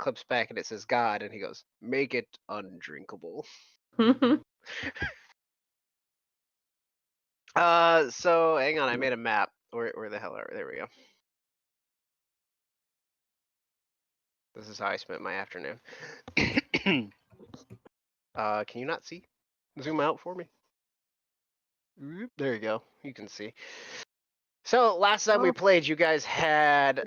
clips back and it says God, and he goes, "Make it undrinkable." So hang on, I made a map. Where the hell are? There we go. This is how I spent my afternoon. Can you not see? Zoom out for me. There you go. You can see. So last time we played, you guys had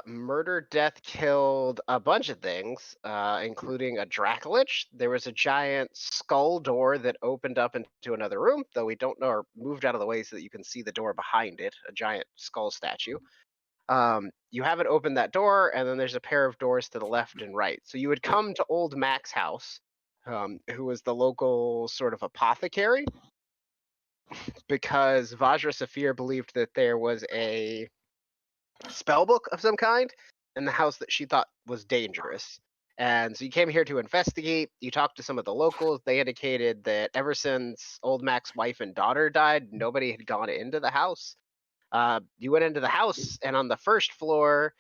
murder, death, killed a bunch of things, including a Dracolich. There was a giant skull door that opened up into another room, though we don't know, or moved out of the way so that you can see the door behind it, a giant skull statue. You haven't opened that door, and then there's a pair of doors to the left and right. So you would come to old Mac's house, who was the local sort of apothecary, because Vajra Saphir believed that there was a spell book of some kind in the house that she thought was dangerous. And so you came here to investigate. You talked to some of the locals. They indicated that ever since old Mac's wife and daughter died, nobody had gone into the house. You went into the house, and on the first floor,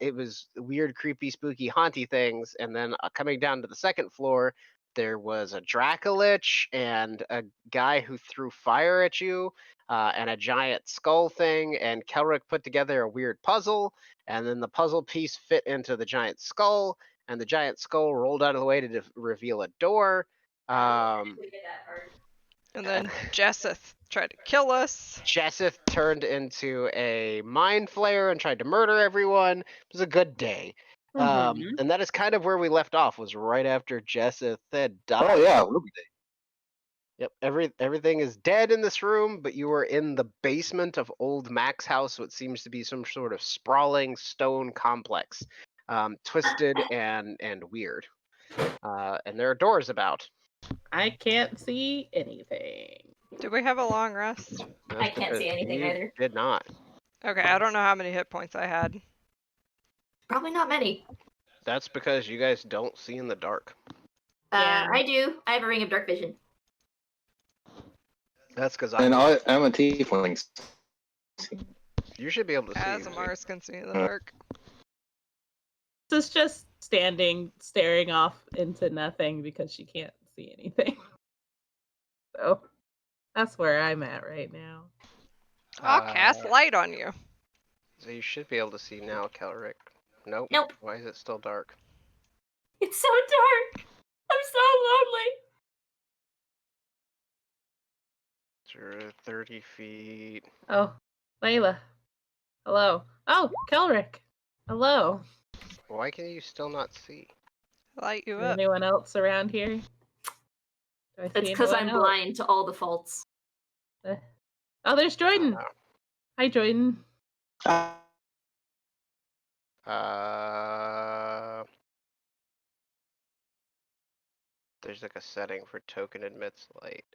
it was weird, creepy, spooky, haunty things. And then coming down to the second floor, there was a Dracolich and a guy who threw fire at you, and a giant skull thing. And Kelric put together a weird puzzle, and then the puzzle piece fit into the giant skull, and the giant skull rolled out of the way to reveal a door. And then Jesseth tried to kill us. Jesseth turned into a mind flayer and tried to murder everyone. It was a good day. And that is kind of where we left off, was right after Jesseth had died. Oh yeah. Yep, everything is dead in this room, but you were in the basement of old Mac's house, what seems to be some sort of sprawling stone complex, twisted and weird. And there are doors about. I can't see anything. Did we have a long rest? I can't see anything either. Did not. Okay, I don't know how many hit points I had. Probably not many. That's because you guys don't see in the dark. Yeah. I do. I have a ring of dark vision. That's because I'm a tiefling. You should be able to see. Azamars can see in the dark. This is just standing, staring off into nothing because she can't see anything. So that's where I'm at right now. I'll cast light on you. So you should be able to see now, Kelric. Nope. Nope. Why is it still dark? It's so dark. I'm so lonely. It's 30 feet. Oh, Layla. Hello. Oh, Kelric. Hello. Why can you still not see? Light you Is up. anyone else around here? That's because I'm blind to all the faults. Oh, there's Jordan. Hi, Jordan. There's like a setting for token admits light,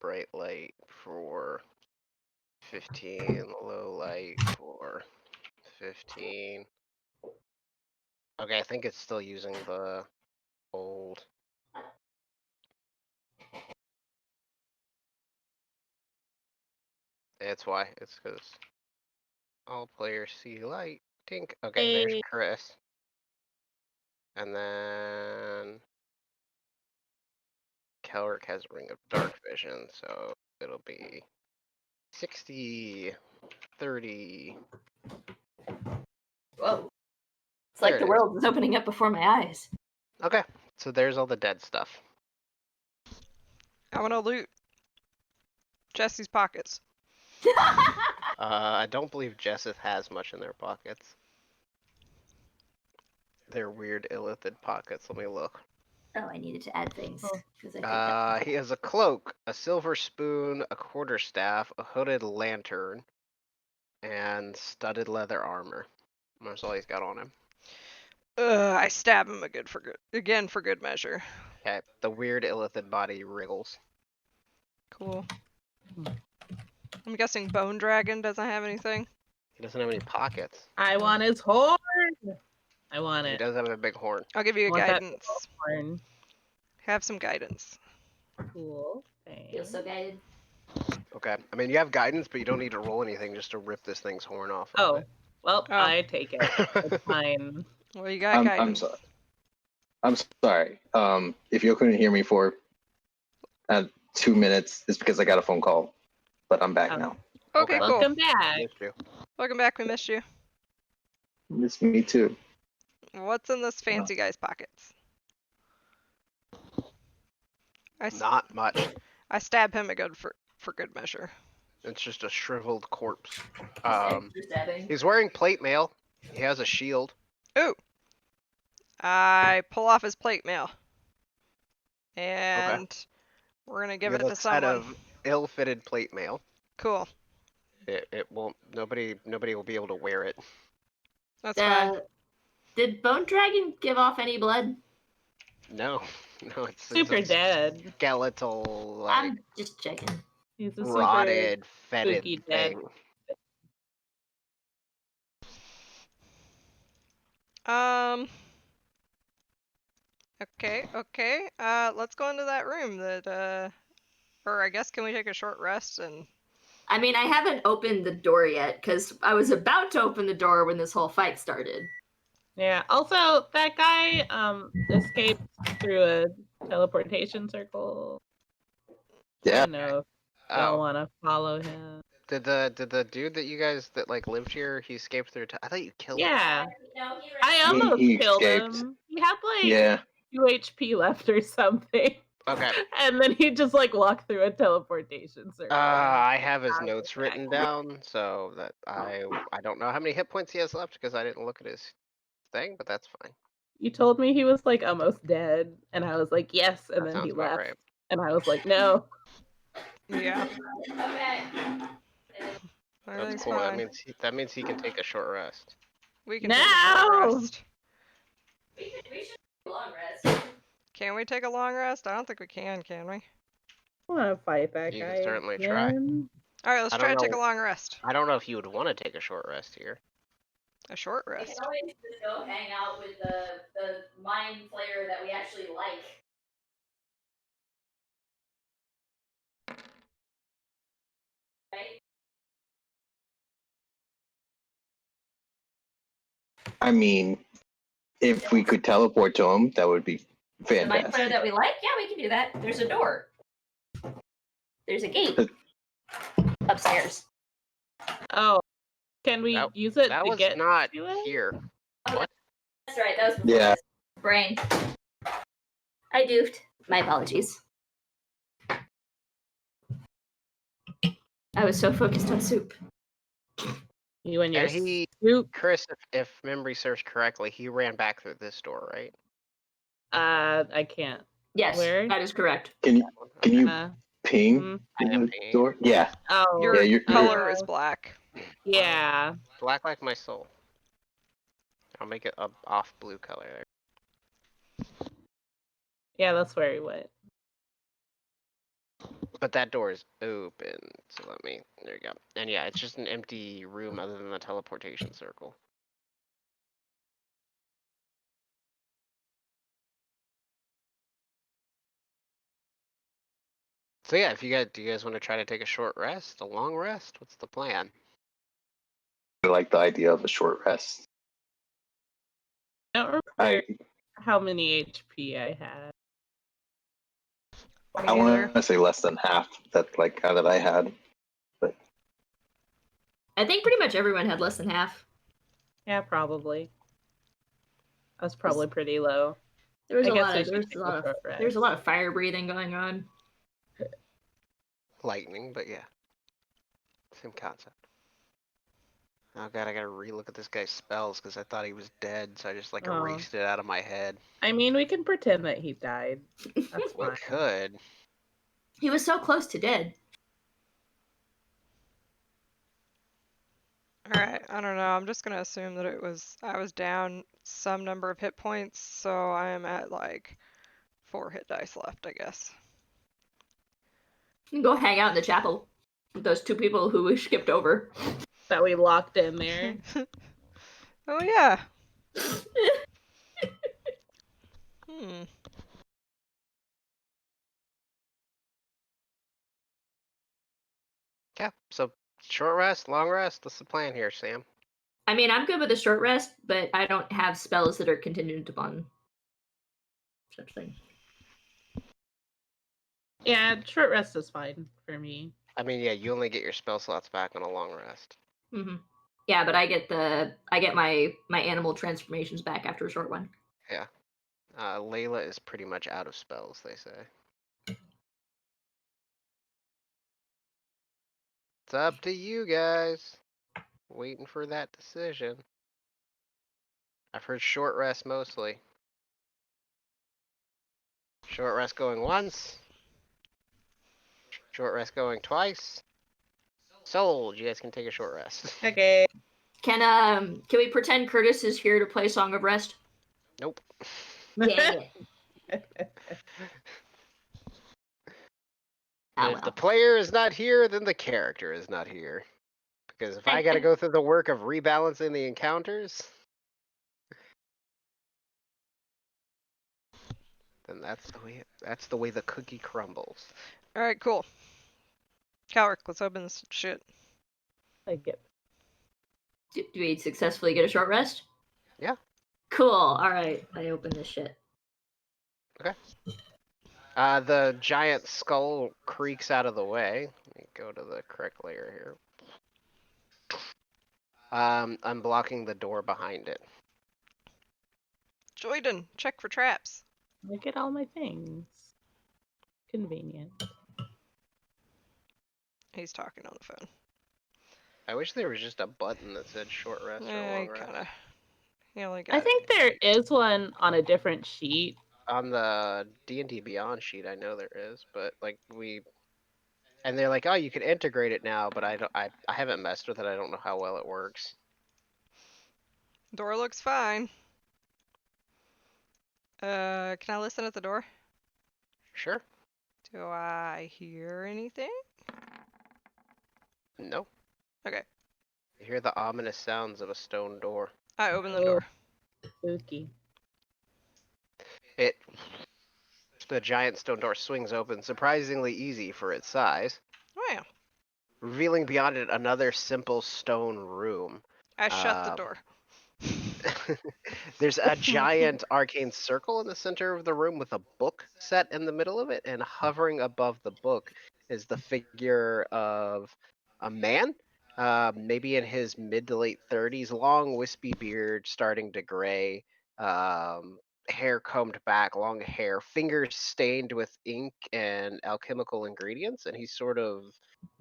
bright light for 15, low light for 15. Okay, I think it's still using the old. That's why. It's because all players see light. Tink. Okay, there's Chris. And then Kelric has a ring of dark vision, so it'll be 60, 30. Whoa. It's like the world is opening up before my eyes. Okay, so there's all the dead stuff. I want to loot Jesse's pockets. I don't believe Jesseth has much in their pockets. They're weird illithid pockets. Let me look. Oh, I needed to add things. He has a cloak, a silver spoon, a quarterstaff, a hooded lantern, and studded leather armor. That's all he's got on him. I stab him again for good measure. Okay, the weird illithid body wriggles. Cool. I'm guessing Bone Dragon doesn't have anything. He doesn't have any pockets. I want his horn. I want it. He does have a big horn. I'll give you a guidance. Horn. Have some guidance. Cool. Feels so guided. Okay. I mean, you have guidance, but you don't need to roll anything just to rip this thing's horn off. Oh, well, I take it. It's fine. Well, you got guidance. I'm sorry. I'm sorry. If you couldn't hear me for 2 minutes, it's because I got a phone call. But I'm back Oh. now. Okay, cool. Welcome back. Missed you. Welcome back. We missed you. Miss me too. What's in this fancy guy's pockets? Not much. I stab him a good for good measure. It's just a shriveled corpse. Extra stabbing. He's wearing plate mail. He has a shield. Ooh. I pull off his plate mail. And we're gonna give You it have to a set someone. of ill-fitted plate mail. Cool. It won't. Nobody will be able to wear it. That's fine. Did Bone Dragon give off any blood? No, no, it's Super a dead. skeletal, like I'm just checking. He's a super rotted, fetid spooky dead. thing. Okay. Let's go into that room that or I guess can we take a short rest and I mean, I haven't opened the door yet because I was about to open the door when this whole fight started. Yeah. Also, that guy escaped through a teleportation circle. I Yeah. don't know if y'all Oh, want to follow him. did the dude that you guys that like lived here? He escaped through. I thought you killed him. Yeah. No, I almost He killed escaped. him. He had like Yeah. 2 HP left or something. Okay. And then he just like walked through a teleportation circle. I have his I'll notes get written back. down, so that I don't know how many hit points he has left because I didn't look at his thing, but that's fine. You told me he was like almost dead, and I was like, yes, and That then he sounds about left. right. And I was like, no. yeah. Okay. That's Everything's cool. fine. That means he can take a short rest. We can take a short No! rest. We should do a long rest. Can we take a long rest? I don't think we can we? I want to fight that You guy. can certainly try. again. Alright, let's I try don't to take a know. long rest. I don't know if you would want to take a short rest here. A short We rest. can always just go hang out with the mind flayer that we actually like. Right? I mean, if we could teleport to him, that would be The mind flayer fantastic. that we like? Yeah, we can do that. There's a door. There's a gate. Upstairs. Oh, can we That- use it That to was get not to it? here. That's right, that was before Yeah. this. Brain. I doofed. My apologies. I was so focused on soup. You and your And he, soup. Chris, if memory serves correctly, he ran back through this door, right? I can't. Yes, Where? that is correct. Can you Uh, ping mm, I am the pinging. door? Yeah. oh, Your Yeah, you're- color is black. yeah. Black like my soul. I'll make it a off blue color there. Yeah, that's where he went. But that door is open, so there you go. And yeah, it's just an empty room other than the teleportation circle. So yeah, do you guys want to try to take a short rest, a long rest? What's the plan? I like the idea of a short rest. I don't remember how many HP I had. Oh, Me I neither. want to say less than half that I had. I think pretty much everyone had less than half. Yeah, probably. I was probably pretty low. There was I a guess lot we of should take a short rest. there was a lot of fire breathing going on. Lightning, but yeah. Same concept. Oh god, I gotta relook at this guy's spells because I thought he was dead, so I just like Oh. erased it out of my head. I mean, we can pretend that he died. That's We fine. could. He was so close to dead. Alright, I don't know. I'm just gonna assume that I was down some number of hit points, so I am at like 4 hit dice left, I guess. You can go hang out in the chapel with those 2 people who we skipped over. That we locked in there. Oh yeah. Yeah, so short rest, long rest, what's the plan here, Sam? I mean, I'm good with a short rest, but I don't have spells that are contingent upon such thing. Yeah, short rest is fine for me. I mean, yeah, you only get your spell slots back on a long rest. Hmm. Yeah, but I get my animal transformations back after a short one. Yeah. Layla is pretty much out of spells, they say. It's up to you guys. Waiting for that decision. I've heard short rest mostly. Short rest going once. Short rest going twice. Sold. You guys can take a short rest. Okay. Can we pretend Curtis is here to play Song of Rest? Nope. Dang it. Ah, If the well. player is not here, then the character is not here. Because if I gotta go through the work of rebalancing the encounters, then that's the way the cookie crumbles. All right, cool. Calric, let's open this shit. I get. Do we successfully get a short rest? Yeah. Cool. All right. I open this shit. The giant skull creaks out of the way. Let me go to the correct layer here. I'm blocking the door behind it. Joyden, check for traps. Look at all my things. Convenient. He's talking on the phone. I wish there was just a button that said short rest or long rest. Kinda. He only got I think there is one on a different sheet. On the D&D Beyond sheet, I know there is, but like and they're like, oh, you can integrate it now, but I haven't messed with it. I don't know how well it works. Door looks fine. Can I listen at the door? Sure. Do I hear anything? No. Okay. You hear the ominous sounds of a stone door. I open the Oh. door. Spooky. The giant stone door swings open, surprisingly easy for its size, Wow. revealing beyond it another simple stone room. I shut the door. There's a giant arcane circle in the center of the room with a book set in the middle of it, and hovering above the book is the figure of a man, maybe in his mid to late 30s, long wispy beard starting to gray, hair combed back, long hair, fingers stained with ink and alchemical ingredients, and he's sort of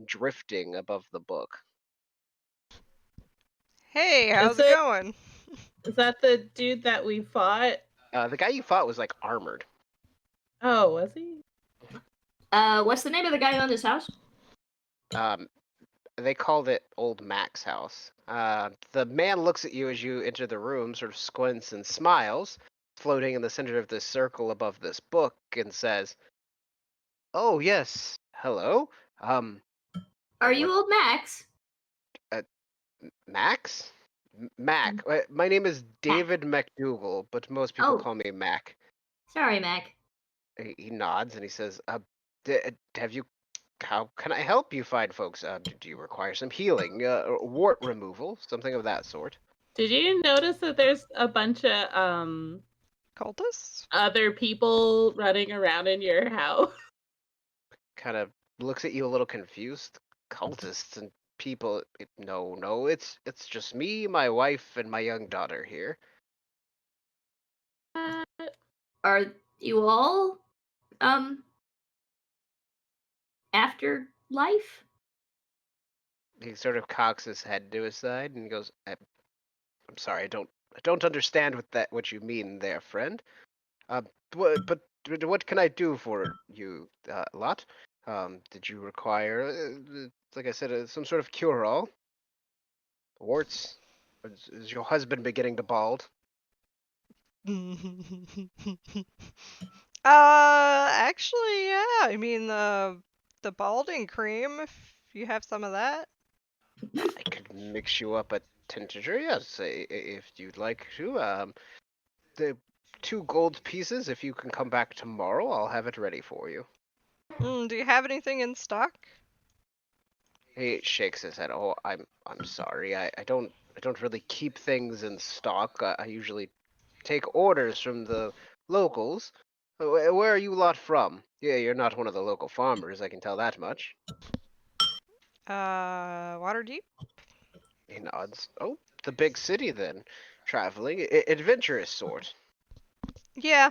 drifting above the book. Hey, how's Is it it- going? Is that the dude that we fought? The guy you fought was like armored. Oh, was he? What's the name of the guy who owned this house? They called it Old Mac's house. The man looks at you as you enter the room, sort of squints and smiles, floating in the center of this circle above this book, and says, "Oh yes, hello. Are you what- old Max? Max? Mac. My name is David McDougal, but most people Oh. call me Mac." Sorry, Mac. He nods and he says, "Have you? How can I help you find folks? Do you require some healing, wart removal, something of that sort?" Did you notice that there's a bunch of Cultists? other people running around in your house? Kind of looks at you a little confused. Cultists and people. No, it's just me, my wife, and my young daughter here. Are you all afterlife? He sort of cocks his head to his side and goes, I'm sorry, I don't understand what you mean there, friend. But what can I do for you, lot? Did you require, like I said, some sort of cure-all? Warts? Is your husband beginning to bald? Actually, yeah. I mean, the balding cream, if you have some of that. I could mix you up a tincture, yes, if you'd like to. The 2 gold pieces, if you can come back tomorrow, I'll have it ready for you. Do you have anything in stock? He shakes his head. Oh, I'm sorry. I don't really keep things in stock. I usually take orders from the locals. Where are you lot from? Yeah, you're not one of the local farmers, I can tell that much. Waterdeep? He nods. Oh, the big city then. Traveling, adventurous sort. Yeah.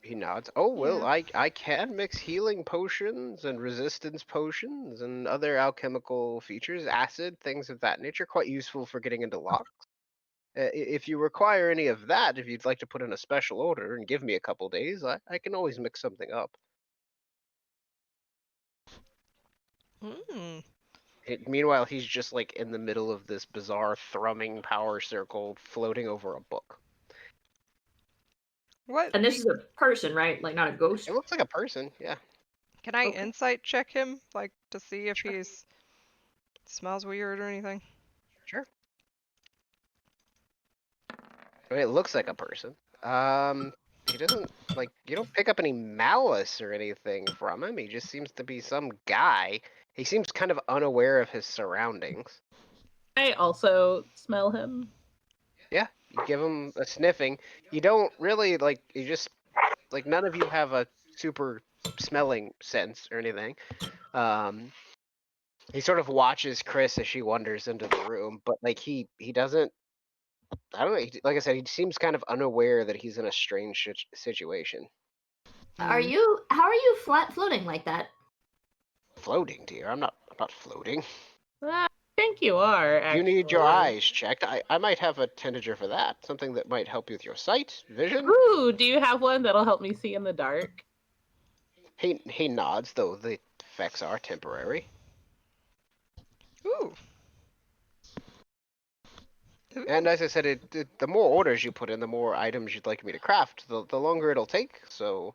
He nods. Oh, well, Yeah. I can mix healing potions and resistance potions and other alchemical features, acid, things of that nature, quite useful for getting into locks. If you require any of that, if you'd like to put in a special order and give me a couple days, I can always mix something up. Hmm. Meanwhile, he's just like in the middle of this bizarre thrumming power circle floating over a book. What? And this is a person, right? Like not a ghost. It looks like a person, yeah. Can I Okay. insight check him, like to see if Sure. he's smells weird or anything? Sure. I mean, it looks like a person. He doesn't, like, you don't pick up any malice or anything from him. He just seems to be some guy. He seems kind of unaware of his surroundings. I also smell him. Yeah, you give him a sniffing. You don't really, like, you just, like, none of you have a super smelling sense or anything. He sort of watches Chris as she wanders into the room, but, like, he doesn't, I don't know, like I said, he seems kind of unaware that he's in a strange situation. Are Hmm. you? How are you floating like that? Floating, dear. I'm not floating. I think you are, You need your actually. eyes checked. I might have a tincture for that. Something that might help you with your sight, vision. Ooh, do you have one that'll help me see in the dark? He nods, though the effects are temporary. Ooh. And as I said, the more orders you put in, the more items you'd like me to craft, the longer it'll take. So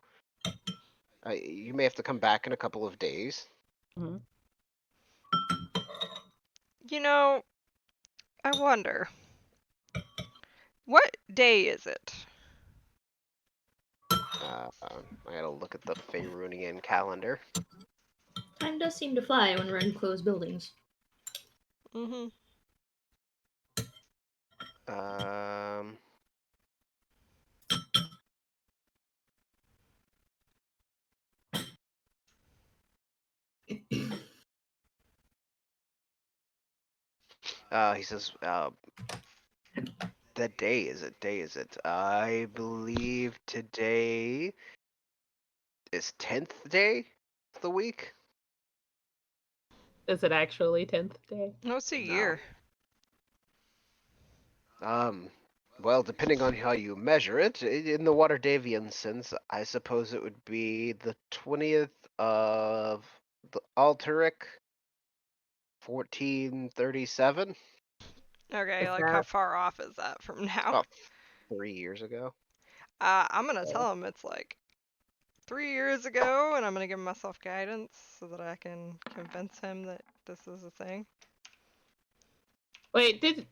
you may have to come back in a couple of days. Mm-hmm. You know, I wonder. What day is it? I gotta look at the Faerunian calendar. Time does seem to fly when we're in closed buildings. Mm-hmm. Um, he says, the day is it? I believe today is 10th day of the week. Is it actually 10th day? What's a No. year? Well, depending on how you measure it, in the Waterdavian sense, I suppose it would be the 20th of the Alteric, 1437, Okay, Is like how that far off is that from now? about 3 years ago. I'm gonna tell him it's like 3 years ago, and I'm gonna give myself guidance so that I can convince him that this is a thing. Wait, did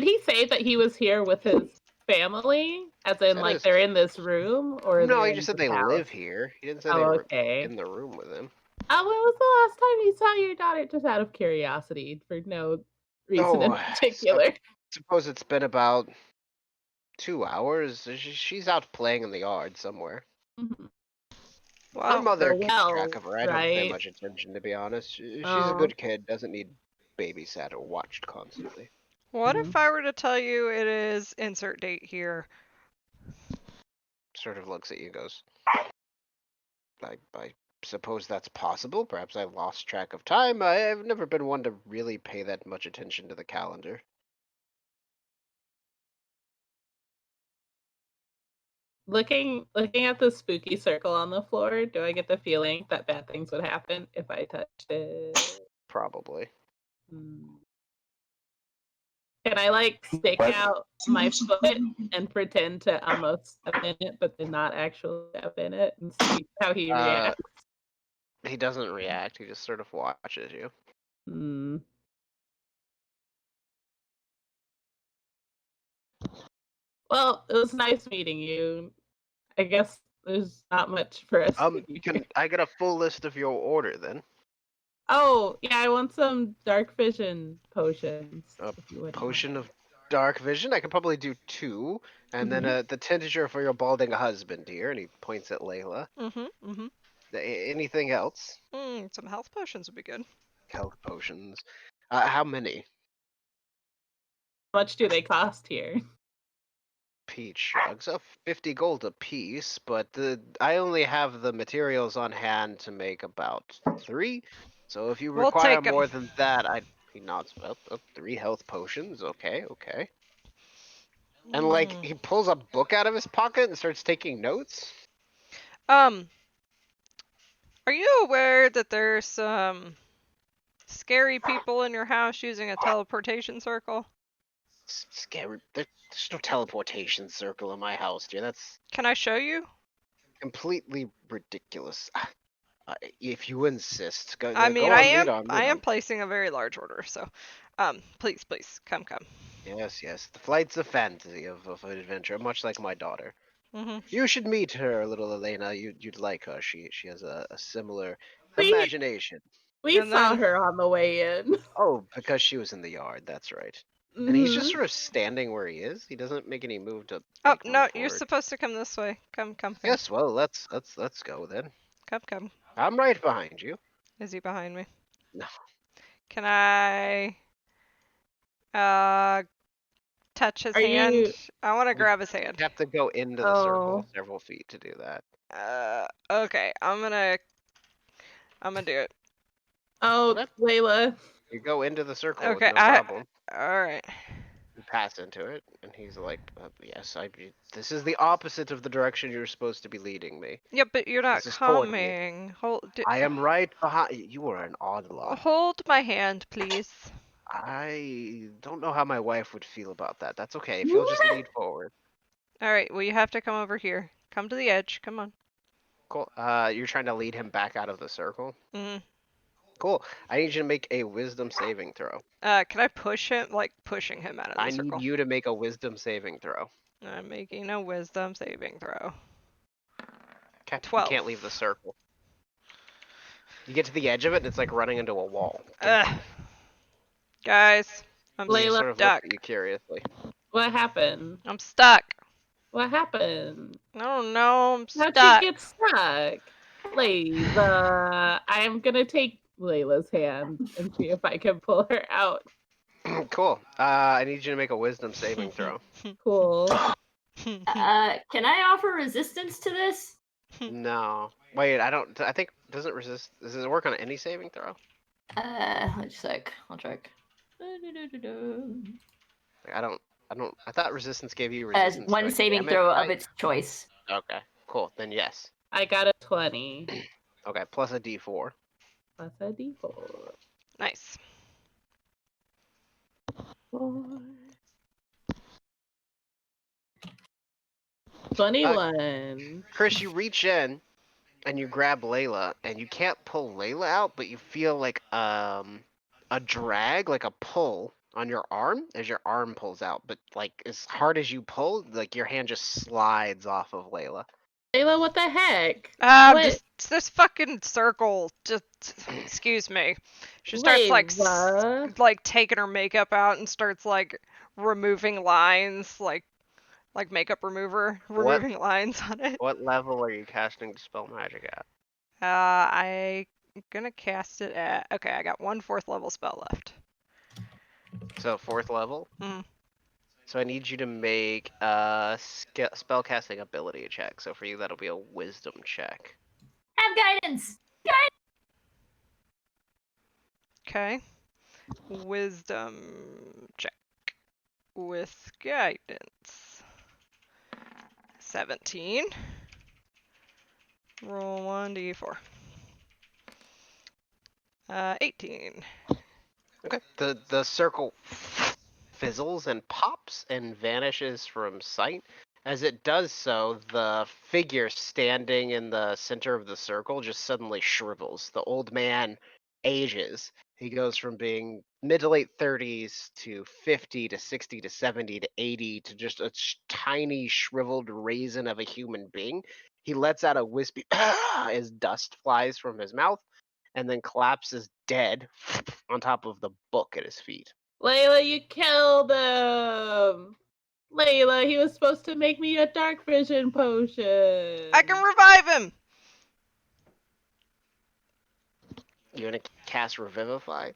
he say that he was here with his family? As in, Said like, his- they're in this room? Or No, they're he in just said his they house? live here. He didn't say they Oh, were okay. in the room with him. When was the last time you saw your daughter, just out of curiosity, for no reason in Oh, particular? suppose it's been about 2 hours. She's out playing in the yard somewhere. Mhm. Her Well, mother The keeps track well, of her. I don't pay right? much attention, to be honest. She's a Oh. good kid, doesn't need babysat or watched constantly. what Mhm. if I were to tell you it is insert date here? Sort of looks at you, goes, I suppose that's possible. Perhaps I've lost track of time. I've never been one to really pay that much attention to the calendar. Looking at the spooky circle on the floor, do I get the feeling that bad things would happen if I touched it? Probably. Hmm. Can I, like, stick What? out my foot and pretend to almost step in it, but then not actually step in it, and see how he reacts? He doesn't react. He just sort of watches you. Hmm. Well, it was nice meeting you. I guess there's not much for us to do here. Can I get a full list of your order then? Oh, yeah, I want some dark vision potions. A if you wouldn't potion mind. of dark vision. I can probably do 2. And then the tincture for your balding husband here. And he points at Layla. Anything else? Some health potions would be good. Health potions. How many? How much do they cost here? Peach shrugs. 50 gold a piece, but I only have the materials on hand to make about 3. So if you We'll require take 'em. more than that, he nods. Well, 3 health potions. Okay. And like he pulls a book out of his pocket and starts taking notes. Are you aware that there's some scary people in your house using a teleportation circle? Scary. There's no teleportation circle in my house, dear. That's Can I show you? completely ridiculous. If you insist, go, I go mean, on, lead on. I am placing a very large order, so, please, come. Yes. The flight's a fantasy of an adventure, much like my daughter. Mm-hmm. You should meet her, little Elena. You'd like her. She has a similar We- imagination. We And saw then- her on the way in. Oh, because she was in the yard. That's right. And he's just Mhm. sort of standing where he is. He doesn't make any move to. Oh, Like, no, move you're forward. supposed to come this way. Come. Yes. Well, let's go then. Come. I'm right behind you. Is he behind me? No. Can I, touch his Are hand? you- I want to grab his hand. You have to go into the circle several feet to do that. Okay, I'm gonna do it. Oh, What? Layla. You go into the circle Okay, with no problem. Alright. You pass into it, and he's like, "Yes, this is the opposite of the direction you're supposed to be leading me. Yeah, but you're not This is toward me. coming. I am right behind. You are an odd lot. Hold my hand, please. I don't know how my wife would feel about that. That's okay. If you'll just lead forward. Alright, well, you have to come over here. Come to the edge. Come on. Cool. You're trying to lead him back out of the circle. Mm. Cool. I need you to make a wisdom saving throw. Can I push him? Like, pushing him out of the I circle. need you to make a wisdom saving throw. I'm making a wisdom saving throw. Okay. 12. You can't leave the circle. You get to the edge of it, and it's like running into a wall. Guys, I'm Layla, He sort of stuck. looked at you curiously. What happened? I'm stuck. What happened? I don't know. I'm How'd stuck. you get stuck? Layla. I'm gonna take Layla's hand and see if I can pull her out. Cool. I need you to make a wisdom saving throw. Cool. Can I offer resistance to this? No. Wait, I don't. I think does it work on any saving throw? Let's sec. I'll check. I don't. I thought resistance gave you As resistance. one to a saving damage throw of type. its choice. Okay. Cool. Then yes. I got a 20 Okay. Plus a D4. plus a D4. Nice. 21. Chris, you reach in and you grab Layla, and you can't pull Layla out, but you feel like a drag, like a pull on your arm as your arm pulls out. But like as hard as you pull, like your hand just slides off of Layla. Layla, what the heck? What? What? Just this fucking circle. Just excuse me. She starts Layla. like taking her makeup out and starts like removing lines, like makeup remover, removing lines on it. What level are you casting Dispel Magic at? I'm gonna cast it at. Okay, I got 1 4th level spell left. So 4th level. Mhm. So I need you to make a spellcasting ability check. So for you, that'll be a Wisdom check. Have guidance. Okay. Wisdom check with guidance. 17. Roll 1d4. 18. Okay. The circle fizzles and pops and vanishes from sight. As it does so, the figure standing in the center of the circle just suddenly shrivels. The old man ages. He goes from being mid to late 30s to 50 to 60 to 70 to 80 to just a tiny shriveled raisin of a human being. He lets out a wispy as dust flies from his mouth and then collapses dead on top of the book at his feet. Layla, you killed him! Layla, he was supposed to make me a dark vision potion. I can revive him. You gonna cast Revivify?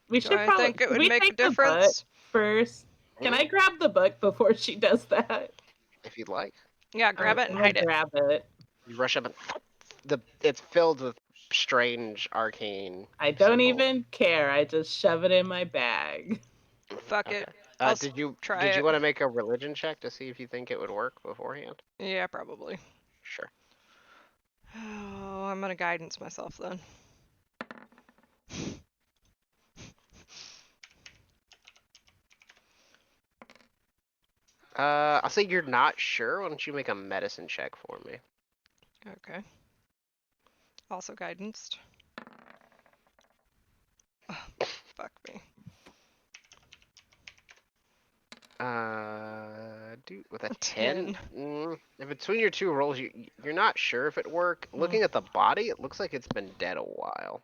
We Do should I probably think it would we make a take the book difference? first. Can I grab the book before she does that? If you'd like. Yeah, grab it I'm and gonna hide it. grab it. You rush up and it's filled with strange arcane. I don't symbols. even care. I just shove it in my bag. Fuck it. Okay. I'll Did you try it. want to make a religion check to see if you think it would work beforehand? Yeah, probably. Sure. Oh, I'm gonna guidance myself then. I'll say you're not sure. Why don't you make a medicine check for me? Okay. Also guidanced. Oh, fuck me. With a 10. 10. In between your two rolls, you're not sure if it worked. Looking at the body, it looks like it's been dead a while.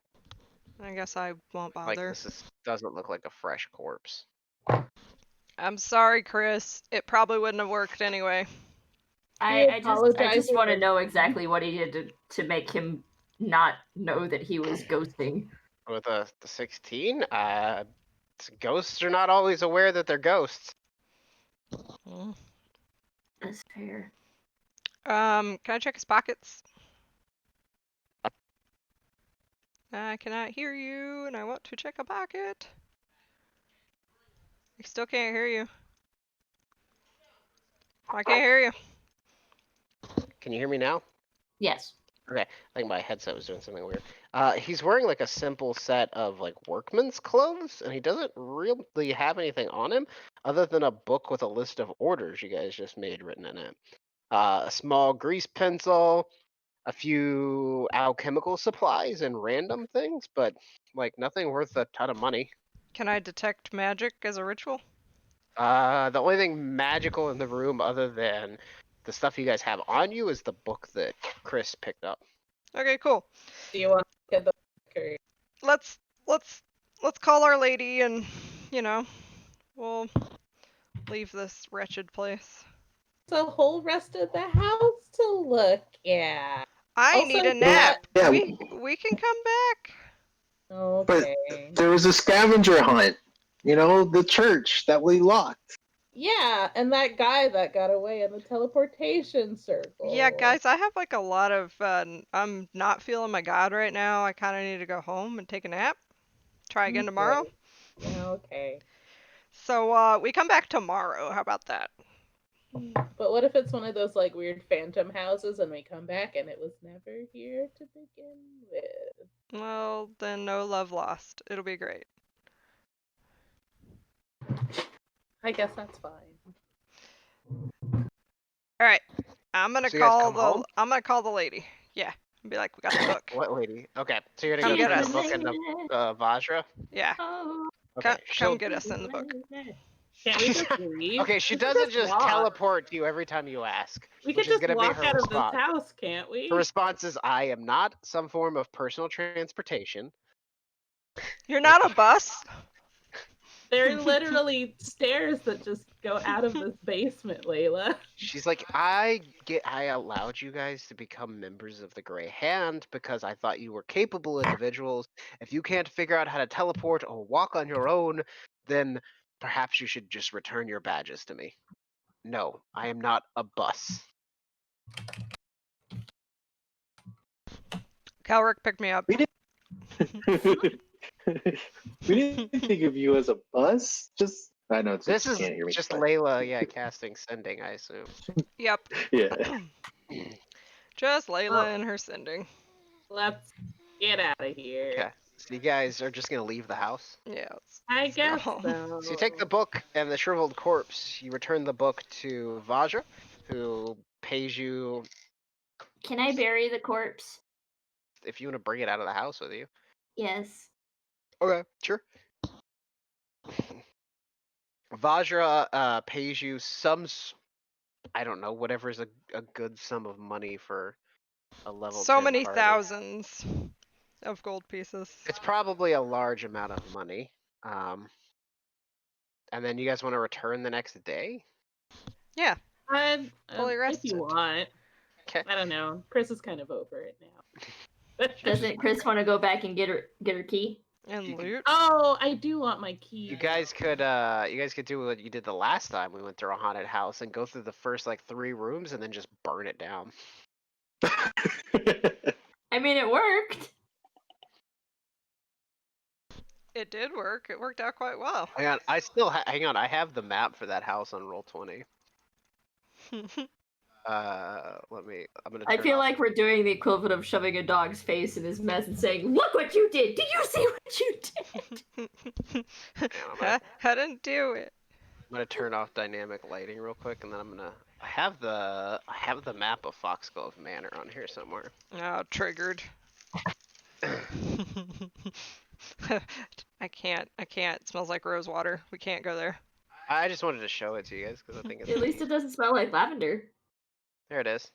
I guess I won't Like bother. doesn't look like a fresh corpse. I'm sorry, Chris. It probably wouldn't have worked anyway. I just apologize want to for know this. exactly what he did to make him not know that he was ghosting. With the 16, ghosts are not always aware that they're ghosts. That's fair. Can I check his pockets? I cannot hear you, and I want to check a pocket. I still can't hear you. I can't hear you. Can you hear me now? Yes. Okay, I think my headset was doing something weird. He's wearing like a simple set of like workman's clothes, and he doesn't really have anything on him other than a book with a list of orders you guys just made written in it. A small grease pencil, a few alchemical supplies, and random things, but like nothing worth a ton of money. Can I detect magic as a ritual? The only thing magical in the room other than the stuff you guys have on you is the book that Chris picked up. Okay, cool. Do you want to get the book or... Let's call Our Lady, and we'll leave this wretched place. the whole rest of the house to look at? I Also, need a nap. Yeah. We can come back. Okay. There was a scavenger hunt. You know, the church that we locked. Yeah, and that guy that got away in the teleportation circle. Yeah, guys, I have like a lot of. I'm not feeling my god right now. I kind of need to go home and take a nap. Try again tomorrow. Okay. Yeah, okay. So we come back tomorrow. How about that? But what if it's one of those like weird phantom houses and we come back and it was never here to begin with? Well, then no love lost. It'll be great. I guess that's fine. All right, I'm gonna So you guys call come home? I'm gonna call the lady. Yeah, and be like, we got the book. What lady? Okay, so you're Come gonna go get get us. the book and the Vajra? Yeah, Oh. Okay, come get us in the book. Can't we just leave? Okay, she We could doesn't just walk. teleport to you every time you ask. We which could is just gonna be walk her out of this response. house, can't we? Her response is, I am not some form of personal transportation. You're not a bus. There are literally stairs that just go out of this basement, Layla. She's like, I allowed you guys to become members of the Grey Hand because I thought you were capable individuals. If you can't figure out how to teleport or walk on your own, then perhaps you should just return your badges to me. No, I am not a bus. Calric picked me up. We didn't think of you as a bus. Just I know it's This you is can't hear me. just but- Layla, casting sending, I assume. Yep. Yeah. Just Layla and her sending. Let's get out of here. Okay, so you guys are just gonna leave the house? Yeah. I let's go guess home. so. So you take the book and the shriveled corpse. You return the book to Vajra, who pays you Can I bury the corpse? if you want to bring it out of the house with you. Yes. Okay, sure. Vajra pays you I don't know, whatever is a good sum of money for a level So 10 many party. thousands. of gold pieces. It's probably a large amount of money. And then you guys want to return the next day? Yeah, Fully Fully if rested. you want. Okay. I don't know. Chris is kind of over it now. Doesn't Chris want to go back and get her key? And You can- loot. Oh, I do want my key. You guys could do what you did the last time we went through a haunted house and go through the first like 3 rooms and then just burn it down. I mean, it worked. It did work. It worked out quite well. Hang on, I have the map for that house on Roll20. I'm gonna I turn feel off- like we're doing the equivalent of shoving a dog's face in his mess and saying, "Look what you did! Did you see what you did?" I didn't do it. I'm gonna turn off dynamic lighting real quick, and then I have the map of Foxglove Manor on here somewhere. Oh, triggered. I can't. It smells like rose water. We can't go there. I just wanted to show it to you guys because I think it's At least neat. it doesn't smell like lavender. There it is.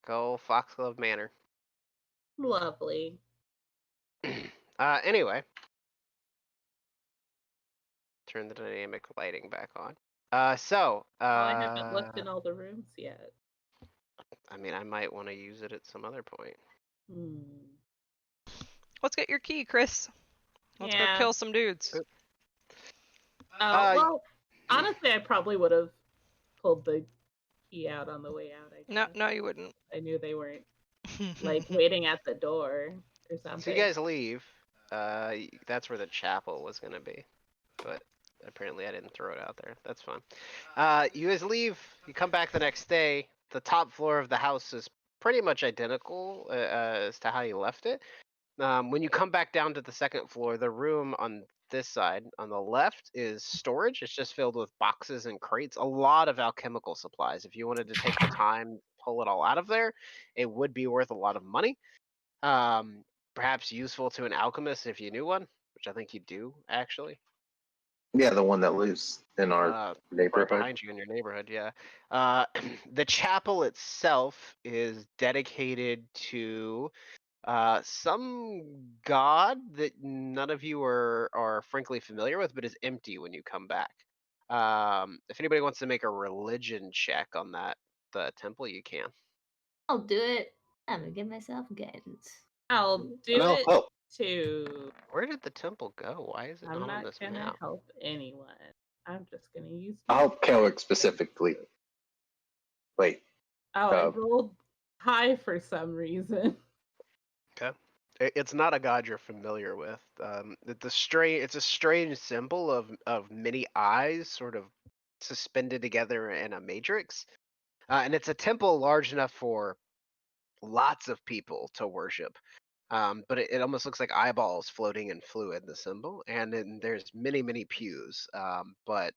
Go Foxglove Manor. Lovely. Anyway, turn the dynamic lighting back on. I haven't looked in all the rooms yet. I mean, I might want to use it at some other point. Hmm. Let's get your key, Chris. Let's go Yeah. kill some dudes. Well, honestly, I probably would have pulled the key out on the way out. I No, guess. no, you wouldn't. I knew they weren't like waiting at the door or something. So you guys leave. That's where the chapel was gonna be, but apparently I didn't throw it out there. That's fine. You guys leave. You come back the next day. The top floor of the house is pretty much identical as to how you left it. When you come back down to the second floor, the room on this side, on the left, is storage. It's just filled with boxes and crates. A lot of alchemical supplies. If you wanted to take the time, pull it all out of there, it would be worth a lot of money. Perhaps useful to an alchemist if you knew one, which I think you do, actually. Yeah, the one that lives in our Right neighborhood. behind you in your neighborhood, yeah. The chapel itself is dedicated to some god that none of you are frankly familiar with, but is empty when you come back. If anybody wants to make a religion check on the temple, you can. I'll do it. I'm gonna give myself guidance. I'll do And I'll it help. too. Where did the temple go? Why is it I'm not on not this gonna map? help anyone. I'm just gonna use. I'll help Kelrick specifically. Wait, Oh, I rolled high for some reason. It's not a god you're familiar with. It's a strange symbol of many eyes sort of suspended together in a matrix. And it's a temple large enough for lots of people to worship. But it almost looks like eyeballs floating in fluid, the symbol. And then there's many pews. But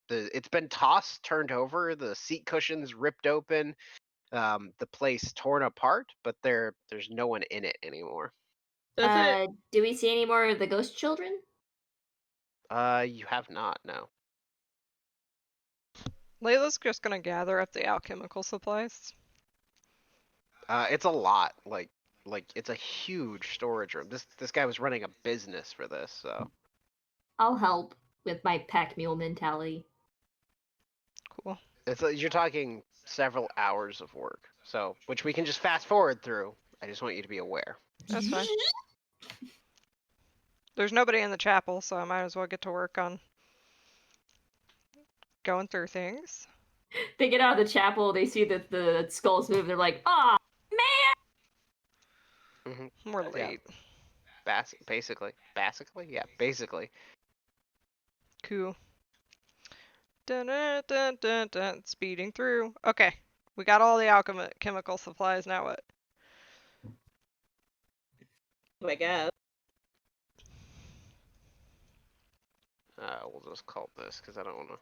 it's been tossed, turned over, the seat cushions ripped open, the place torn apart, but there's no one in it anymore. Do we see any more of the ghost children? You have not, no. Layla's just gonna gather up the alchemical supplies. It's a lot. Like it's a huge storage room. This guy was running a business for this, so. I'll help with my pack mule mentality. Cool. You're talking several hours of work, so which we can just fast forward through. I just want you to be aware. That's fine. There's nobody in the chapel, so I might as well get to work on going through things. They get out of the chapel, they see that the skulls move, they're like, "Ah, man!" We're late. Basically, yeah, basically. Cool. Dun, dun, dun, dun, dun. Speeding through. Okay, we got all the alchemical supplies. Now what? I guess. We'll just call this because I don't want to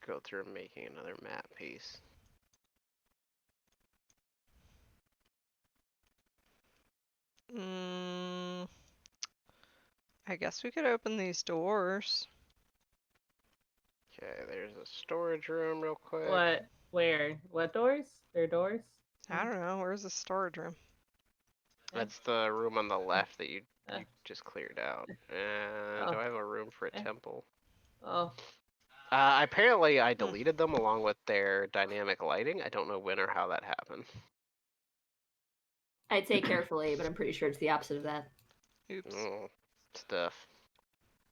go through making another map piece. I guess we could open these doors. Okay, there's a storage room real quick. What? Where? What doors? There are doors? I don't know. Where's the storage room? That's the room on the left that you Uh. just cleared out. And Oh. do I have a room for a Eh. temple? Oh. Apparently I deleted them along with their dynamic lighting. I don't know when or how that happened. I'd say carefully, but I'm pretty sure it's the opposite of that. Oops. Oh, stuff.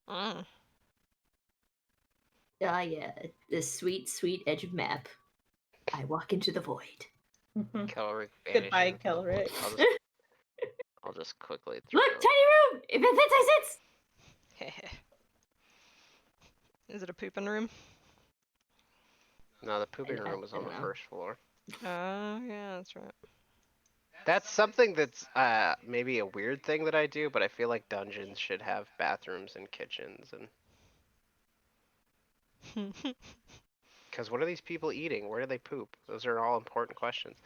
Mm. Ah, yeah, this sweet, sweet edge of map. I walk into the void. Kelric Goodbye, vanishing. Kelric. I'll just quickly throw Look, tiny room! If it fits, I sits! Is it a pooping room? No, the pooping I room was on the don't know. first floor. Oh, yeah, that's right. That's something that's maybe a weird thing that I do, but I feel like dungeons should have bathrooms and kitchens, and because what are these people eating? Where do they poop? Those are all important questions.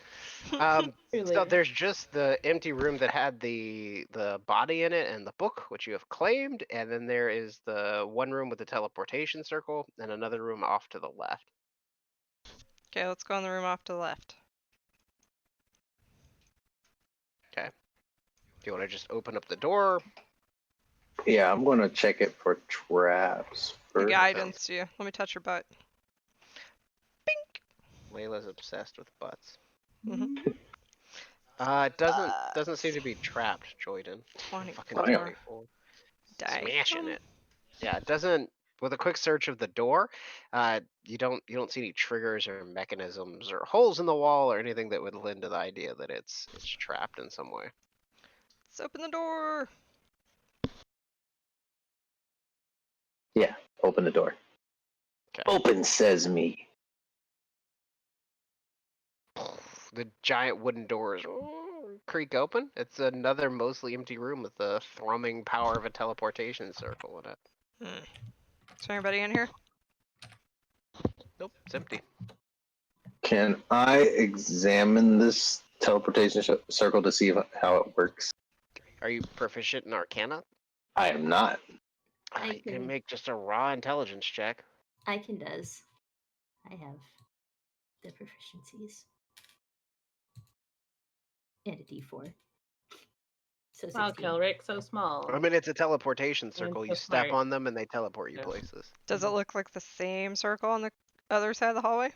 So Truly. there's just the empty room that had the body in it and the book, which you have claimed, and then there is the one room with the teleportation circle and another room off to the left. Okay, let's go in the room off to the left. Okay. Do you want to just open up the door? Yeah, I'm gonna check it for traps The first. guidance, you. Let me touch your butt. Layla's obsessed with butts. Mhm. It doesn't seem to be trapped, Joyden. 24. Fucking Oh, yeah. 24. Damn. Smashing it. Yeah, it doesn't. With a quick search of the door, you don't see any triggers or mechanisms or holes in the wall or anything that would lend to the idea that it's trapped in some way. Let's open the door. Yeah, open the door. Okay. Open sesame. The giant wooden doors creak open. It's another mostly empty room with the thrumming power of a teleportation circle in it. Is there anybody in here? Nope, it's empty. Can I examine this teleportation circle to see how it works? Are you proficient in Arcana? I am not. I You can can- make just a raw intelligence check. I can does. I have the proficiencies. And a d4. So 16. Wow, Kelric, so small. I mean, it's a teleportation circle. so You step smart. on them and they teleport you Yeah. places. Does it look like the same circle on the other side of the hallway?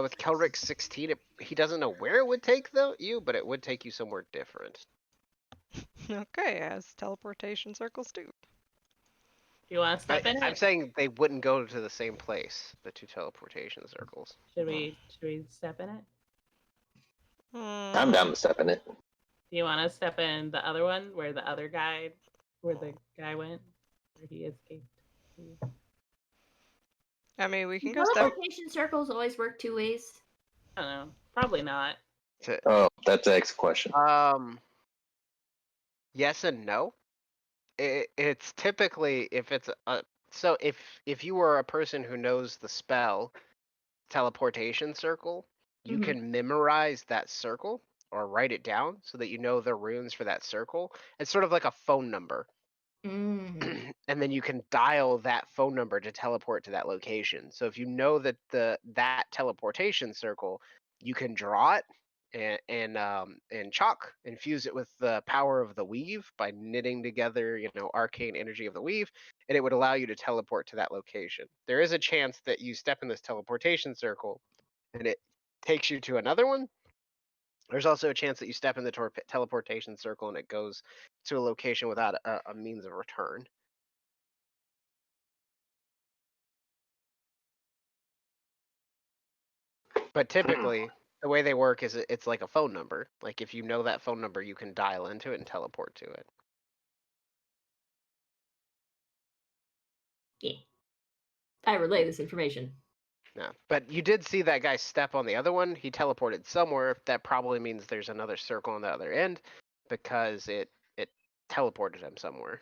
With Kelric 16, he doesn't know where it would take you, but it would take you somewhere different. Okay, as teleportation circles do. Do you want to step in I'm it? saying they wouldn't go to the same place, the two teleportation circles. Should we step in it? I'm down to step in it. Do you want to step in the other one where the other guy, where the guy went, where he escaped? I mean, we can go step. Teleportation circles always work two ways. I don't know. Probably not. Oh, that's the next question. Yes and no. It's typically if it's so if you were a person who knows the spell teleportation circle, you Mhm. can memorize that circle or write it down so that you know the runes for that circle. It's sort of like a phone number. Mm. And then you can dial that phone number to teleport to that location. So if you know that that teleportation circle, you can draw it and chalk, infuse it with the power of the weave by knitting together, arcane energy of the weave, and it would allow you to teleport to that location. There is a chance that you step in this teleportation circle and it takes you to another one. There's also a chance that you step in the teleportation circle and it goes to a location without a means of return. But typically, the way they work is it's like a phone number. Like if you know that phone number, you can dial into it and teleport to it. Yeah. I relay this information. Yeah. But you did see that guy step on the other one. He teleported somewhere. That probably means there's another circle on the other end because it teleported him somewhere.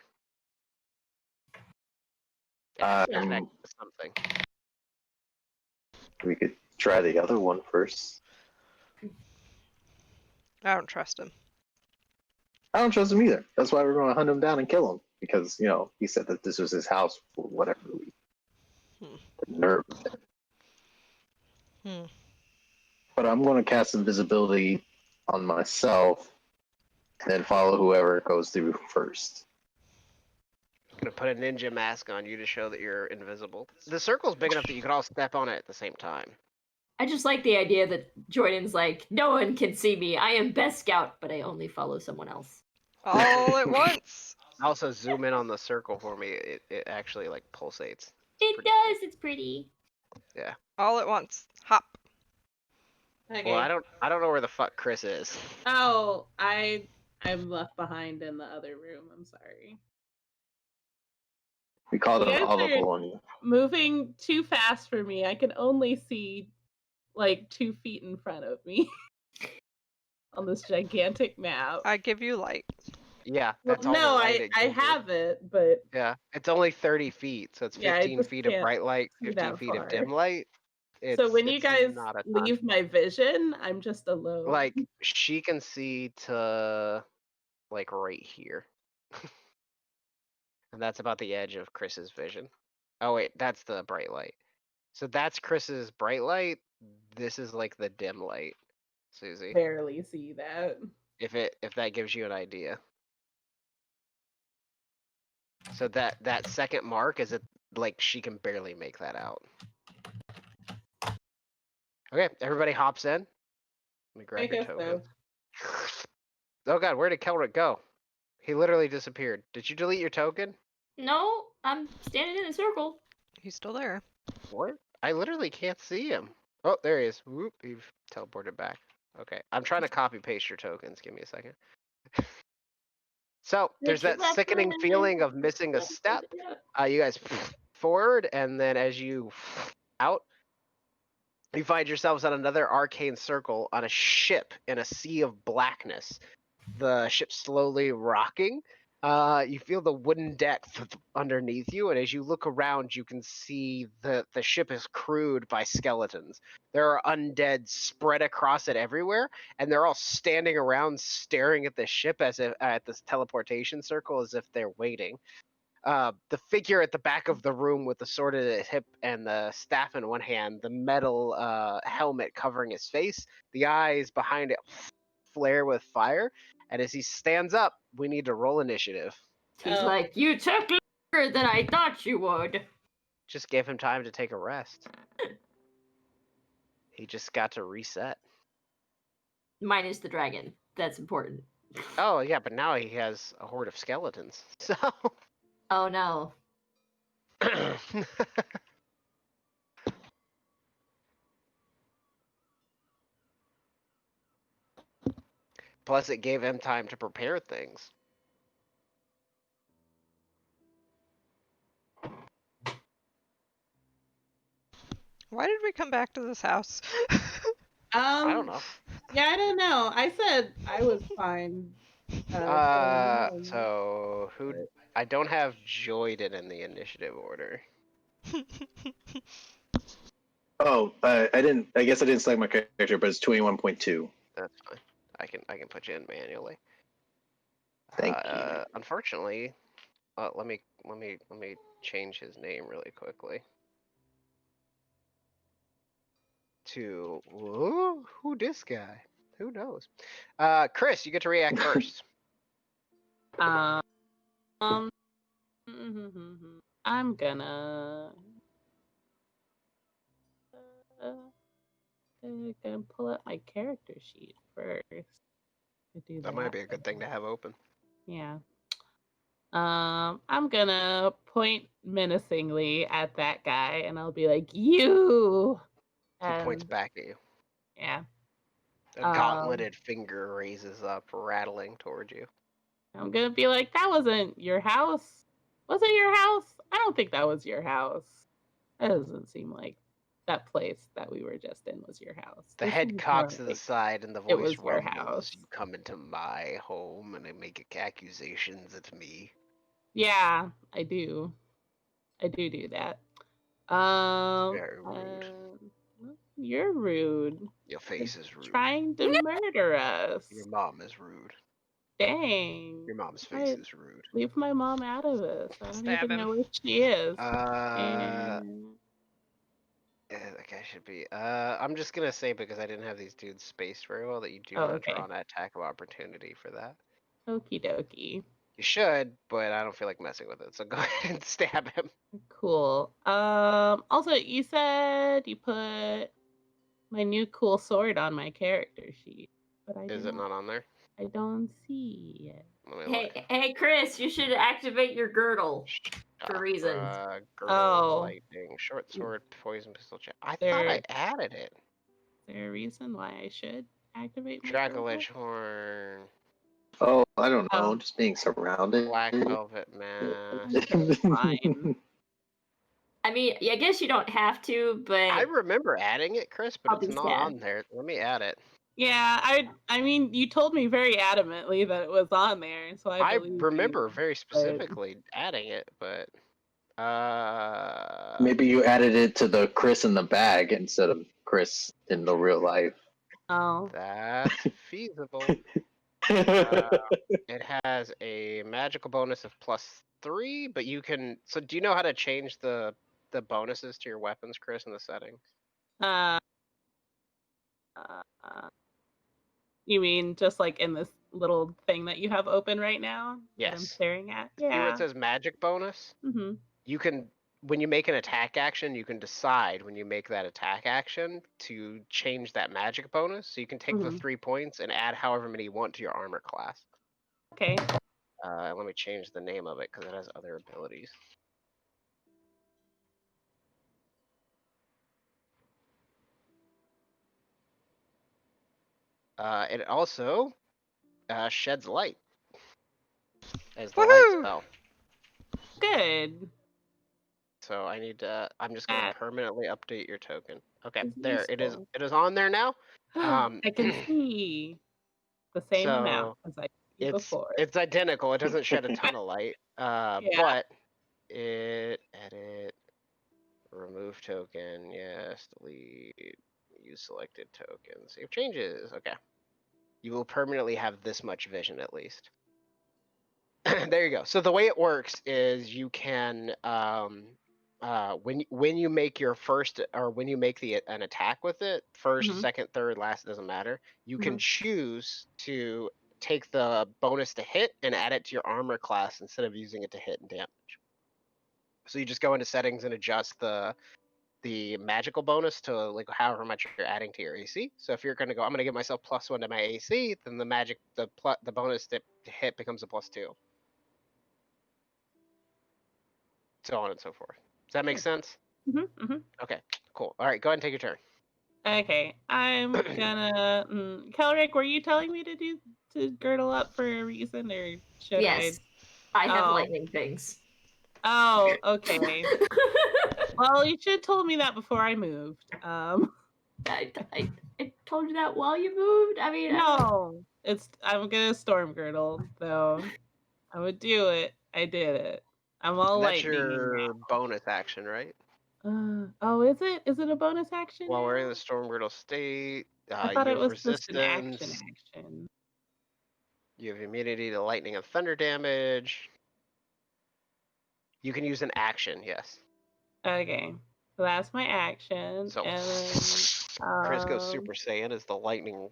Yeah, connect to something. We could try the other one first. I don't trust him. I don't trust him either. That's why we're going to hunt him down and kill him. Because, he said that this was his house for whatever reason. nerve. Hmm. But I'm going to cast invisibility on myself, and then follow whoever goes through first. Gonna put a ninja mask on you to show that you're invisible. The circle's big enough that you can all step on it at the same time. I just like the idea that Jordan's like, no one can see me. I am best scout, but I only follow someone else. All at once. Also, zoom in on the circle for me. It actually like pulsates. It pretty does. It's pretty. All at once. Hop. Okay. Well, I don't know where the fuck Chris is. Oh, I'm left behind in the other room. I'm sorry. We call You them guys audible are on you. moving too fast for me. I can only see like 2 feet in front of me on this gigantic map. I give you light. Yeah, Well, that's all no, the light I it gives you. have it, but Yeah, it's only 30 feet, so it's yeah, I 15 just feet of can't bright light, see 15 that feet of far. dim light. So when you It's guys not a ton. leave my vision, I'm just alone. Like, she can see to, like, right here. And that's about the edge of Chris's vision. Oh, wait, that's the bright light. So that's Chris's bright light. This is, like, the dim light, Susie. barely see that. If that gives you an idea. So that second mark is it like she can barely make that out. Okay, everybody hops in. Let me grab I your guess token. so. Oh god, where did Kelrick go? He literally disappeared. Did you delete your token? No, I'm standing in a circle. He's still there. What? I literally can't see him. Oh, there he is. Whoop, you've teleported back. Okay, I'm trying to copy paste your tokens. Give me a second. So there's that sickening feeling of missing a step. You guys forward, and then as you out, you find yourselves on another arcane circle on a ship in a sea of blackness. The ship slowly rocking. You feel the wooden deck underneath you, and as you look around, you can see the ship is crewed by skeletons. There are undead spread across it everywhere, and they're all standing around staring at the ship as if at this teleportation circle as if they're waiting. The figure at the back of the room with the sword at his hip and the staff in one hand, the metal helmet covering his face, the eyes behind it flare with fire. And as he stands up, we need to roll initiative. He's like, you took longer than I thought you would. Just give him time to take a rest. He just got to reset. Minus the dragon. That's important. Oh, yeah, but now he has a horde of skeletons. So. Oh no. Plus, it gave him time to prepare things. Why did we come back to this house? I don't know. Yeah, I don't know. I said I was fine. going home, So who? but- I don't have Joyden in the initiative order. Oh, I didn't. I guess I didn't select my character, but it's 21.2. That's fine. I can put you in manually. Thank you. Unfortunately, let me change his name really quickly. To who this guy? Who knows? Chris, you get to react first. I'm gonna pull up my character sheet first. That might be a good thing to have open. Yeah. I'm gonna point menacingly at that guy, and I'll be like, "You." He points back at you. Yeah. A gauntleted finger raises up, rattling towards you. I'm gonna be like, "That wasn't your house. Was it your house? I don't think that was your house. That doesn't seem like that place that we were just in was your house." The This head seems cocks more to the like side, and the it voice was your rumbles. house. You come into my home, and I make accusations at me. Yeah, I do. I do that. Very rude. You're rude. Your face is rude. Trying to murder us. Your mom is rude. Dang. Your mom's face is rude. Leave my mom out of this. I don't Stab even him. know where she is. Yeah, that guy should be. I'm just gonna say because I didn't have these dudes spaced very well that you do Oh, want to draw okay. an attack of opportunity for that. Okie dokie. You should, but I don't feel like messing with it. So go ahead and stab him. Cool. Also, you said you put my new cool sword on my character sheet, but Is it not on there? I don't see it. Let me look. Hey, Chris, you should activate your girdle for reasons. Girdle, Oh. lightning, short sword, poison pistol. I thought There- I added it. Is there a reason why I should activate my Dracolich girdle? horn, Oh, I don't know. Oh. Just being surrounded. black velvet mask. Fine. I mean, I guess you don't have to, but I remember adding it, Chris, but I'll it's be not sad. on there. Let me add it. Yeah, I mean, you told me very adamantly that it was on there, so I believe remember you. very specifically adding it, but Maybe you added it to the Chris in the bag instead of Chris in the real life. Oh. that's feasible. It has a magical bonus of +3, but you can. So, do you know how to change the bonuses to your weapons, Chris, in the settings? Uh, you mean just like in this little thing that you have open right now that I'm Yes. staring at? See where Yeah. it says magic bonus? Mm-hmm. You can, when you make an attack action, you can decide when you make that attack action to change that magic bonus. So you can take the Mhm. 3 points and add however many you want to your armor class. Okay. Let me change the name of it because it has other abilities. It also sheds light as the light Woohoo! spell. Good. So I need to. I'm just going to That permanently update your token. Okay, is there it is. useful. It is on there now. I can see the same amount So as I see before. it's identical. It doesn't shed a ton of light. Yeah. But it edit, remove token. Yes, delete. Use selected token. Save changes. Okay. You will permanently have this much vision at least. There you go. So the way it works is you can when you make your first or when you make an attack with it, first, Mhm. second, third, last, doesn't matter. You can Mhm. choose to take the bonus to hit and add it to your armor class instead of using it to hit and damage. So you just go into settings and adjust the magical bonus to like however much you're adding to your AC. So if you're going to go, I'm going to give myself +1 to my AC, then the bonus to hit becomes a +2. So on and so forth. Does that make sense? Mhm. Mhm. Okay, cool. All right, go ahead and take your turn. Okay. I'm gonna. Kelric, were you telling me to girdle up for a reason, or should yes, I have Oh. lightning things. Oh, okay. Well, you should have told me that before I moved. I told you that while you moved. I mean, No, I'm gonna storm girdle though. I would do it. I did it. I'm all And that's lightning your bonus action, right? now. Oh, is it? Is it a bonus action? While we're in now? the storm girdle state, I thought you it have was just an action. resistance. You have immunity to lightning and thunder damage. You can use an action, yes. Okay, so that's my action, So and then Chris goes Super Saiyan as the lightning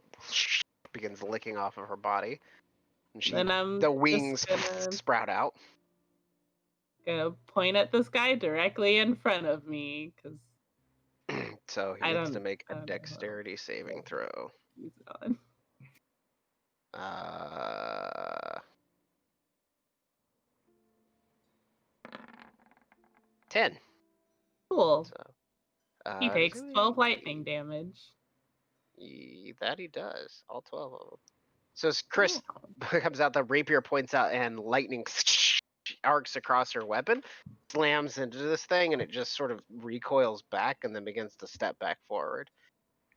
begins licking off of her body, and then I'm the just wings gonna sprout out. point at this guy directly in front of me because So he I needs to don't- make I a don't know who dexterity saving throw. he's on. 10. Cool. So, He takes 12 lightning damage. That he does. All 12 of them. So as Chris Wow. comes out, the rapier points out, and lightning arcs across her weapon, slams into this thing, and it just sort of recoils back and then begins to step back forward.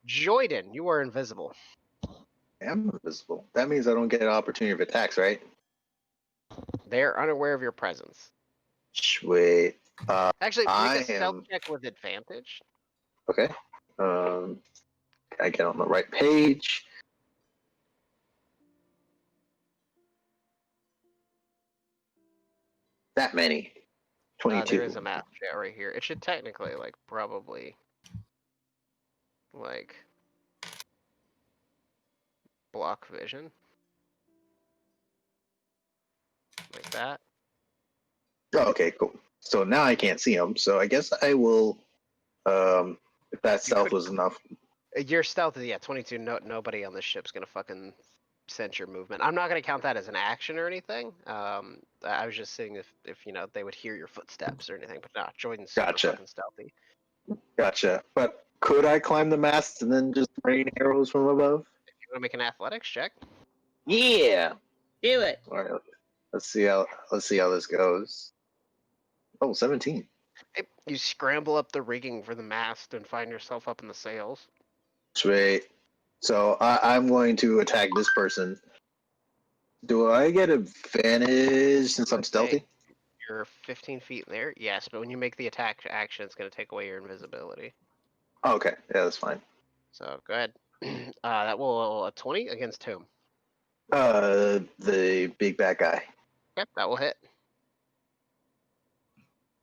Joyden, you are invisible. I am invisible. That means I don't get an opportunity of attacks, right? They're unaware of your presence. Sweet. Actually, make I a stealth am check with advantage. okay. I get on the right page. That many. 22. There is a map right here. It should technically, like, probably like block vision. Like that. Oh, okay, cool. So now I can't see him. So I guess I will. If that You stealth could- was enough. Your stealth is 22. Nobody on this ship's gonna fucking sense your movement. I'm not gonna count that as an action or anything. I was just saying if they would hear your footsteps or anything. But no, Jordan's super Gotcha. fucking stealthy. Gotcha. But could I climb the mast and then just rain arrows from above? If you want to make an athletics check, Yeah. Do it. All right. Let's see how this goes. Oh, 17. you scramble up the rigging for the mast and find yourself up in the sails. Sweet. So I'm going to attack this person. Do I get advantage since I'm Let's stealthy? say You're 15 feet in there, yes, but when you make the attack action, it's gonna take away your invisibility. Oh, okay. Yeah, that's fine. So go ahead. That will a 20 against whom? The big bad guy. Yep, that will hit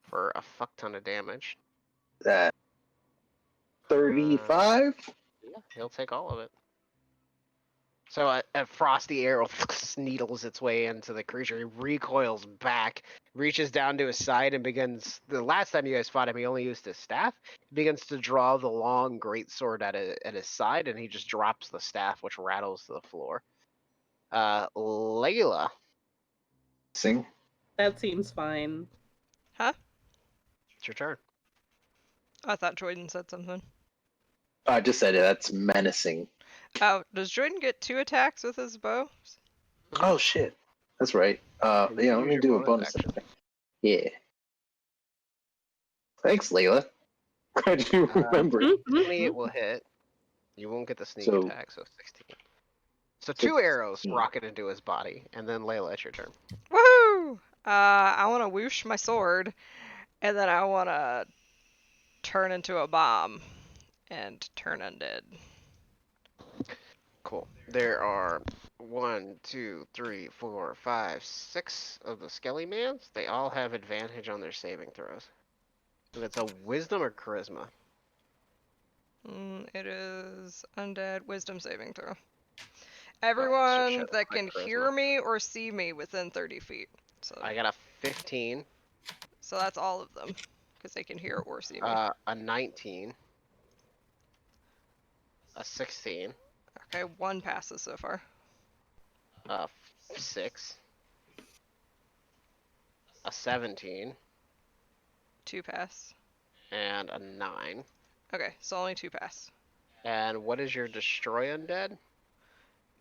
for a fuck ton of damage. That 35. Yeah, he'll take all of it. So a frosty arrow needles its way into the creature. He recoils back, reaches down to his side, and begins. The last time you guys fought him, he only used his staff. He begins to draw the long greatsword at his side, and he just drops the staff, which rattles to the floor. Layla, Sing. That seems fine. Huh? it's your turn. I thought Jordan said something. I just said it. That's menacing. Oh, does Jordan get 2 attacks with his bow? Oh shit. That's right. And you Yeah. can Let use me your do a bonus bonus action. attack. Yeah. Thanks, Layla. Glad you remembered. 20 it will hit. You won't get the sneak So- attack, so 16. So 2 arrows rocket into his body, and then Layla, it's your turn. Woohoo! I want to whoosh my sword, and then I want to turn into a bomb and turn undead. Cool. There are 1, 2, 3, 4, 5, 6 of the Skelly Mans. They all have advantage on their saving throws. And it's a wisdom or charisma. It is undead wisdom saving throw. shit, Everyone that's that my can charisma. hear me or see me within 30 feet. So, I got a 15, so that's all of them, because they can hear or see me. a 19, a 16, Okay, 1 passes so far. a 6, a 17, 2 pass. and a 9. Okay, so only 2 pass. And what is your destroy undead?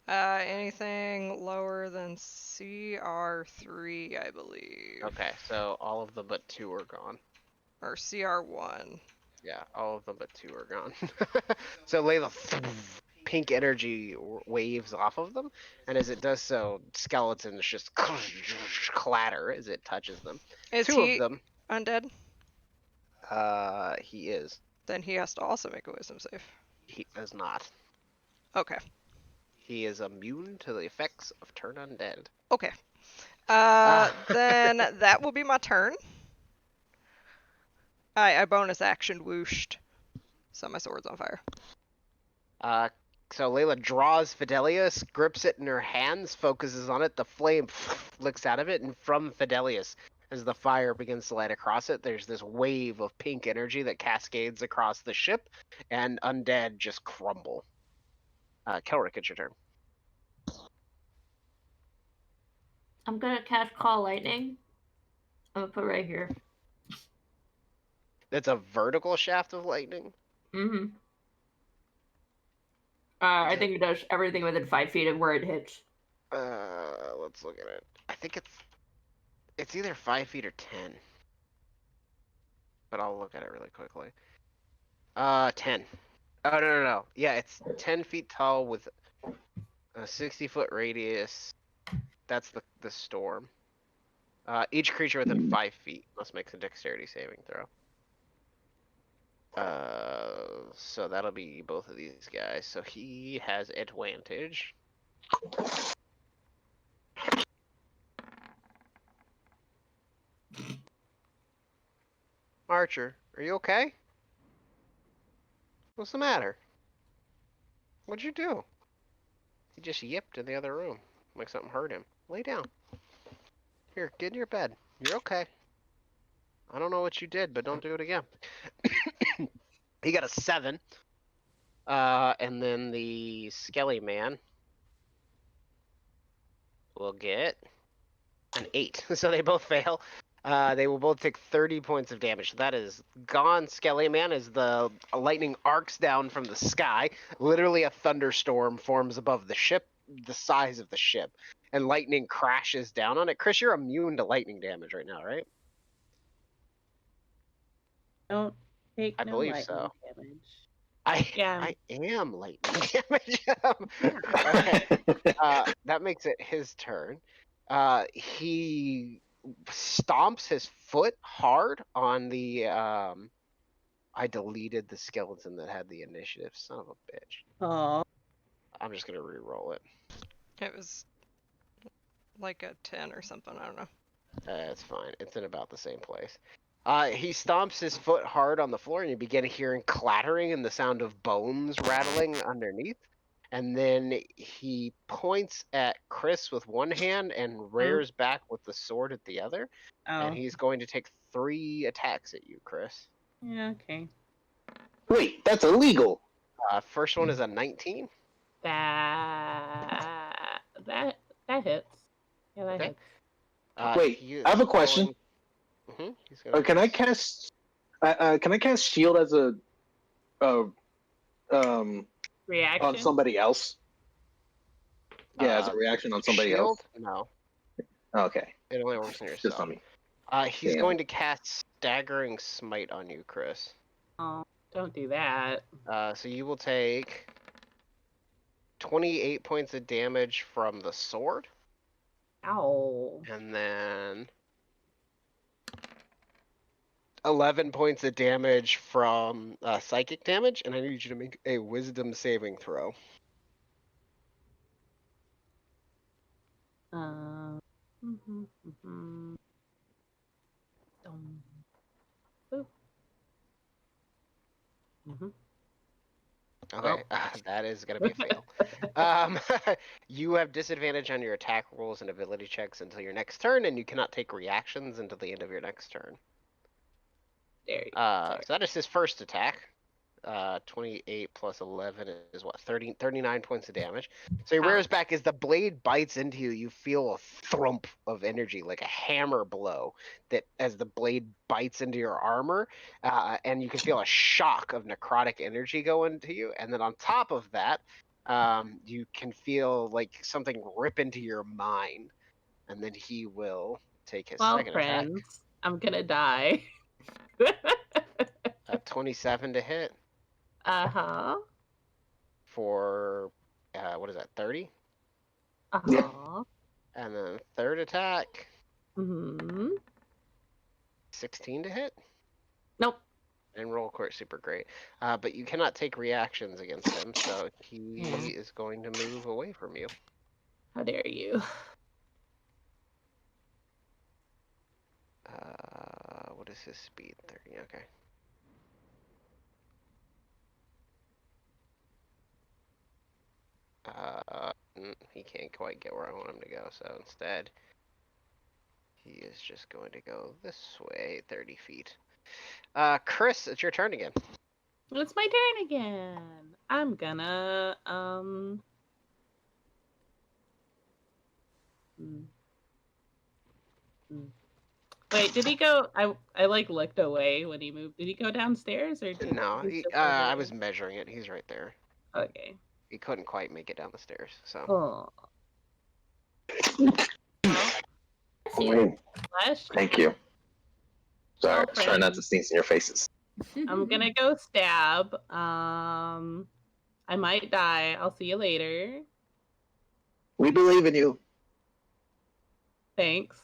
Anything lower than CR3, I believe. Okay, so all of them but 2 are gone. Or CR1. Yeah, all of them but 2 are gone. So Layla, pink energy waves off of them, and as it does so, skeletons just clatter as it touches them. Is 2 he of them, undead? he is. Then he has to also make a wisdom save. He is not. Okay. He is immune to the effects of turn undead. Okay. Then that will be my turn. I bonus action whooshed. So my sword's on fire. So Layla draws Fidelius, grips it in her hands, focuses on it. The flame licks out of it, and from Fidelius, as the fire begins to light across it, there's this wave of pink energy that cascades across the ship, and undead just crumble. Kelrick, it's your turn. I'm gonna cast Call Lightning. I'm gonna put it right here. It's a vertical shaft of lightning. Mm-hmm. I think it does everything within 5 feet of where it hits. Let's look at it. I think it's either 5 feet or 10. But I'll look at it really quickly. 10. Oh, no. Yeah, it's 10 feet tall with a 60-foot radius. That's the storm. Each creature within 5 feet must make a dexterity saving throw. So that'll be both of these guys. So he has advantage. Archer, are you okay? What's the matter? What'd you do? He just yipped in the other room. Like something hurt him. Lay down. Here, get in your bed. You're okay. I don't know what you did, but don't do it again. He got a 7. And then the Skelly Man will get an 8. So they both fail. They will both take 30 points of damage. That is gone. Skelly Man as the lightning arcs down from the sky. Literally a thunderstorm forms above the ship, the size of the ship. And lightning crashes down on it. Chris, you're immune to lightning damage right now, right? Don't take I no believe lightning so. damage. I Yeah. I am lightning damage. Yeah. Okay. That makes it his turn. He stomps his foot hard on the I deleted the skeleton that had the initiative. Son of a bitch. Oh. I'm just gonna re-roll it. It was like a 10 or something. I don't know. It's fine. It's in about the same place. He stomps his foot hard on the floor, and you begin hearing clattering and the sound of bones rattling underneath. And then he points at Chris with one hand and rears back with the sword at the other. Oh. And he's going to take 3 attacks at you, Chris. Yeah, okay. Wait, that's illegal. First one is a 19. That hits. Yeah, that Okay. hits. Wait, he is I have a question. He's gonna Can I cast? Can I cast shield as a Reaction. on somebody else? Yeah, as a Uh, reaction on somebody shield? else. No, Okay, it only works on just yourself. on me. He's Damn. going to cast Staggering Smite on you, Chris. Oh, don't do that. So you will take 28 points of damage from the sword, Ow. and then 11 points of damage from psychic damage, and I need you to make a Wisdom saving throw. Mhm, mhm. Boop. Mhm. Okay, that is going to be a fail. You have disadvantage on your attack rolls and ability checks until your next turn, and you cannot take reactions until the end of your next turn. There you So that is his first attack. 28 plus 11 is what, 39 points of damage. So he rears Ouch. back as the blade bites into you. You feel a thump of energy, like a hammer blow, that as the blade bites into your armor, and you can feel a shock of necrotic energy go into you. And then on top of that, you can feel like something rip into your mind. And then he will take his Well, second friends, I'm gonna die. attack. 27 to hit. Uh-huh. For what is that, 30? Uh-huh. And then third attack, Mm-hmm. 16 to hit. Nope. And roll court super great. But you cannot take reactions against him, so he is going to move away from you. How dare you? What is his speed? 30, okay. He can't quite get where I want him to go, so instead he is just going to go this way 30 feet. Chris, it's your turn again. It's my turn again. I'm gonna Wait, did he go? I like looked away when he moved. Did he go downstairs or did No, he still I over was measuring it. He's right there. there? Okay. He couldn't quite make it down the stairs, so. Oh. Well, Wait, Flash, thank you. Sorry, I was trying not to friends. sneeze in your faces. I'm gonna go stab. I might die. I'll see you later. We believe in you. Thanks.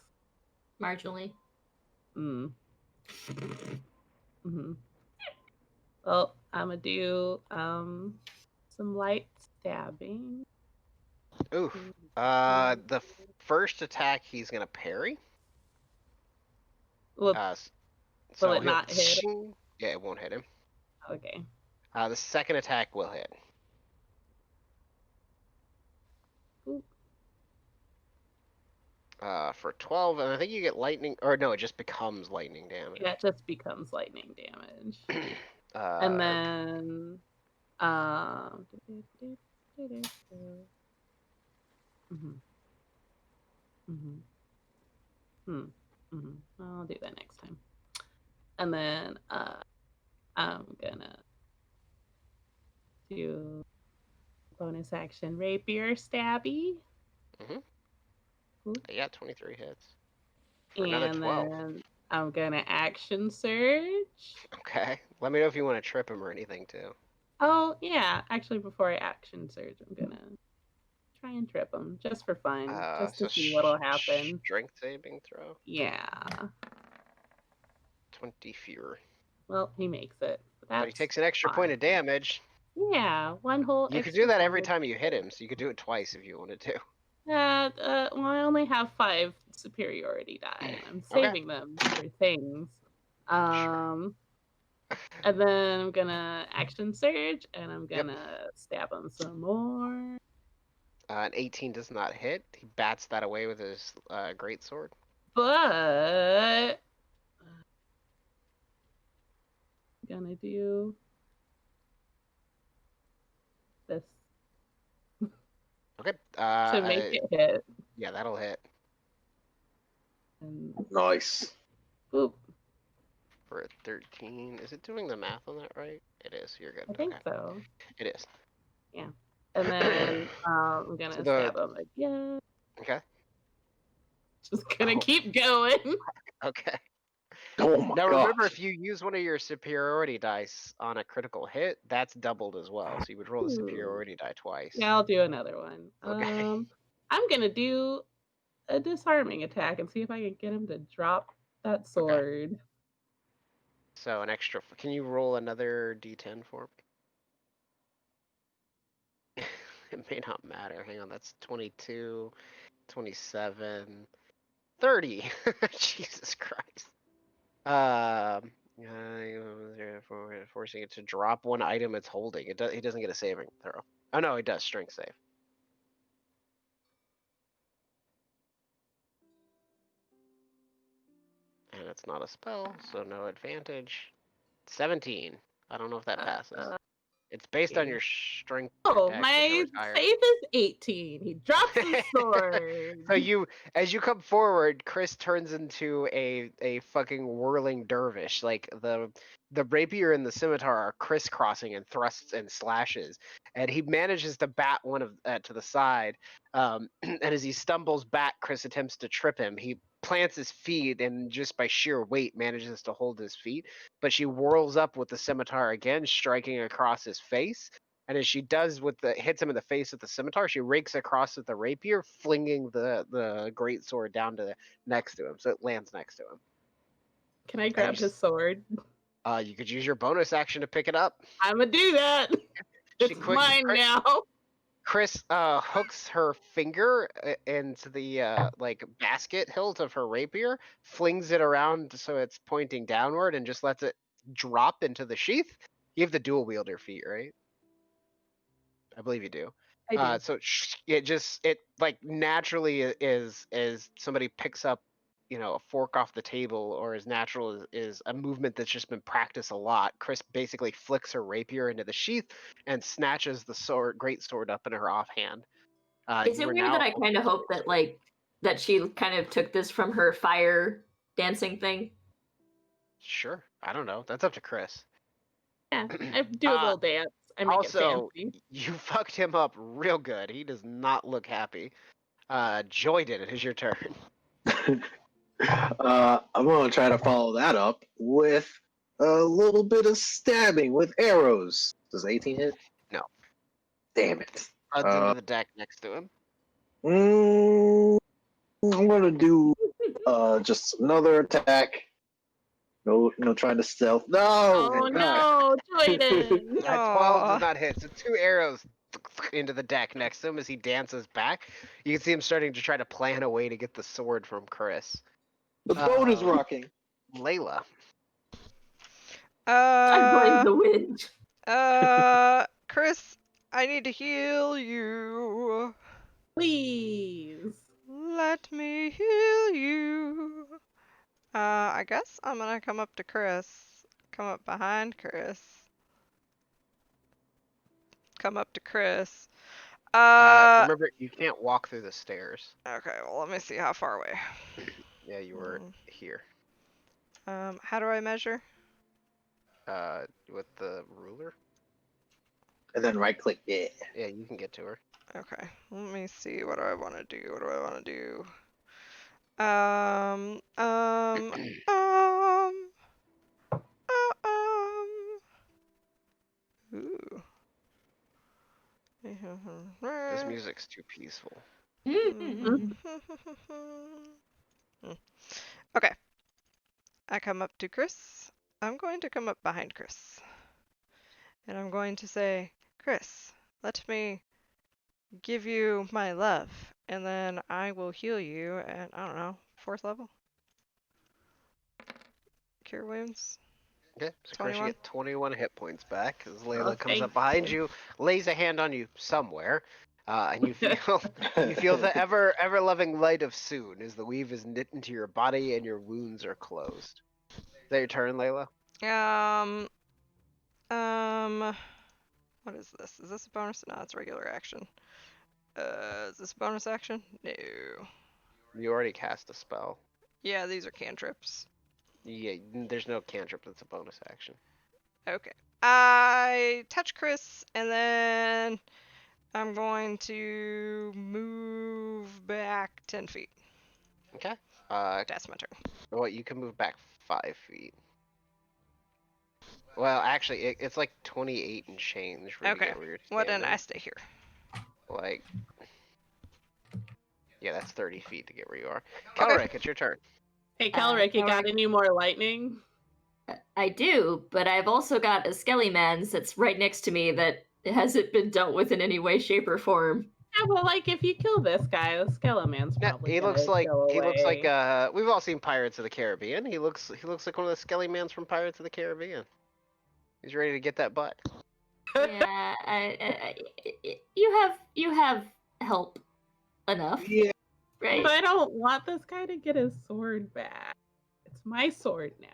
Marginally. Mm. Mm-hmm. Well, I'm gonna do some light stabbing. Oof. The first attack he's gonna parry. Will, So will it he'll- not hit? Yeah, it won't hit him. Okay. The second attack will hit. For 12, and I think you get lightning, or no, it just becomes lightning damage. Yeah, it just becomes lightning damage. uh, And then I'll do that next time. And then I'm gonna do bonus action rapier stabby. yeah, 23 hits. For another And 12. then I'm gonna action surge. Okay. Let me know if you want to trip him or anything, too. Oh, yeah. Actually, before I action surge, I'm gonna try and trip him just for fun, just to So see what'll happen. Strength saving throw. Yeah. 20 fewer. Well, he makes it. But he takes an extra point of damage. Yeah, one whole. You could do that every time you hit him, so you could do it twice if you wanted to. Well, I only have 5 superiority die. I'm saving them for things. And then I'm gonna action surge, and I'm gonna stab him some more. An 18 does not hit. He bats that away with his greatsword. But I'm gonna do this Okay. to make it hit. Yeah, that'll hit. And Nice. boop. For a 13. Is it doing the math on that right? It is. You're good. I think so. It is. Yeah. And then I'm gonna stab him again. Okay. Just gonna keep going. Okay. Oh my Now god. remember, if you use one of your superiority dice on a critical hit, that's doubled as well. So you would roll the superiority die twice. Yeah, I'll do another one. Okay. I'm gonna do a disarming attack and see if I can get him to drop that sword. Okay. So an extra. Can you roll another d10 for me? It may not matter. Hang on, that's 22, 27, 30. Jesus Christ. Forcing it to drop one item it's holding. He doesn't get a saving throw. Oh no, he does. Strength save. And it's not a spell, so no advantage. 17. I don't know if that passes. It's based on your strength. Oh, dex, my whichever's higher. save is 18. He drops his sword. So as you come forward, Chris turns into a fucking whirling dervish. Like the rapier and the scimitar are crisscrossing and thrusts and slashes, and he manages to bat one of to the side. And as he stumbles back, Chris attempts to trip him. He plants his feet and just by sheer weight manages to hold his feet. But she whirls up with the scimitar again, striking across his face. And as she does hits him in the face with the scimitar, she rakes across with the rapier, flinging the great sword down to next to him, so it lands next to him. Can I grab his sword? You could use your bonus action to pick it up. I'm gonna do that. It's mine now. Chris hooks her finger into the basket hilt of her rapier, flings it around so it's pointing downward, and just lets it drop into the sheath. You have the dual wielder feat, right? I believe you do. I do. So it like naturally is somebody picks up, a fork off the table, or as natural is a movement that's just been practiced a lot. Chris basically flicks her rapier into the sheath and snatches the great sword up in her offhand. Is it weird that I kind of hope that that she kind of took this from her fire dancing thing? Sure, I don't know. That's up to Chris. Yeah, I do a little dance. I make it fancy. You fucked him up real good. He does not look happy. Joy did it. It's your turn. I'm going to try to follow that up with a little bit of stabbing with arrows. Does 18 hit? No. Damn it. Into the deck next to him. I'm going to do just another attack. No, trying to stealth. No! Oh no, Jordan! 12 does not hit. So 2 arrows into the deck next to him as he dances back. You can see him starting to try to plan a way to get the sword from Chris. The boat is rocking. Layla. I blame the wind. Chris, I need to heal you. Please. Let me heal you. I guess I'm gonna come up to Chris. Come up behind Chris. Come up to Chris. Remember, you can't walk through the stairs. Okay, well, let me see how far away. Yeah, you were here. How do I measure? With the ruler. And then right click. Yeah. Yeah, you can get to her. Okay, let me see. What do I want to do? What do I want to do? Um. Ooh. This music's too peaceful. Okay. I come up to Chris. I'm going to come up behind Chris. And I'm going to say, Chris, let me give you my love. And then I will heal you at, I don't know, 4th level? Cure wounds? Okay, so Chris, you 21? get 21 hit points back as Oh, Layla comes thank up behind you. you, lays a hand on you somewhere, and you feel the ever loving light of soon as the weave is knit into your body and your wounds are closed. Is that your turn, Layla? What is this? Is this a bonus? No, it's a regular action. Is this a bonus action? No. You already cast a spell. Yeah, these are cantrips. Yeah, there's no cantrip that's a bonus action. Okay. I touch Chris, and then I'm going to move back 10 feet. Okay. That's my turn. Well, you can move back 5 feet. Well, actually, it's like 28 and change for you to Okay. get where you're Well, standing. then I stay here. Like, yeah, that's 30 feet to get where you are. Okay. Calric, it's your turn. Hey, Calric, you got any more lightning? I do, but I've also got a Skelly-Mans that's right next to me that hasn't been dealt with in any way, shape, or form. Yeah, well, like if you kill this guy, the Skeleman's Yeah, probably he gonna looks like go away. we've all seen Pirates of the Caribbean. He looks like one of the Skelly Mans from Pirates of the Caribbean. He's ready to get that butt. Yeah, you have help enough, Yeah. right? But I don't want this guy to get his sword back. It's my sword now.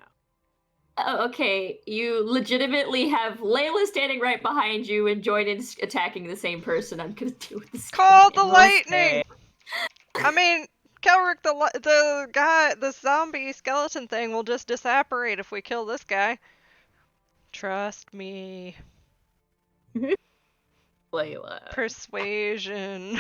Oh, okay, you legitimately have Layla standing right behind you and join in attacking the same person. I'm gonna deal with this. Call the Skelly-Man. lightning! I mean, Kelric, the guy, the zombie skeleton thing will just disapparate if we kill this guy. Trust me. Layla. Persuasion.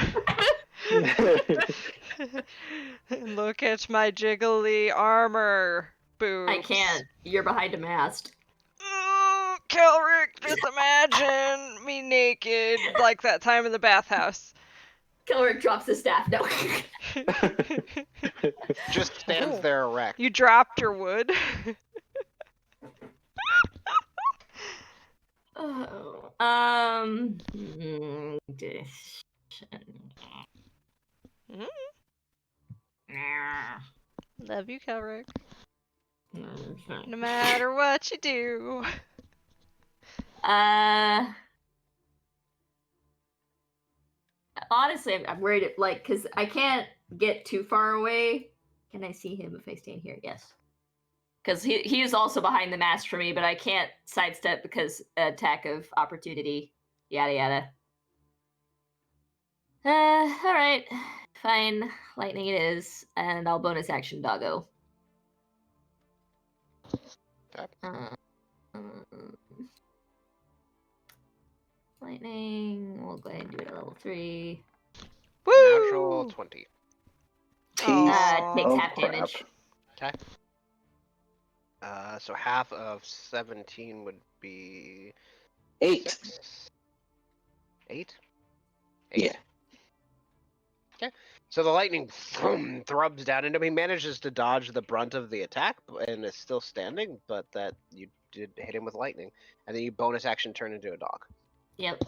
Look at my jiggly armor. Boobs. I can't. You're behind a mast. Ooh, Kelric, just imagine me naked like that time in the bathhouse. Kelric drops his staff. No. Just stands there erect. You dropped your wood. Love you, Kelric. No matter what you do. Honestly, I'm worried, because I can't get too far away. Can I see him if I stand here? Yes. Because he is also behind the mast for me, but I can't sidestep because attack of opportunity. Yada yada. Alright. Fine. Lightning it is. And I'll bonus action doggo. Lightning. We'll go ahead and do it at level 3. Woo! Natural 20. Takes Oh, half crap. damage. Okay. So half of 17 would be 8. 6? 8? Yeah. Okay. So the lightning thrubs down into him. He manages to dodge the brunt of the attack and is still standing, but that you did hit him with lightning. And then you bonus action turn into a dog. Yep.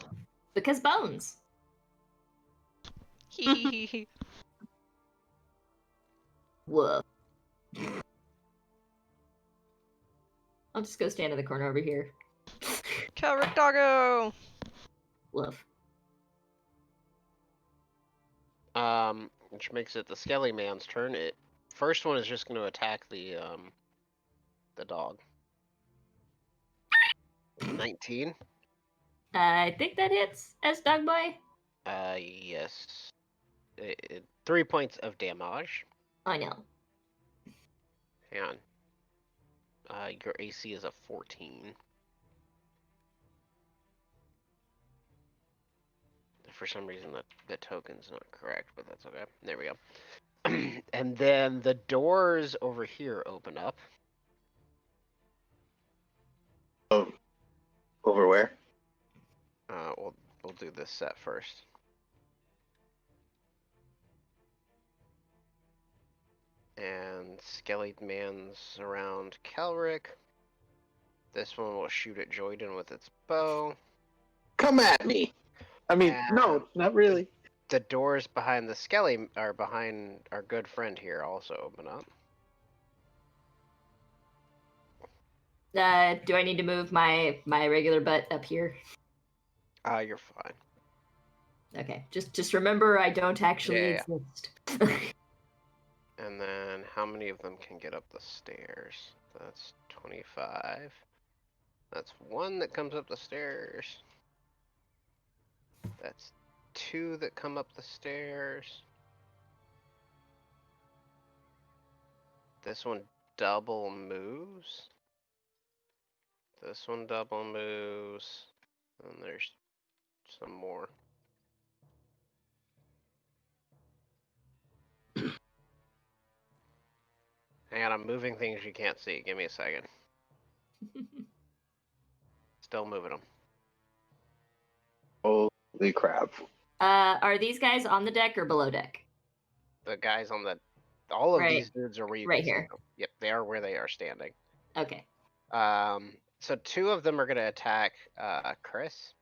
Because bones. Hee. Woof. I'll just go stand in the corner over here. Kelric doggo. Woof. which makes it the Skelly Man's turn. First one is just going to attack the dog. 19. I think that hits as dog boy. Yes. 3 points of damage. I know. Hang on. Your AC is a 14. For some reason, the token's not correct, but that's okay. There we go. And then the doors over here open up. Oh, over where? We'll do this set first. And Skelly Man's around Kelric. This one will shoot at Joyden with its bow. Come at me! I mean, no, not really. The doors behind the Skelly are behind our good friend here also open up. Do I need to move my regular butt up here? You're fine. Okay, just remember I don't actually Yeah. exist. And then how many of them can get up the stairs? That's 25. That's one that comes up the stairs. That's two that come up the stairs. This one double moves. This one double moves. And there's some more. Hang on, I'm moving things you can't see. Give me a second. Still moving them. Holy crap. Are these guys on the deck or below deck? The guys on the... All of Right. these dudes are where you Right can see here. them. Yep, they are where they are standing. Okay. So two of them are going to attack Chris.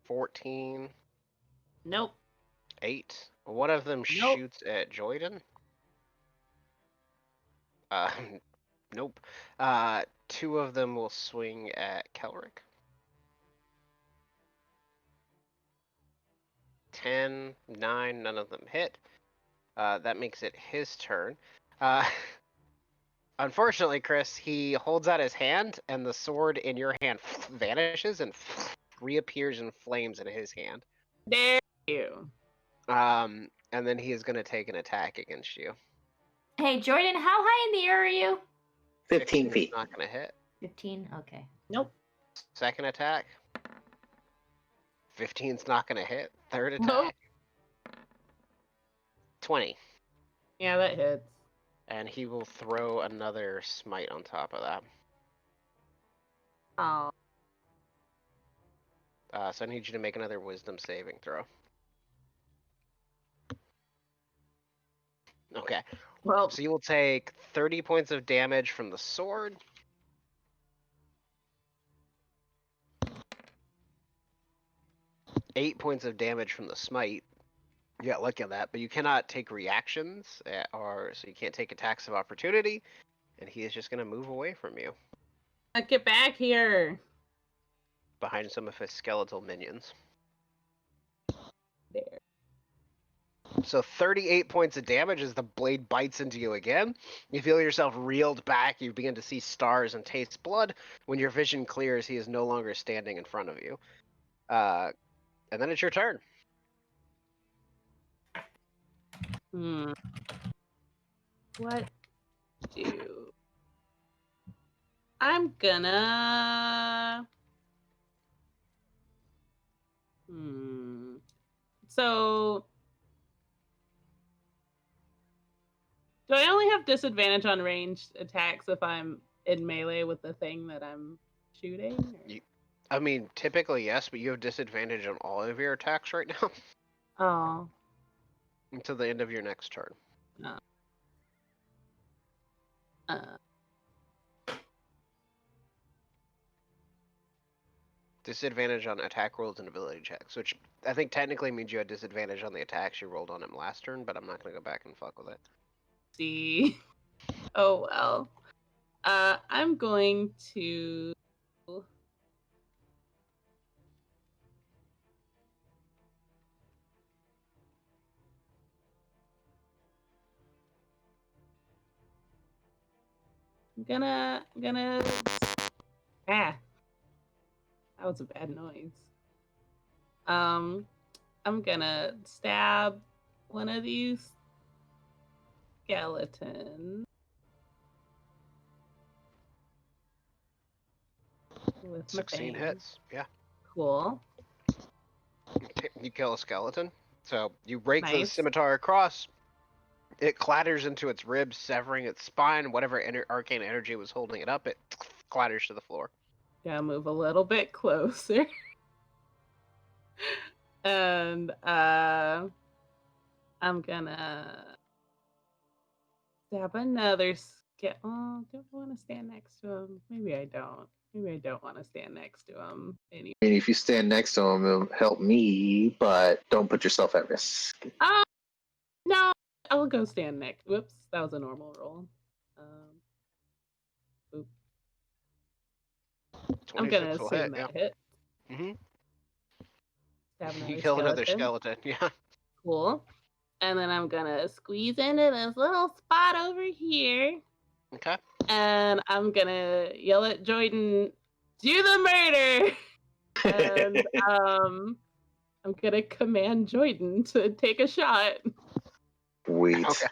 14. Nope. 8. One of them Nope. shoots at Joyden. Nope. Two of them will swing at Kelric. 10, 9, none of them hit. That makes it his turn. Unfortunately, Chris, he holds out his hand, and the sword in your hand vanishes and reappears in flames in his hand. There you. And then he is going to take an attack against you. Hey, Jordan, how high in the air are you? 15 feet. Not going to hit. 15? Okay. Nope. Second attack. 15's not going to hit. Third attack. Nope. 20. Yeah, that hits. And he will throw another smite on top of that. Oh. So I need you to make another wisdom saving throw. Okay. Well, So you will take 30 points of damage from the sword. Eight points of damage from the smite. You got lucky on that, but you cannot take reactions, so you can't take attacks of opportunity, and he is just going to move away from you, get back here. behind some of his skeletal minions. There. So 38 points of damage as the blade bites into you again. You feel yourself reeled back. You begin to see stars and taste blood. When your vision clears, he is no longer standing in front of you. And then it's your turn. What do? I'm gonna. So, do I only have disadvantage on ranged attacks if I'm in melee with the thing that I'm shooting? Or? I mean, typically yes, but you have disadvantage on all of your attacks right now Oh. until the end of your next turn. Disadvantage on attack rolls and ability checks, which I think technically means you had disadvantage on the attacks you rolled on him last turn, but I'm not going to go back and fuck with it. See. Oh well. I'm going to. I'm gonna. Ah, that was a bad noise. I'm gonna stab one of these skeletons with my 16 thing. hits. Yeah. Cool. You kill a skeleton. So you rake the Nice. scimitar across. It clatters into its ribs, severing its spine. Whatever arcane energy was holding it up, it clatters to the floor. Gotta move a little bit closer. And I'm gonna stab another Oh, don't want to stand next to him. Maybe I don't. Maybe I don't want to stand next to him. Anyway. I mean, if you stand next to him, it'll help me, but don't put yourself at risk. No, I'll go stand next. Whoops, that was a normal roll. Oop. I'm gonna 26 will assume hit. that hit. Mm-hmm. Stab another You kill another skeleton. skeleton. Yeah. Cool. And then I'm gonna squeeze into this little spot over here. Okay. And I'm gonna yell at Jordan, "Do the murder!" And I'm gonna command Jordan to take a shot. Wait. Okay.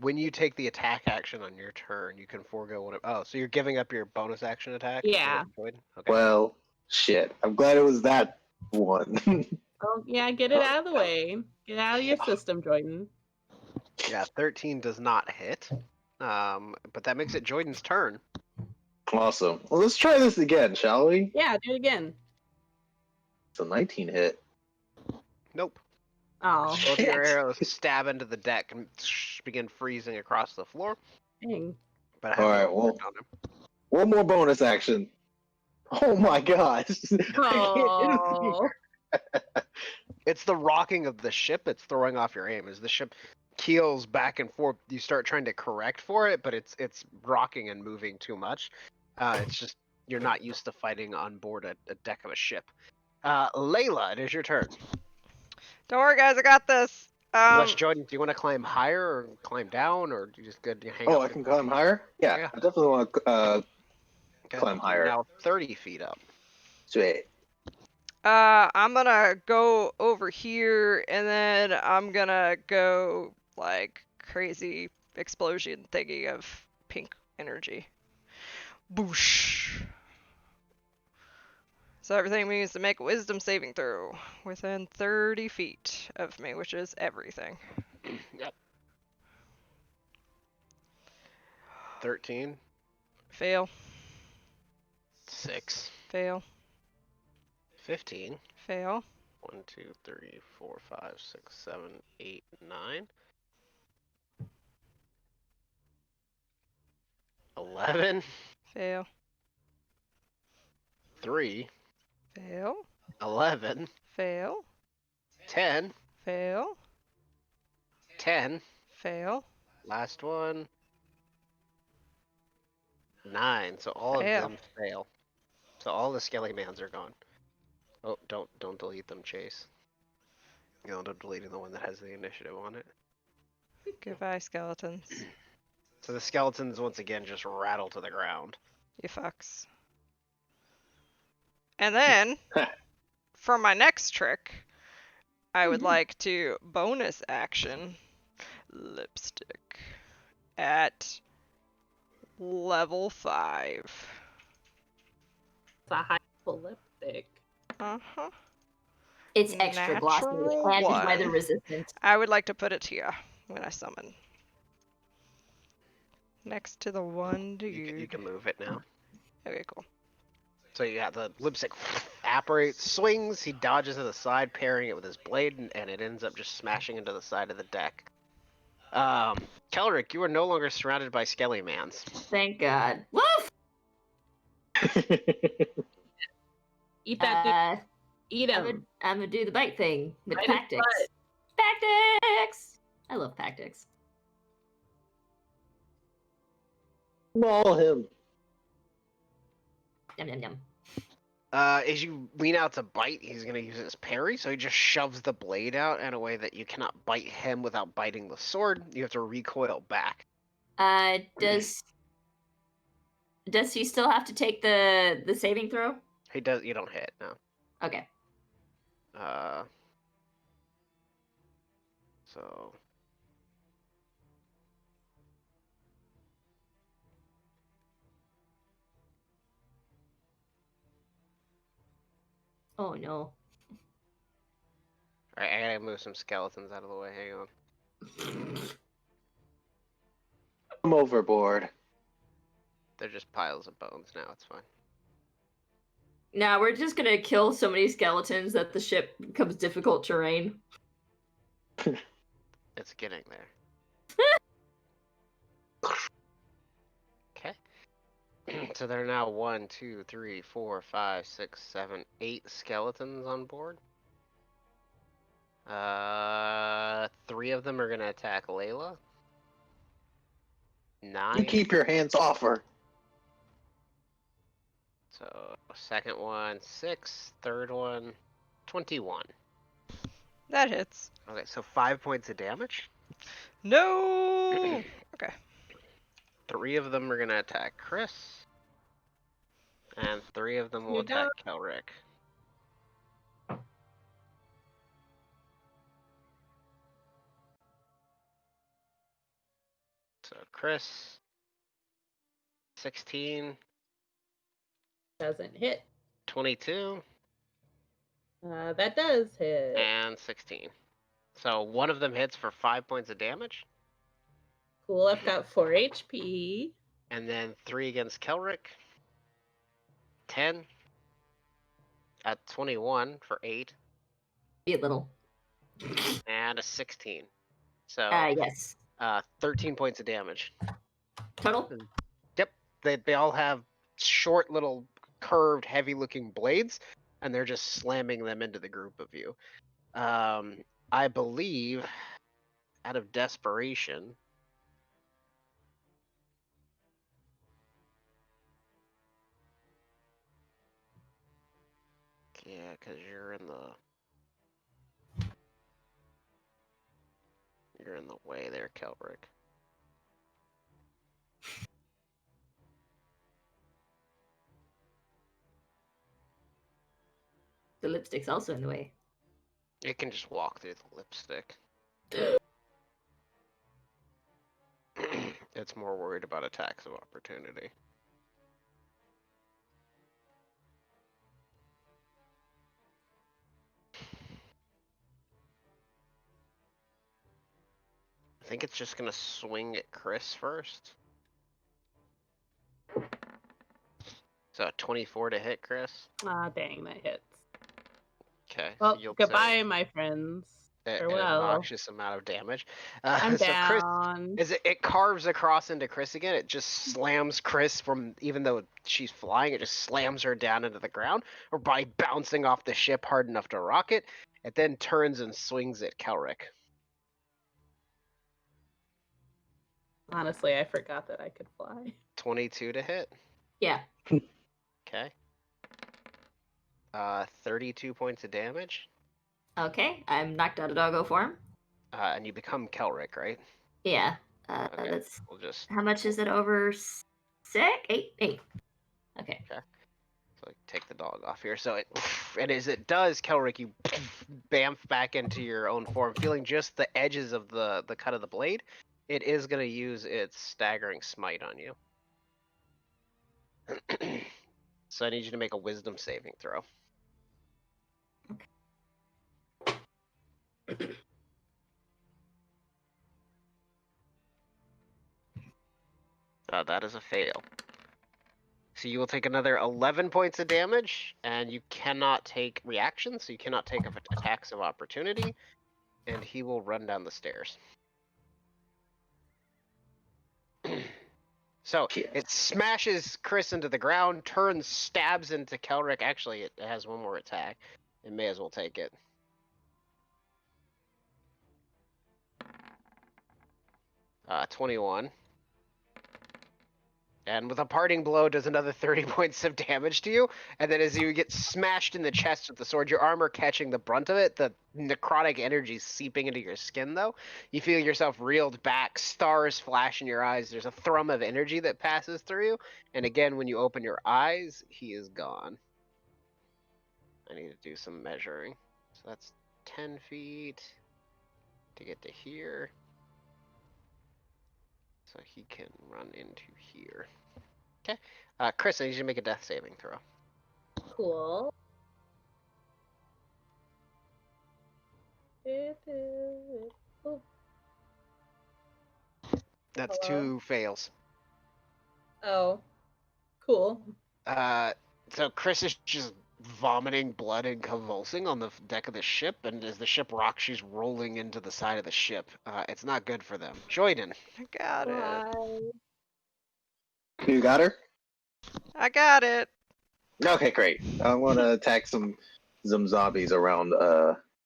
When you take the attack action on your turn, you can forego one of. Oh, so you're giving up your bonus action attack? Yeah. Okay. Well, shit. I'm glad it was that one. Oh yeah, get it out of the way. Get out of your system, Jordan. Yeah, 13 does not hit. But that makes it Jordan's turn. Awesome. Well, let's try this again, shall we? Yeah, do it again. It's a 19 hit. Nope. Oh, Both your Shit. arrows stab into the deck and begin freezing across the floor. dang. But I have Alright, no well, effect on him. one more bonus action. Oh my gosh. Oh. It's the rocking of the ship that's throwing off your aim. As the ship keels back and forth, you start trying to correct for it, but it's rocking and moving too much. It's just you're not used to fighting on board a deck of a ship. Layla, it is your turn. Don't worry, guys. I got this. Unless Jordan, do you want to climb higher or climb down, or do you just good? You hang Oh, out I can climb higher? Yeah, Yeah. I definitely want to Okay. climb higher. Now 30 feet up. Sweet. I'm gonna go over here, and then I'm gonna go like crazy explosion thingy of pink energy. Boosh. So everything needs to make a wisdom saving throw within 30 feet of me, which is everything. Yep. 13. Fail. 6. Fail. 15. Fail. 1, 2, 3, 4, 5, 6, 7, 8, 9. 11. Fail. 3. Fail. 11. Fail. 10. Fail. 10. Fail. Last one. 9. So all Fail. of them fail. So all the skelly mans are gone. Oh, don't delete them, Chase. You end up deleting the one that has the initiative on it. Goodbye, skeletons. So the skeletons once again just rattle to the ground. You fucks. And then, for my next trick, I would like to bonus action lipstick at level 5. It's a high school lipstick. Uh-huh. It's extra glossy Natural and weather one. resistant. I would like to put it here when I summon. Next to the one dude. You can move it now. Okay, cool. So yeah, the lipstick apparates, swings, he dodges to the side, parrying it with his blade, and it ends up just smashing into the side of the deck. Kelric, you are no longer surrounded by skelly mans. Thank God. Woof! Eat that dude. Eat I'm him. gonna do the bite thing with Bite his tactics. butt. Tactics! I love tactics. Maul him. Yum yum yum. As you lean out to bite, he's going to use his parry, so he just shoves the blade out in a way that you cannot bite him without biting the sword. You have to recoil back. Does he still have to take the saving throw? He does. You don't hit. No. Okay. So Oh no. all right, I gotta move some skeletons out of the way. Hang on. I'm overboard. They're just piles of bones now. It's fine. Now we're just gonna kill so many skeletons that the ship becomes difficult terrain. It's getting there. Okay. So there are now 1, 2, 3, 4, 5, 6, 7, 8 skeletons on board. 3 of them are gonna attack Layla. 9. You keep your hands off her. So second one, 6. Third one, 21. That hits. Okay, so 5 points of damage. No. Okay. 3 of them are gonna attack Chris, and 3 of them will You attack Kelrick. So Chris, 16, Doesn't hit. 22, That does hit. and 16. So one of them hits for 5 points of damage, Cool. I've got 4 HP. and then 3 against Kelrick. 10 at 21 for 8, Be a little. and a 16. So Yes. 13 points of damage. Total? Yep, they all have short little curved heavy looking blades, and they're just slamming them into the group of you. I believe out of desperation, yeah, because you're in the way there, Kelbrick. The lipstick's also in the way. It can just walk through the lipstick. It's more worried about attacks of opportunity. I think it's just gonna swing at Chris first. So 24 to hit, Chris. Ah, dang, that hits. Okay. Well, so you'll goodbye, my friends. an Farewell. obnoxious amount of damage. I'm so Chris, down. it carves across into Chris again. It just slams Chris from, even though she's flying, it just slams her down into the ground, or by bouncing off the ship hard enough to rock it. It then turns and swings at Kelrick. Honestly, I forgot that I could fly. 22 to hit. Yeah. Okay. 32 points of damage. Okay. I'm knocked out of doggo form. And you become Kelrick, right? Yeah. Okay. That's We'll just how much is it over 6? 8? 8. Okay. So take the dog off here. So and as it does, Kelrick, you bamf back into your own form, feeling just the edges of the cut of the blade. It is going to use its staggering smite on you. So I need you to make a wisdom saving throw. That is a fail. So you will take another 11 points of damage, and you cannot take reactions, so you cannot take attacks of opportunity, and he will run down the stairs. So it smashes Chris into the ground, turns, stabs into Kelrick. Actually, it has one more attack. It may as well take it. Uh, 21. And with a parting blow, does another 30 points of damage to you. And then as you get smashed in the chest with the sword, your armor catching the brunt of it, the necrotic energy seeping into your skin, though, you feel yourself reeled back, stars flash in your eyes. There's a thrum of energy that passes through you. And again, when you open your eyes, he is gone. I need to do some measuring. So that's 10 feet to get to here. So he can run into here. Okay. Chris, I need you to make a death saving throw. Cool. Oh, That's Hello? 2 fails. oh, cool. So Chris is just vomiting blood and convulsing on the deck of the ship, and as the ship rocks, she's rolling into the side of the ship. It's not good for them. Joyden. I got it. You got her? I got it. Okay, great. I want to attack some zombies around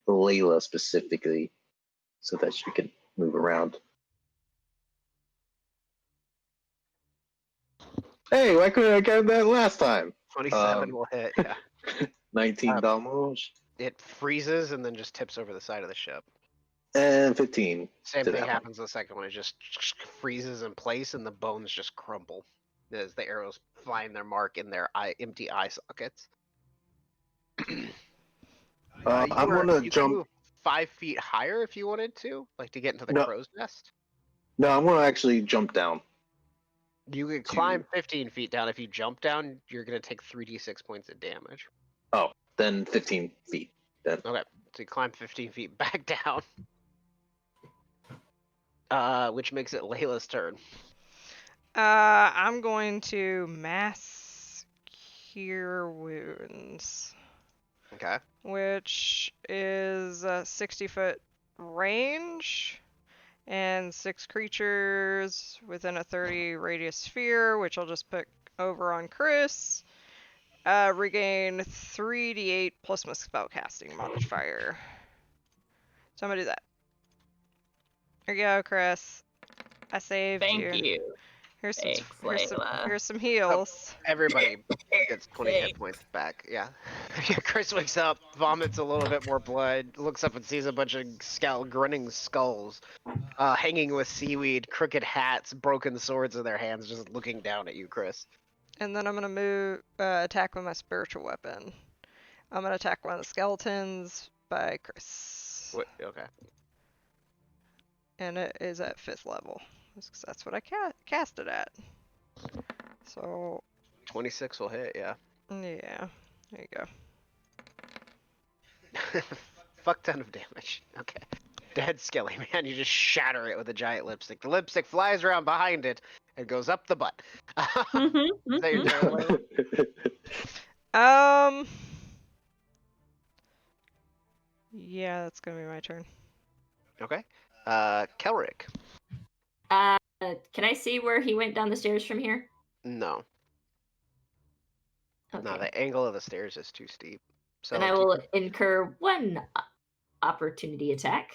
Layla specifically, so that she can move around. Hey, why couldn't I get that last time? 27 will hit, yeah. 19 damage It freezes and then just tips over the side of the ship. and 15. Same to thing that one. happens the second one. It just freezes in place and the bones just crumble as the arrows find their mark in their empty eye sockets. I'm gonna you jump. can move 5 feet higher if you wanted to, like to get into the No. crow's nest. No, I'm gonna actually jump down. You could climb 15 feet down. If you jump down, you're going to take 3d6 points of damage. Oh, then 15 feet. Then. Okay, so you climb 15 feet back down. Which makes it Layla's turn. I'm going to mass cure wounds, Okay. which is a 60-foot range and 6 creatures within a 30 radius sphere, which I'll just put over on Chris. Regain 3d8 plus my spellcasting modifier. So I'm gonna do that. There you go, Chris. I saved you. Thank you. Here's Thanks, Layla. here's some heals. Everybody gets 20 hit points back. Yeah. Chris wakes up, vomits a little bit more blood, looks up and sees a bunch of grinning skulls, hanging with seaweed, crooked hats, broken swords in their hands, just looking down at you, Chris. And then I'm gonna move attack with my spiritual weapon. I'm gonna attack one of the skeletons by Chris. What? Okay. And it is at 5th level. That's what I cast it at. So 26 will hit, yeah. yeah, there you go. Fuck ton of damage. Okay. Dead Skelly, man. You just shatter it with a giant lipstick. The lipstick flies around behind it and goes up the butt. Is that your turn, Layla? Yeah, that's gonna be my turn. Okay. Kelric. Can I see where he went down the stairs from here? No. Okay. No, the angle of the stairs is too steep. So Then I if you will could- incur one opportunity attack.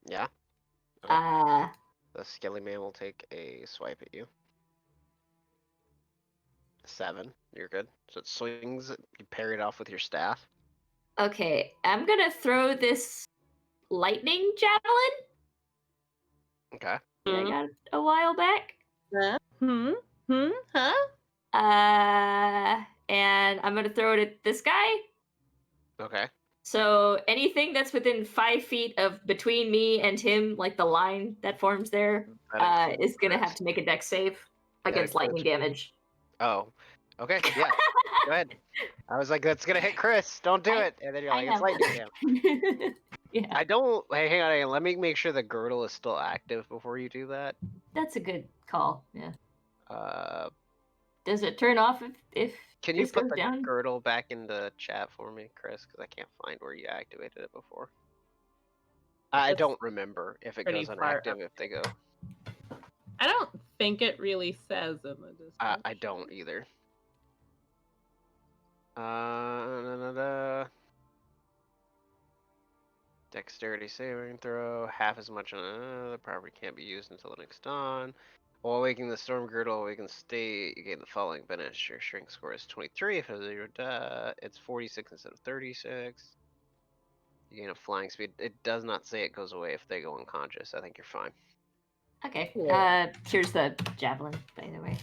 Yeah. The Skelly Man will take a swipe at you. 7. You're good. So it swings. You parry it off with your staff. Okay, I'm gonna throw this lightning javelin Okay. that I got a while back. Huh? And I'm gonna throw it at this guy. Okay. So anything that's within 5 feet of between me and him, like the line that forms there, That includes is gonna Chris. have to make a dex save against includes- lightning damage. Oh. Okay. Yeah. Go ahead. I was like, that's gonna hit Chris. Don't do it. And then you're like, it's lightning damage. Yeah, I don't. Hey, hang on. Let me make sure the girdle is still active before you do that. that's a good call. Yeah. Does it turn off if Can you this put goes the down? girdle back in the chat for me, Chris? Because I can't find where you activated it before. I That's don't remember if it pretty goes far inactive up. if they go. I don't think it really says in the description. I don't either. Da-da-da. Dexterity saving throw. Half as much on the property can't be used until the next dawn. While waking the storm girdle, awaken state, you gain the following benefits. Your strength score is 23. If it's 46 instead of 36. You gain a flying speed. It does not say it goes away if they go unconscious. I think you're fine. Okay. Cool. Here's the javelin, by the way.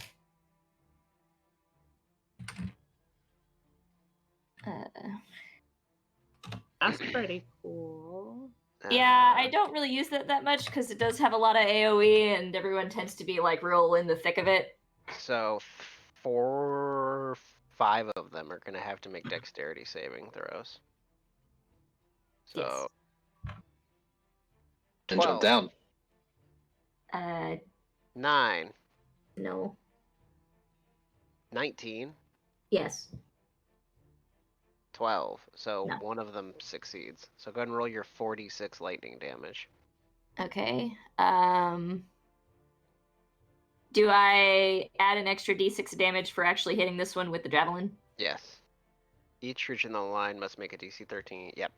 That's pretty cool. Yeah, I don't really use that much because it does have a lot of AoE, and everyone tends to be like real in the thick of it. So 4, 5 of them are gonna have to make dexterity saving throws. So And jump 12, down. Yes. 9, No. 19, Yes. 12. So No. one of them succeeds. So go ahead and roll your 46 lightning damage. Okay. Do I add an extra d6 damage for actually hitting this one with the javelin? Yes. Each creature in the line must make a DC 13. Yep.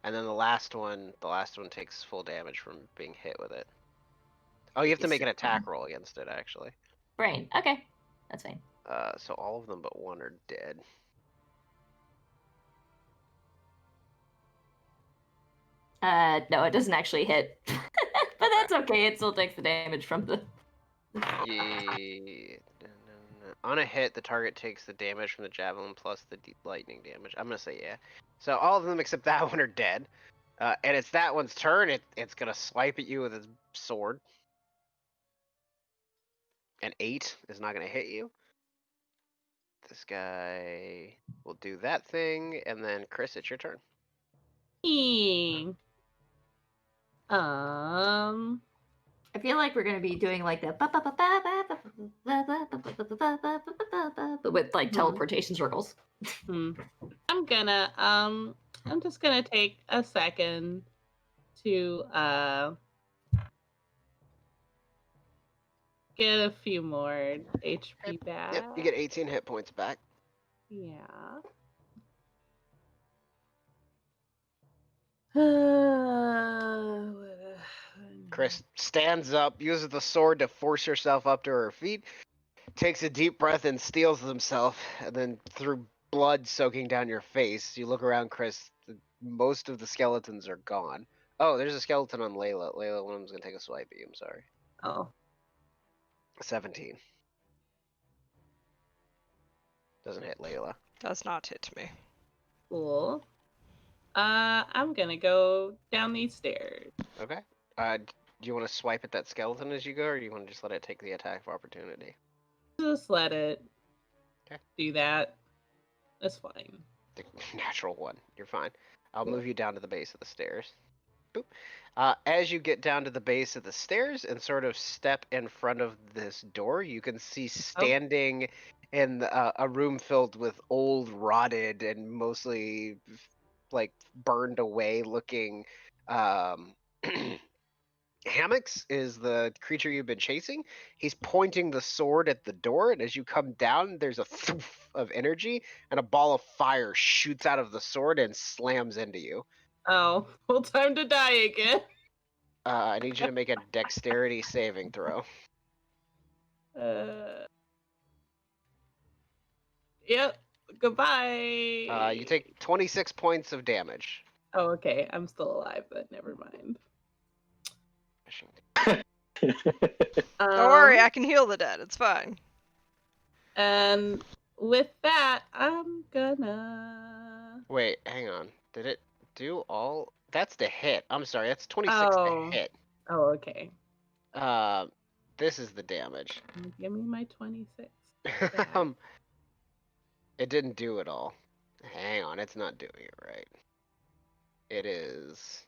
And then the last one takes full damage from being hit with it. Oh, you have to make an attack roll against it, actually. Brain. Okay. That's fine. So all of them but one are dead. No, it doesn't actually hit. But that's okay. It still takes the damage from the... Yeah. On a hit, the target takes the damage from the javelin plus the lightning damage. I'm gonna say yeah. So all of them except that one are dead. And it's that one's turn. It's gonna swipe at you with its sword. An 8 is not gonna hit you. This guy will do that thing, and then Chris, it's your turn. I feel like we're gonna be doing like the but with like teleportation circles. I'm just gonna take a second to get a few more HP back. Yep, you get 18 hit points back. Yeah. Chris stands up, uses the sword to force herself up to her feet, takes a deep breath and steels himself, and then through blood soaking down your face, you look around, Chris. Most of the skeletons are gone. Oh, there's a skeleton on Layla. Layla, one of them's gonna take a swipe at you. I'm sorry. Oh. 17. Doesn't hit Layla. Does not hit me. Cool. I'm gonna go down these stairs. Okay. Do you want to swipe at that skeleton as you go, or do you want to just let it take the attack of opportunity? Just let it Okay. do that. That's fine. The natural one. You're fine. I'll move you down to the base of the stairs. Boop. As you get down to the base of the stairs and sort of step in front of this door, you can see standing in a room filled with old, rotted, and mostly like burned away looking hammocks is the creature you've been chasing. He's pointing the sword at the door, and as you come down, there's a thoof of energy, and a ball of fire shoots out of the sword and slams into you. Oh, well, time to die again. I need you to make a dexterity saving throw. Yep. Goodbye. You take 26 points of damage. Oh, okay. I'm still alive, but never mind. Don't worry, I can heal the dead. It's fine. And with that, I'm gonna... Wait, hang on. Did it do all? That's the hit. I'm sorry, that's 26 to hit. Oh, okay. This is the damage. Give me my 26. It didn't do it all. Hang on, it's not doing it right. It is.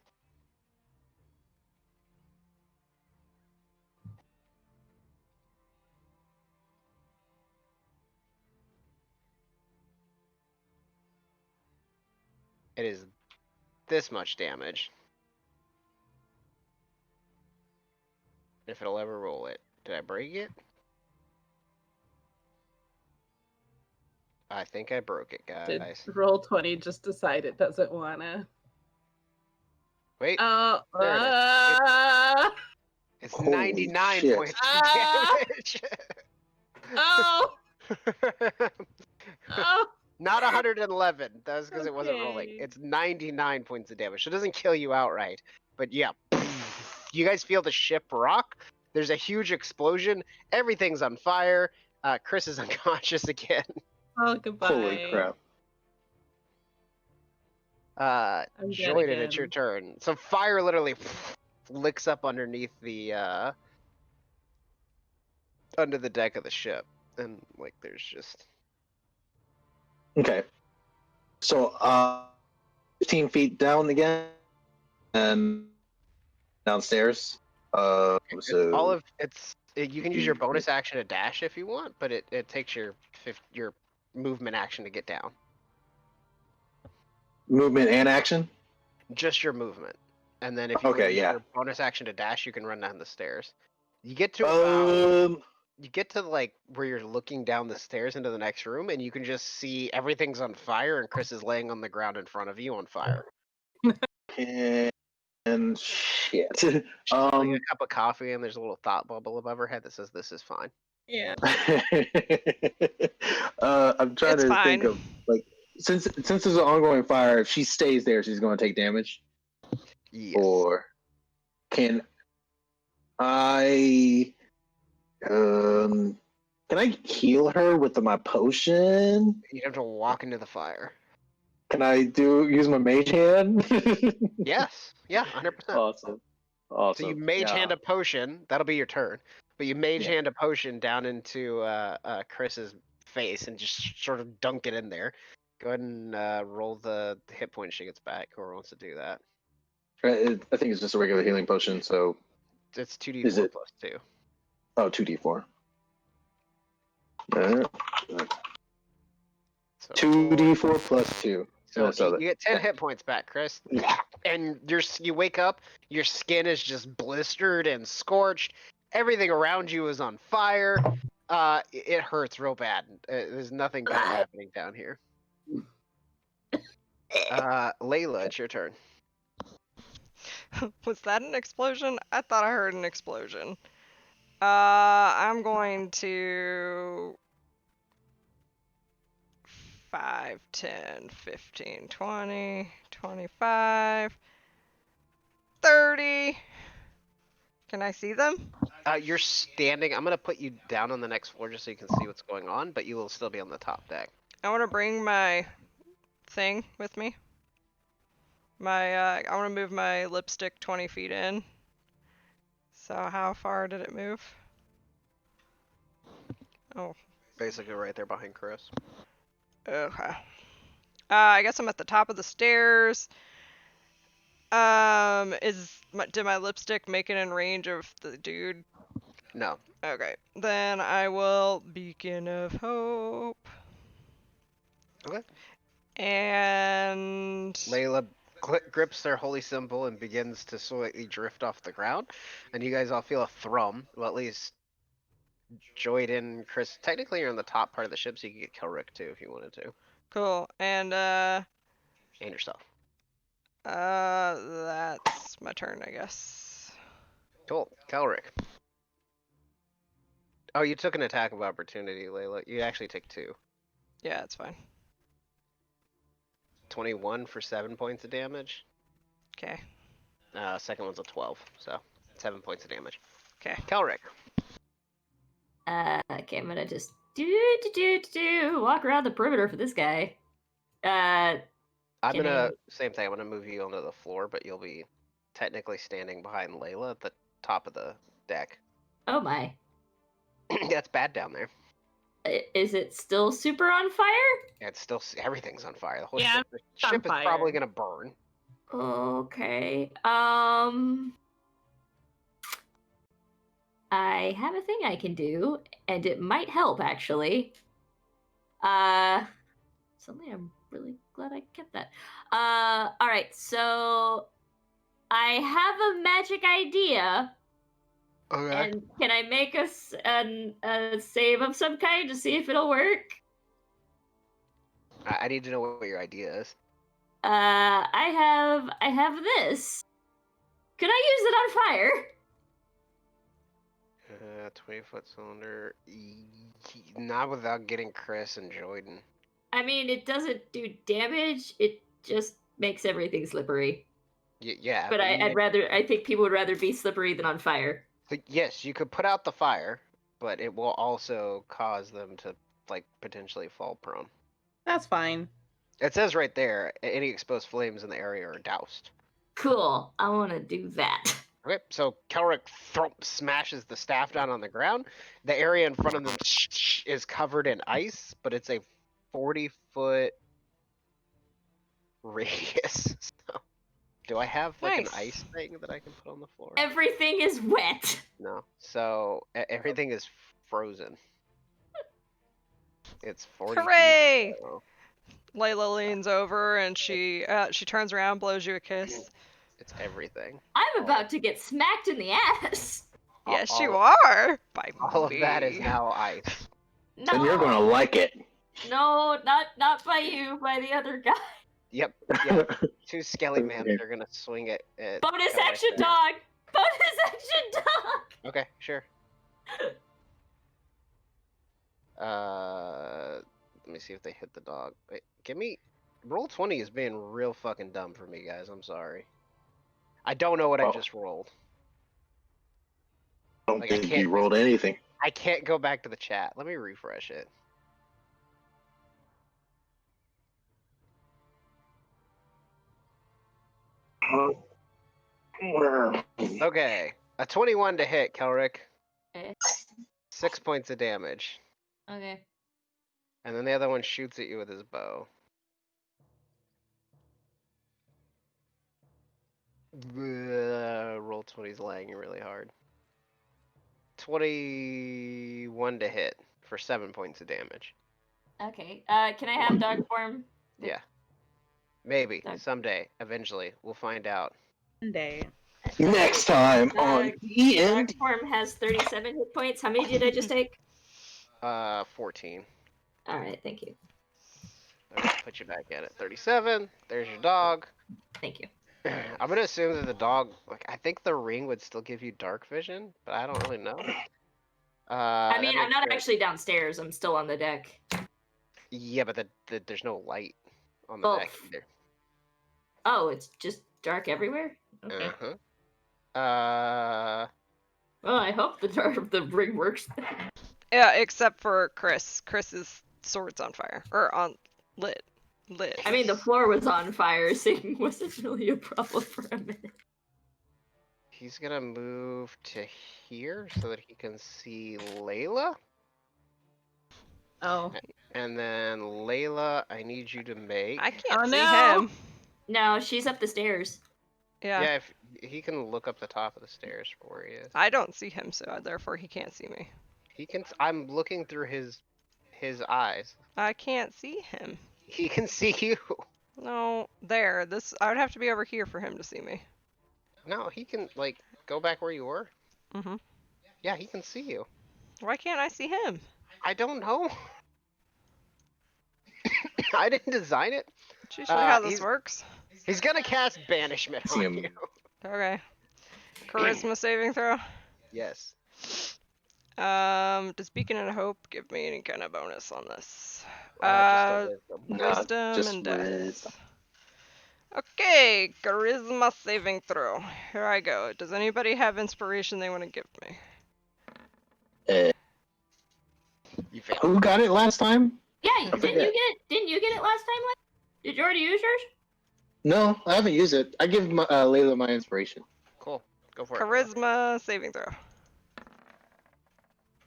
It is this much damage. If it'll ever roll it. Did I break it? I think I broke it, Did guys. roll 20 just decide it doesn't wanna? Wait. Oh, There it is. It's Holy 99 shit. points of damage. damage. Oh! Oh! Not 111. That was because it wasn't rolling. Okay. It's 99 points of damage. So it doesn't kill you outright. But yeah, you guys feel the ship rock. There's a huge explosion. Everything's on fire. Chris is unconscious again. Oh, goodbye. Holy crap. I'm dead Jordan, it's your again. turn. So fire literally licks up underneath the under the deck of the ship, and like there's just Okay. So 15 feet down again, and downstairs. it's So all of it's. You can use your bonus action to dash if you want, but it takes your movement action to get down. movement and action. Just your movement, and then if you Okay, use yeah. your bonus action to dash, you can run down the stairs. You get to about you get to like where you're looking down the stairs into the next room, and you can just see everything's on fire, and Chris is laying on the ground in front of you on fire. And shit. She's holding a cup of coffee, and there's a little thought bubble above her head that says, "This is fine." Yeah. I'm trying It's to fine. think of like since there's an ongoing fire, if she stays there, she's going to take damage. Yes. Or can I can I heal her with my potion? You'd have to walk into the fire. Can I use my mage hand? Yes. Yeah, 100%. Awesome. Awesome. So you mage hand a potion. That'll be your turn. But you mage Yeah. hand a potion down into Chris's face and just sort of dunk it in there. Go ahead and roll the hit points she gets back. Whoever wants to do that. I think it's just a regular healing potion, so It's 2d4 Is it- plus 2. 2d4. So 2d4 plus 2. So so you get 10 hit points back, Chris. And you wake up, your skin is just blistered and scorched. Everything around you is on fire. It hurts real bad. There's nothing bad happening down here. Layla, it's your turn. Was that an explosion? I thought I heard an explosion. I'm going to 5, 10, 15, 20, 25, 30. Can I see them? You're standing. I'm going to put you down on the next floor just so you can see what's going on, but you will still be on the top deck. I want to bring my thing with me. I want to move my lipstick 20 feet in. So how far did it move? Oh, Basically right there behind Chris. okay. I guess I'm at the top of the stairs. Did my lipstick make it in range of the dude? No. Okay, then I will Beacon of Hope. Okay. And Layla grips their holy symbol and begins to slightly drift off the ground. And you guys all feel a thrum. Well, at least Joyden, Chris. Technically, you're on the top part of the ship, so you can get Kelrick too if you wanted to. cool. And And yourself. that's my turn, I guess. Cool. Kelrick. Oh, you took an attack of opportunity, Layla. You actually take 2. Yeah, it's fine. 21 for 7 points of damage. Okay. Second one's a 12, so 7 points of damage. Okay. Kelrick. Okay, I'm gonna just walk around the perimeter for this guy. I'm Can gonna same thing. I'm gonna move you onto the floor, but you'll be technically standing behind Layla at the top of the deck. Oh my. That's bad down there. Is it still super on fire? Yeah, it's still everything's on fire. The whole Yeah, ship, the on ship is fire. probably gonna burn. Okay. I have a thing I can do, and it might help actually. Suddenly I'm really glad I kept that. Alright, so I have a magic idea. Okay. And can I make a save of some kind to see if it'll work? I need to know what your idea is. I have this. Could I use it on fire? 20-foot cylinder. Not without getting Chris and Jordan. I mean, it doesn't do damage. It just makes everything slippery. Yeah, But I think people would rather be slippery than on fire. Yes, you could put out the fire, but it will also cause them to like potentially fall prone. That's fine. It says right there, any exposed flames in the area are doused. Cool. I want to do that. Okay, so Kelric smashes the staff down on the ground. The area in front of them is covered in ice, but it's a 40-foot radius. So, do I have like an ice thing that I can put on the floor? Everything is wet. No. So everything is frozen. It's 40 Hooray! feet, so Layla leans over and she turns around, blows you a kiss. it's everything. I'm about to get smacked in the ass. Yes, all you of- are. By All of that is me. now ice. No, And you're gonna like it. no, not by you, by the other guy. Yep. Two skelly mans are gonna swing it. Bonus action dog. Bonus action dog. Okay, sure. Let me see if they hit the dog. Wait, roll 20 is being real fucking dumb for me, guys. I'm sorry. I don't know what I just rolled. I don't Like, I think can't- you rolled anything. I can't go back to the chat. Let me refresh it. Okay, a 21 to hit, Kelric. Okay. 6 points of damage. Okay. And then the other one shoots at you with his bow. Roll 20's lagging really hard. 21 to hit for 7 points of damage. Okay. Can I have dog form? Yeah. Maybe. Dog. Someday. Eventually. We'll find out. One day. Next time on Dog the end. form has 37 hit points. How many did I just take? 14. All right. Thank you. Okay, put you back at it. 37. There's your dog. Thank you. I'm gonna assume that the dog, like, I think the ring would still give you dark vision, but I don't really know. I mean, that I'm not makes actually downstairs. I'm still on the deck. Yeah, but there's no light on the Oh. deck either. Oh, it's just dark everywhere. Okay. Uh-huh. Well, I hope the ring works. Yeah, except for Chris. Chris's sword's on fire. Or on lit. I mean, the floor was on fire. Singing wasn't really a problem for a minute. He's gonna move to here so that he can see Layla. Oh. And then Layla, I need you to make. I can't Oh, see no. him. No, she's up the stairs. Yeah. Yeah, if he can look up the top of the stairs for where he is. I don't see him, so therefore he can't see me. He can. I'm looking through his eyes. I can't see him. He can see you. No, there. I would have to be over here for him to see me. No, he can like go back where you were. Mm-hmm. Yeah, he can see you. Why can't I see him? I don't know. I didn't design it. That's usually how this he's- works. He's gonna cast banishment See on him. you. Okay. Charisma saving throw. Yes. Does Beacon and Hope give me any kind of bonus on this? Just a wisdom. Nah, Wisdom just and with- dex. Okay, charisma saving throw. Here I go. Does anybody have inspiration they want to give me? You failed. Who got it last time? Yeah, forget. Didn't you get it last time? Did you already use yours? No, I haven't used it. I give Layla my inspiration. Cool. Go for it. Charisma saving throw.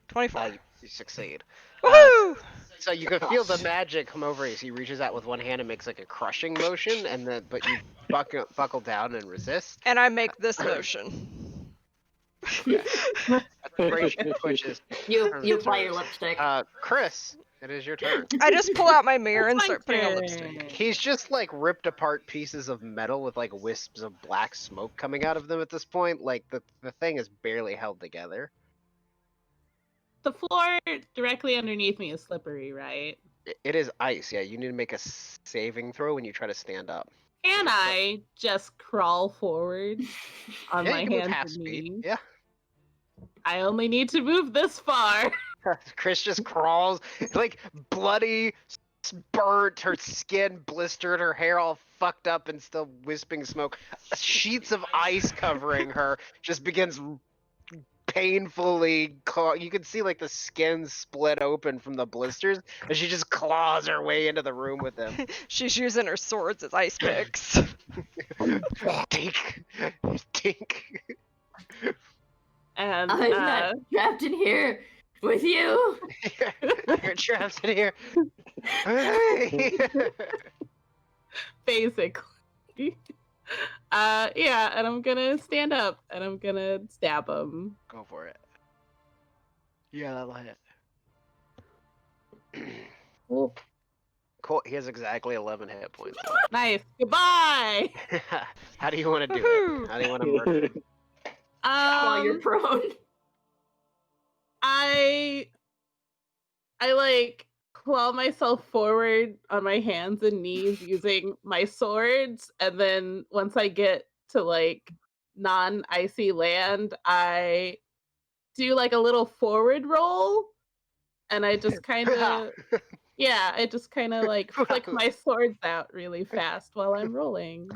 24. You succeed. Woohoo! So you can feel the magic come over as he reaches out with one hand and makes like a crushing motion, and then but you buckle down and resist. And I make this motion. Aspiration pushes. You apply your lipstick. Chris, it is your turn. I just pull out my mirror and It's start my putting on turn. lipstick. He's just like ripped apart pieces of metal with like wisps of black smoke coming out of them at this point. Like the thing is barely held together. The floor directly underneath me is slippery, right? It is ice. Yeah, you need to make a saving throw when you try to stand up. Can I just crawl forward on Yeah, my you can move hands half and speed. knees? Yeah. I only need to move this far. Chris just crawls, like bloody, burnt, her skin blistered, her hair all fucked up and still wisping smoke. Sheets of ice covering her, just begins painfully you can see like the skin split open from the blisters, and she just claws her way into the room with him. She's using her swords as ice picks. Tink, tink. And I'm not trapped in here with you. You're trapped in here. basically. Yeah, and I'm gonna stand up and I'm gonna stab him. Go for it. Yeah, that'll hit. Cool. Cool. He has exactly 11 hit points. Nice. Goodbye. How do you want to do Woohoo! it? How do you want to murder him? While you're prone. I like claw myself forward on my hands and knees using my swords, and then once I get to like non-icy land, I do like a little forward roll, and I just kind of I just kind of like flick my swords out really fast while I'm rolling.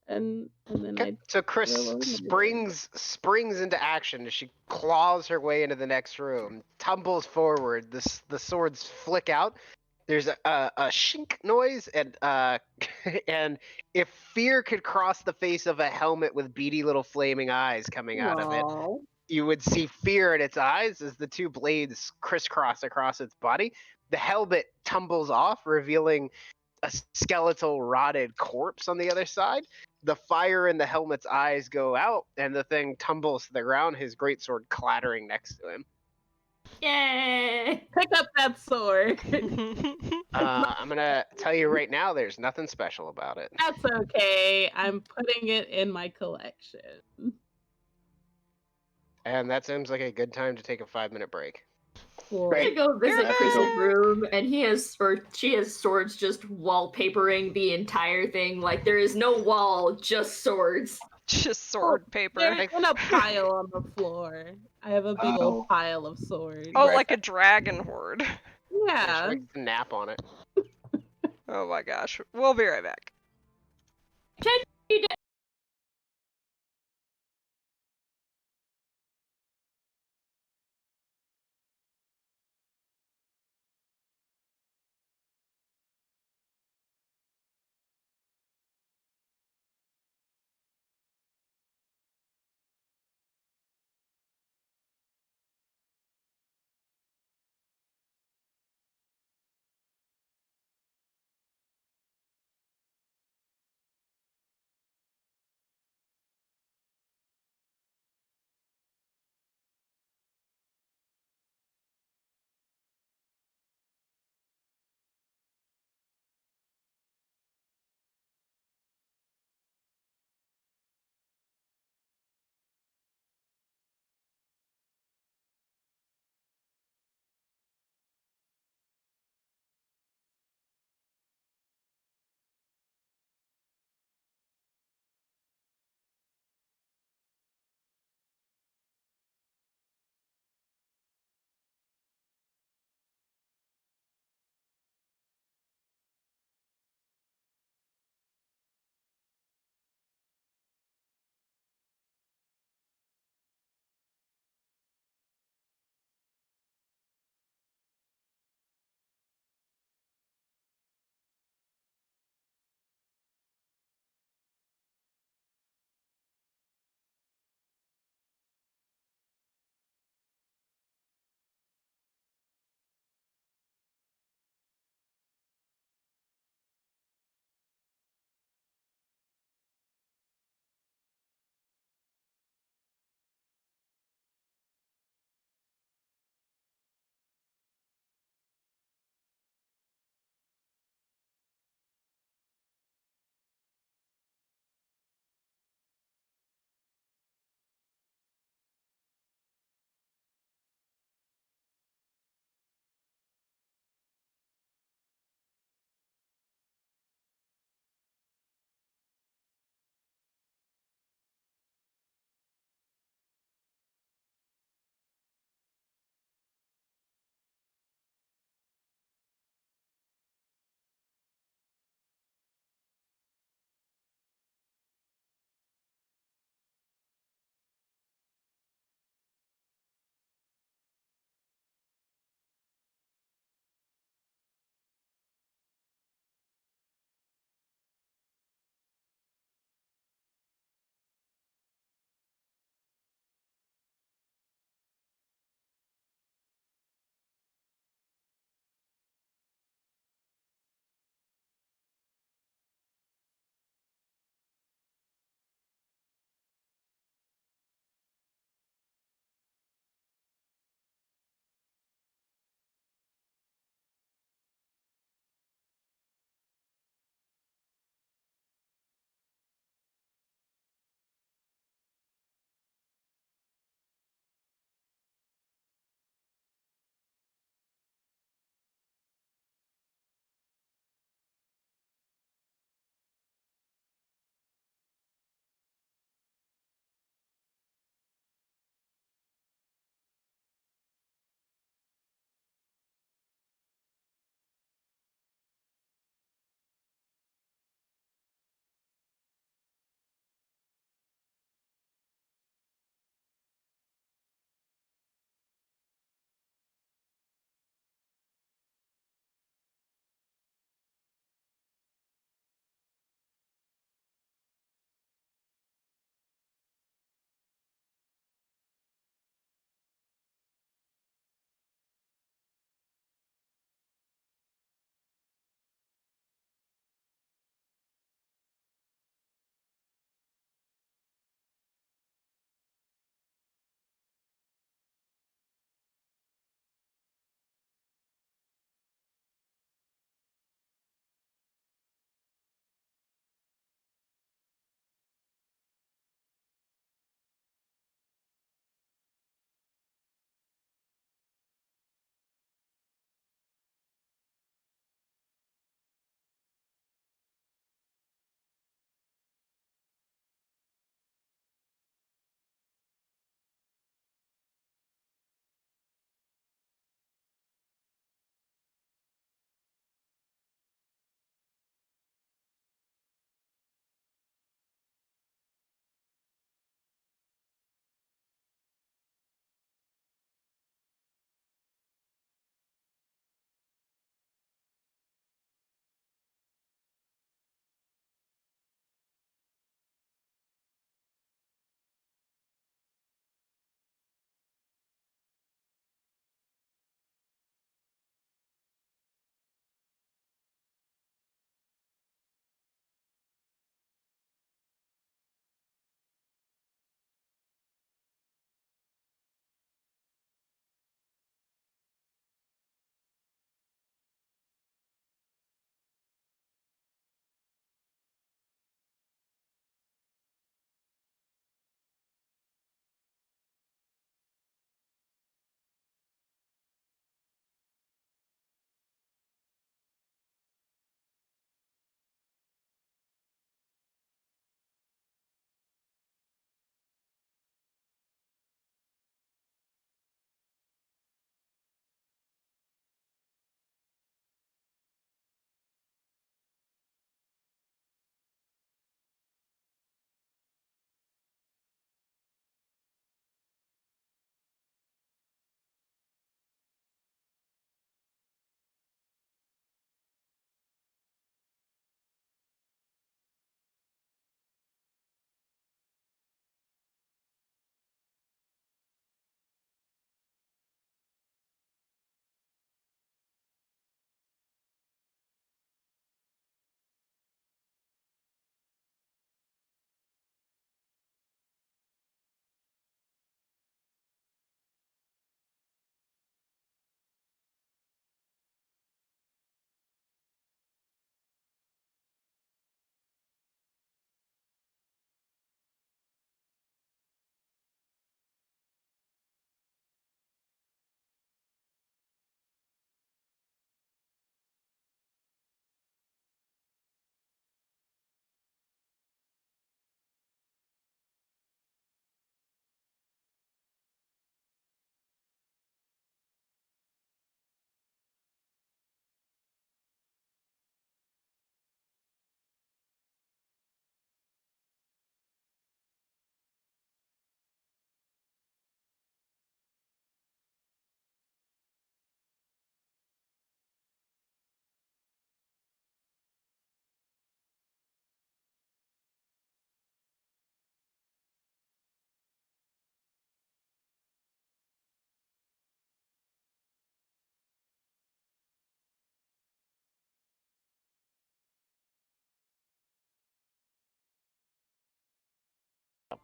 And then Okay. So Chris springs into action as she claws her way into the next room, tumbles forward. The swords flick out. There's a shink noise, and and if fear could cross the face of a helmet with beady little flaming eyes coming out of it, you would see fear in its eyes as the two blades crisscross across its body. The helmet tumbles off, revealing a skeletal, rotted corpse on the other side. The fire in the helmet's eyes go out, and the thing tumbles to the ground, his greatsword clattering next to him. Yay! Pick up that sword. I'm gonna tell you right now, there's nothing special about it. That's okay. I'm putting it in my collection. And that seems like a good time to take a 5-minute break. Cool. I'm gonna go visit I think Chris's I'll- room, and she has swords just wallpapering the entire thing. Like there is no wall, just swords. Just sword paper. They're in a pile on the floor. I have a big Oh. old pile of swords. Oh, Right. like a dragon horde. Yeah. Just nap on it. Oh my gosh. We'll be right back.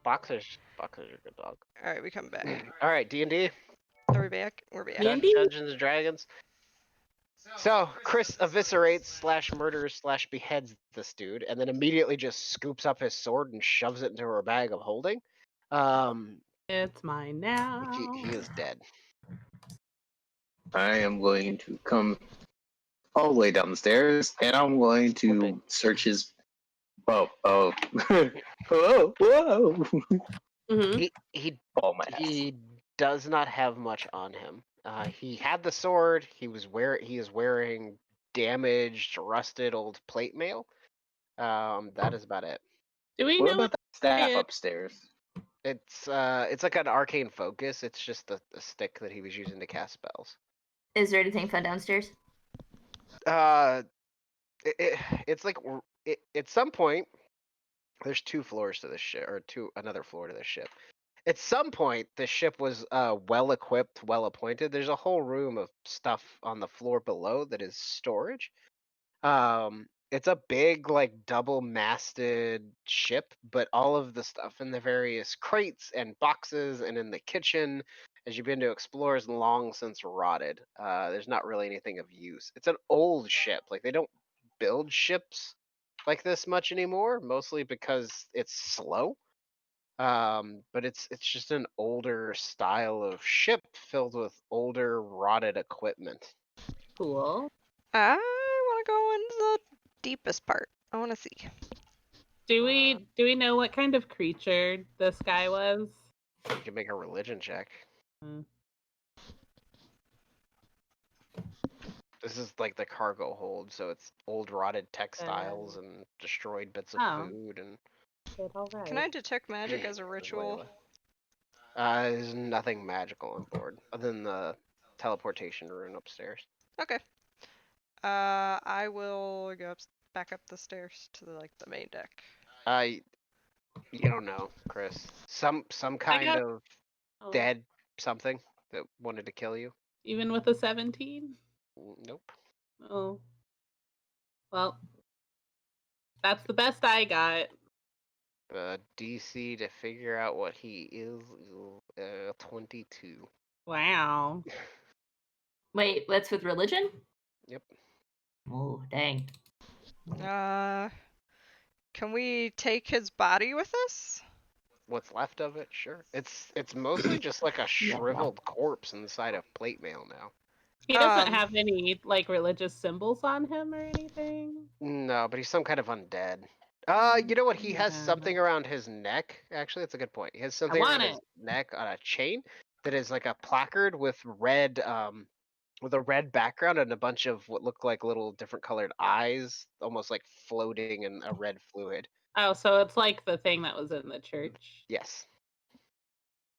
Boxer's a good dog. All right, we come back. All right, D&D. Are we back? We're back. D&D? Dungeons and Dragons. So Chris eviscerates / murders / beheads this dude, and then immediately just scoops up his sword and shoves it into her bag of holding. It's mine now. He is dead. I am going to come all the way down the stairs, and I'm going to Flipping. search his. Oh, whoa, whoa! Mhm. He Oh my ass. he does not have much on him. He had the sword. He is wearing damaged, rusted old plate mail. That is about it. Do we What know about what the staff it- upstairs? It's like an arcane focus. It's just a stick that he was using to cast spells. Is there anything fun downstairs? It's like at some point there's 2 floors to this ship, or another floor to this ship. At some point, the ship was well equipped, well appointed. There's a whole room of stuff on the floor below that is storage. It's a big, like, double-masted ship, but all of the stuff in the various crates and boxes and in the kitchen, as you've been to explore, is long since rotted. There's not really anything of use. It's an old ship. Like, they don't build ships like this much anymore, mostly because it's slow. But it's just an older style of ship filled with older, rotted equipment. Cool. I want to go into the deepest part. I want to see. Do we know what kind of creature this guy was? You can make a religion check. Mm. This is like the cargo hold, so it's old rotted textiles and destroyed bits of Oh. food and. Good, all right. Can I detect magic as a ritual? There's nothing magical on board other than the teleportation rune upstairs. Okay. I will go back up the stairs to the main deck. You don't know, Chris. Some kind got- of Oh, dead something that wanted to kill you. Even with a 17? Nope. Oh. Well, that's the best I got. DC to figure out what he is 22. Wow. Wait, that's with religion? Yep. Oh, dang. Can we take his body with us? What's left of it? Sure. It's mostly just like a shriveled corpse inside of plate mail now. He doesn't have any religious symbols on him or anything. No, but he's some kind of undead. You know what? He has something around his neck. Actually, that's a good point. He has something around his neck on a chain that is like a placard with a red background and a bunch of what look like little different colored eyes, almost like floating in a red fluid. Oh, so it's like the thing that was in the church. Yes.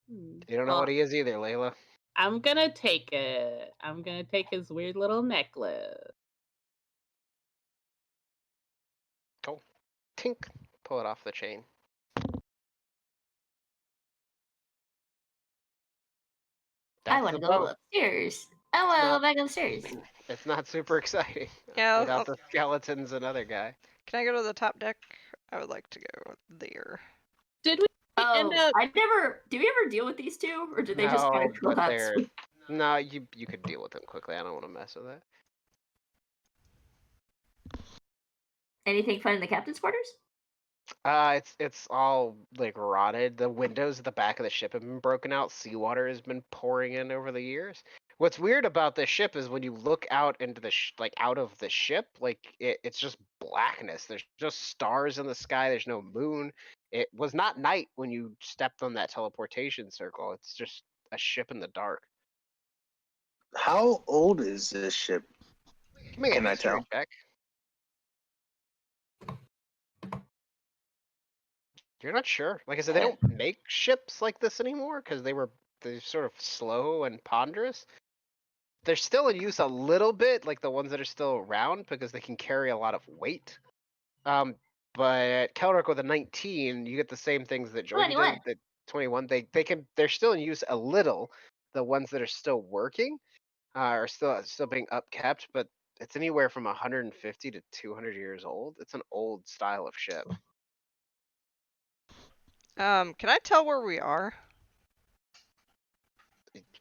Hmm. You don't know what he is either, Layla. I'm gonna take it. I'm gonna take his weird little necklace. Cool. Tink. Pull it off the chain. I want to go upstairs. I want to go back upstairs. It's not super exciting. Yeah. Without the skeletons and other guy. Can I go to the top deck? I would like to go there. Did we end up? Do we ever deal with these two, or did they just kind of but kill us? No, you could deal with them quickly. I don't want to mess with that. Anything fun in the captain's quarters? It's all like rotted. The windows at the back of the ship have been broken out. Seawater has been pouring in over the years. What's weird about this ship is when you look out into the out of the ship, it's just blackness. There's just stars in the sky. There's no moon. It was not night when you stepped on that teleportation circle. It's just a ship in the dark. How old is this ship? Can I tell? Check. You're not sure. Like I said, they don't make ships like this anymore because they're sort of slow and ponderous. They're still in use a little bit, like the ones that are still around, because they can carry a lot of weight. But at Kelrick with a 19, you get the same things that Jordan did. The 21, they're still in use a little. The ones that are still working are still being upkept, but it's anywhere from 150 to 200 years old. It's an old style of ship. Can I tell where we are?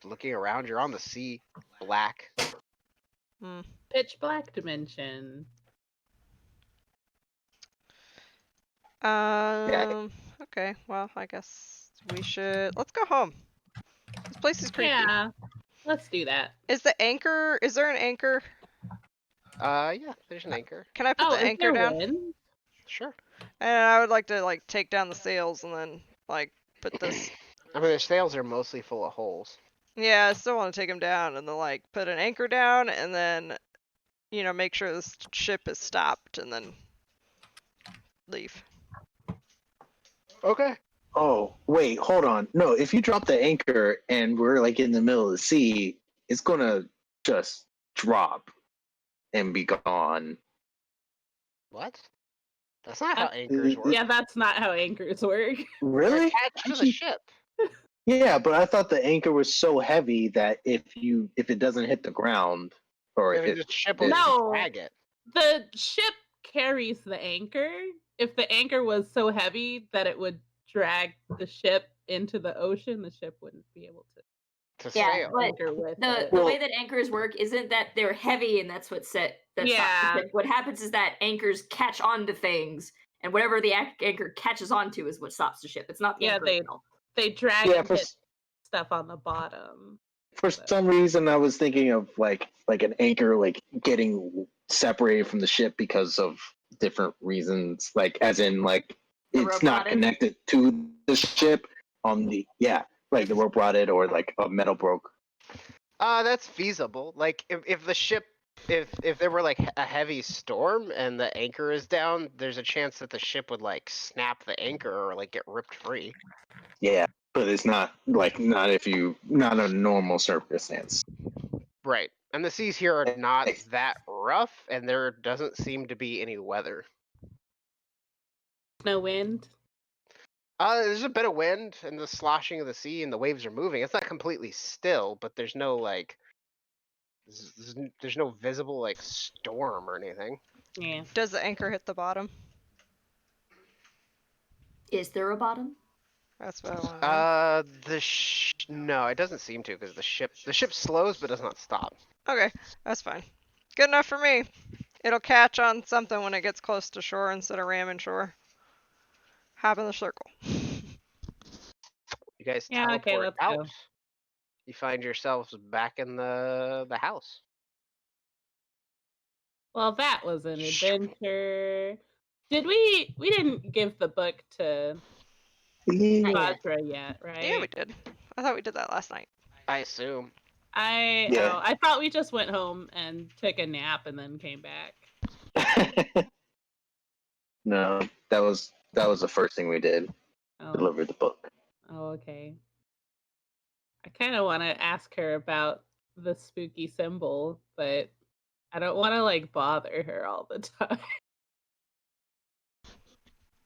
Looking around, you're on the sea, black. Pitch black dimension. Okay, well, I guess we should... Let's go home. This place is creepy. Yeah, let's do that. Is there an anchor? Yeah, there's an anchor. Can I put the is anchor there down? wind? Sure. And I would like to, like, take down the sails and then, like, put this... I mean, the sails are mostly full of holes. Yeah, I still want to take them down and then, like, put an anchor down and then, you know, make sure this ship is stopped and then leave. Okay. Oh, wait, hold on. No, if you drop the anchor and we're like in the middle of the sea, it's gonna just drop and be gone. What? That's not how anchors work. Yeah, that's not how anchors work. They're Really? attached to the ship. Yeah, but I thought the anchor was so heavy that if it doesn't hit the ground, or Then if the ship will No. drag it. The ship carries the anchor. If the anchor was so heavy that it would drag the ship into the ocean, the ship wouldn't be able to To Yeah, sail. but anchor with the it. the Well- way that anchors work isn't that they're heavy and that's what stops the Yeah. ship. What happens is that anchors catch onto things, and whatever the anchor catches onto is what stops the ship. It's not the Yeah, anchor they- itself. They drag Yeah, and hit stuff on the bottom. for some reason I was thinking of like an anchor like getting separated from the ship because of different reasons, like as in like The it's rope not rotted? connected to the ship on the like the rope rotted or like a metal broke. That's feasible. Like if the ship, if there were like a heavy storm and the anchor is down, there's a chance that the ship would like snap the anchor or like get ripped free. Yeah, but it's not not a normal circumstance. Right. And the seas here are not that rough, and there doesn't seem to be any weather. No wind. There's a bit of wind and the sloshing of the sea, and the waves are moving. It's not completely still, but there's no like, there's no visible like storm or anything. Yeah. Does the anchor hit the bottom? Is there a bottom? That's what I want to know. No, it doesn't seem to, because the ship slows but does not stop. Okay, that's fine. Good enough for me. It'll catch on something when it gets close to shore instead of ramming shore. Hop in the circle. You guys Yeah, okay, teleport let's out. go. You find yourselves back in the house. Well, that was an adventure. Did we didn't give the book to Yeah. yet. Vajra yet, right? Yeah, we did. I thought we did that last night. I assume. Yeah. I thought we just went home and took a nap and then came back. No, that was the first thing we did. Oh, Deliver the book. okay. I kind of want to ask her about the spooky symbol, but I don't want to like bother her all the time.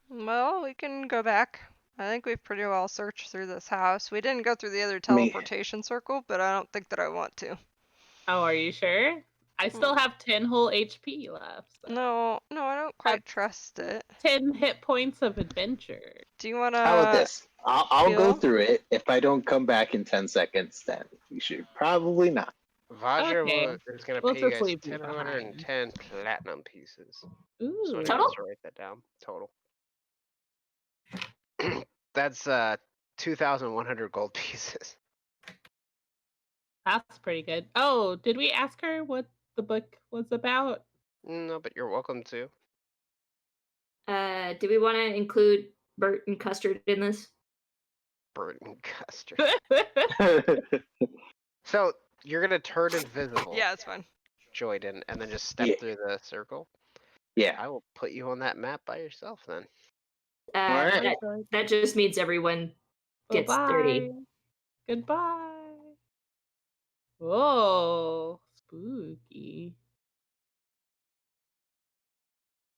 Well, we can go back. I think we've pretty well searched through this house. We didn't go through the other Me- teleportation circle, but I don't think that I want to. Oh, are you sure? I still have 10 whole HP left. so- No, I don't quite trust it. 10 hit points of adventure. Do you want to... How about this? I'll go Bill? through it. If I don't come back in 10 seconds, then you should probably not. Vajra Okay. is going to We'll pay you just guys leave you 110 platinum pieces. Ooh. So I Total? need to write that down. Total. That's 2,100 gold pieces. That's pretty good. Oh, did we ask her what the book was about? No, but you're welcome to. Do we want to include Bert and Custard in this? Burton Custer. So you're gonna turn invisible, Yeah, it's fine. Joyden, and then just step Yeah. through the circle. Yeah. I will put you on that map by yourself then. Alright. That just means everyone gets 30. Bye-bye. Goodbye. Whoa, spooky.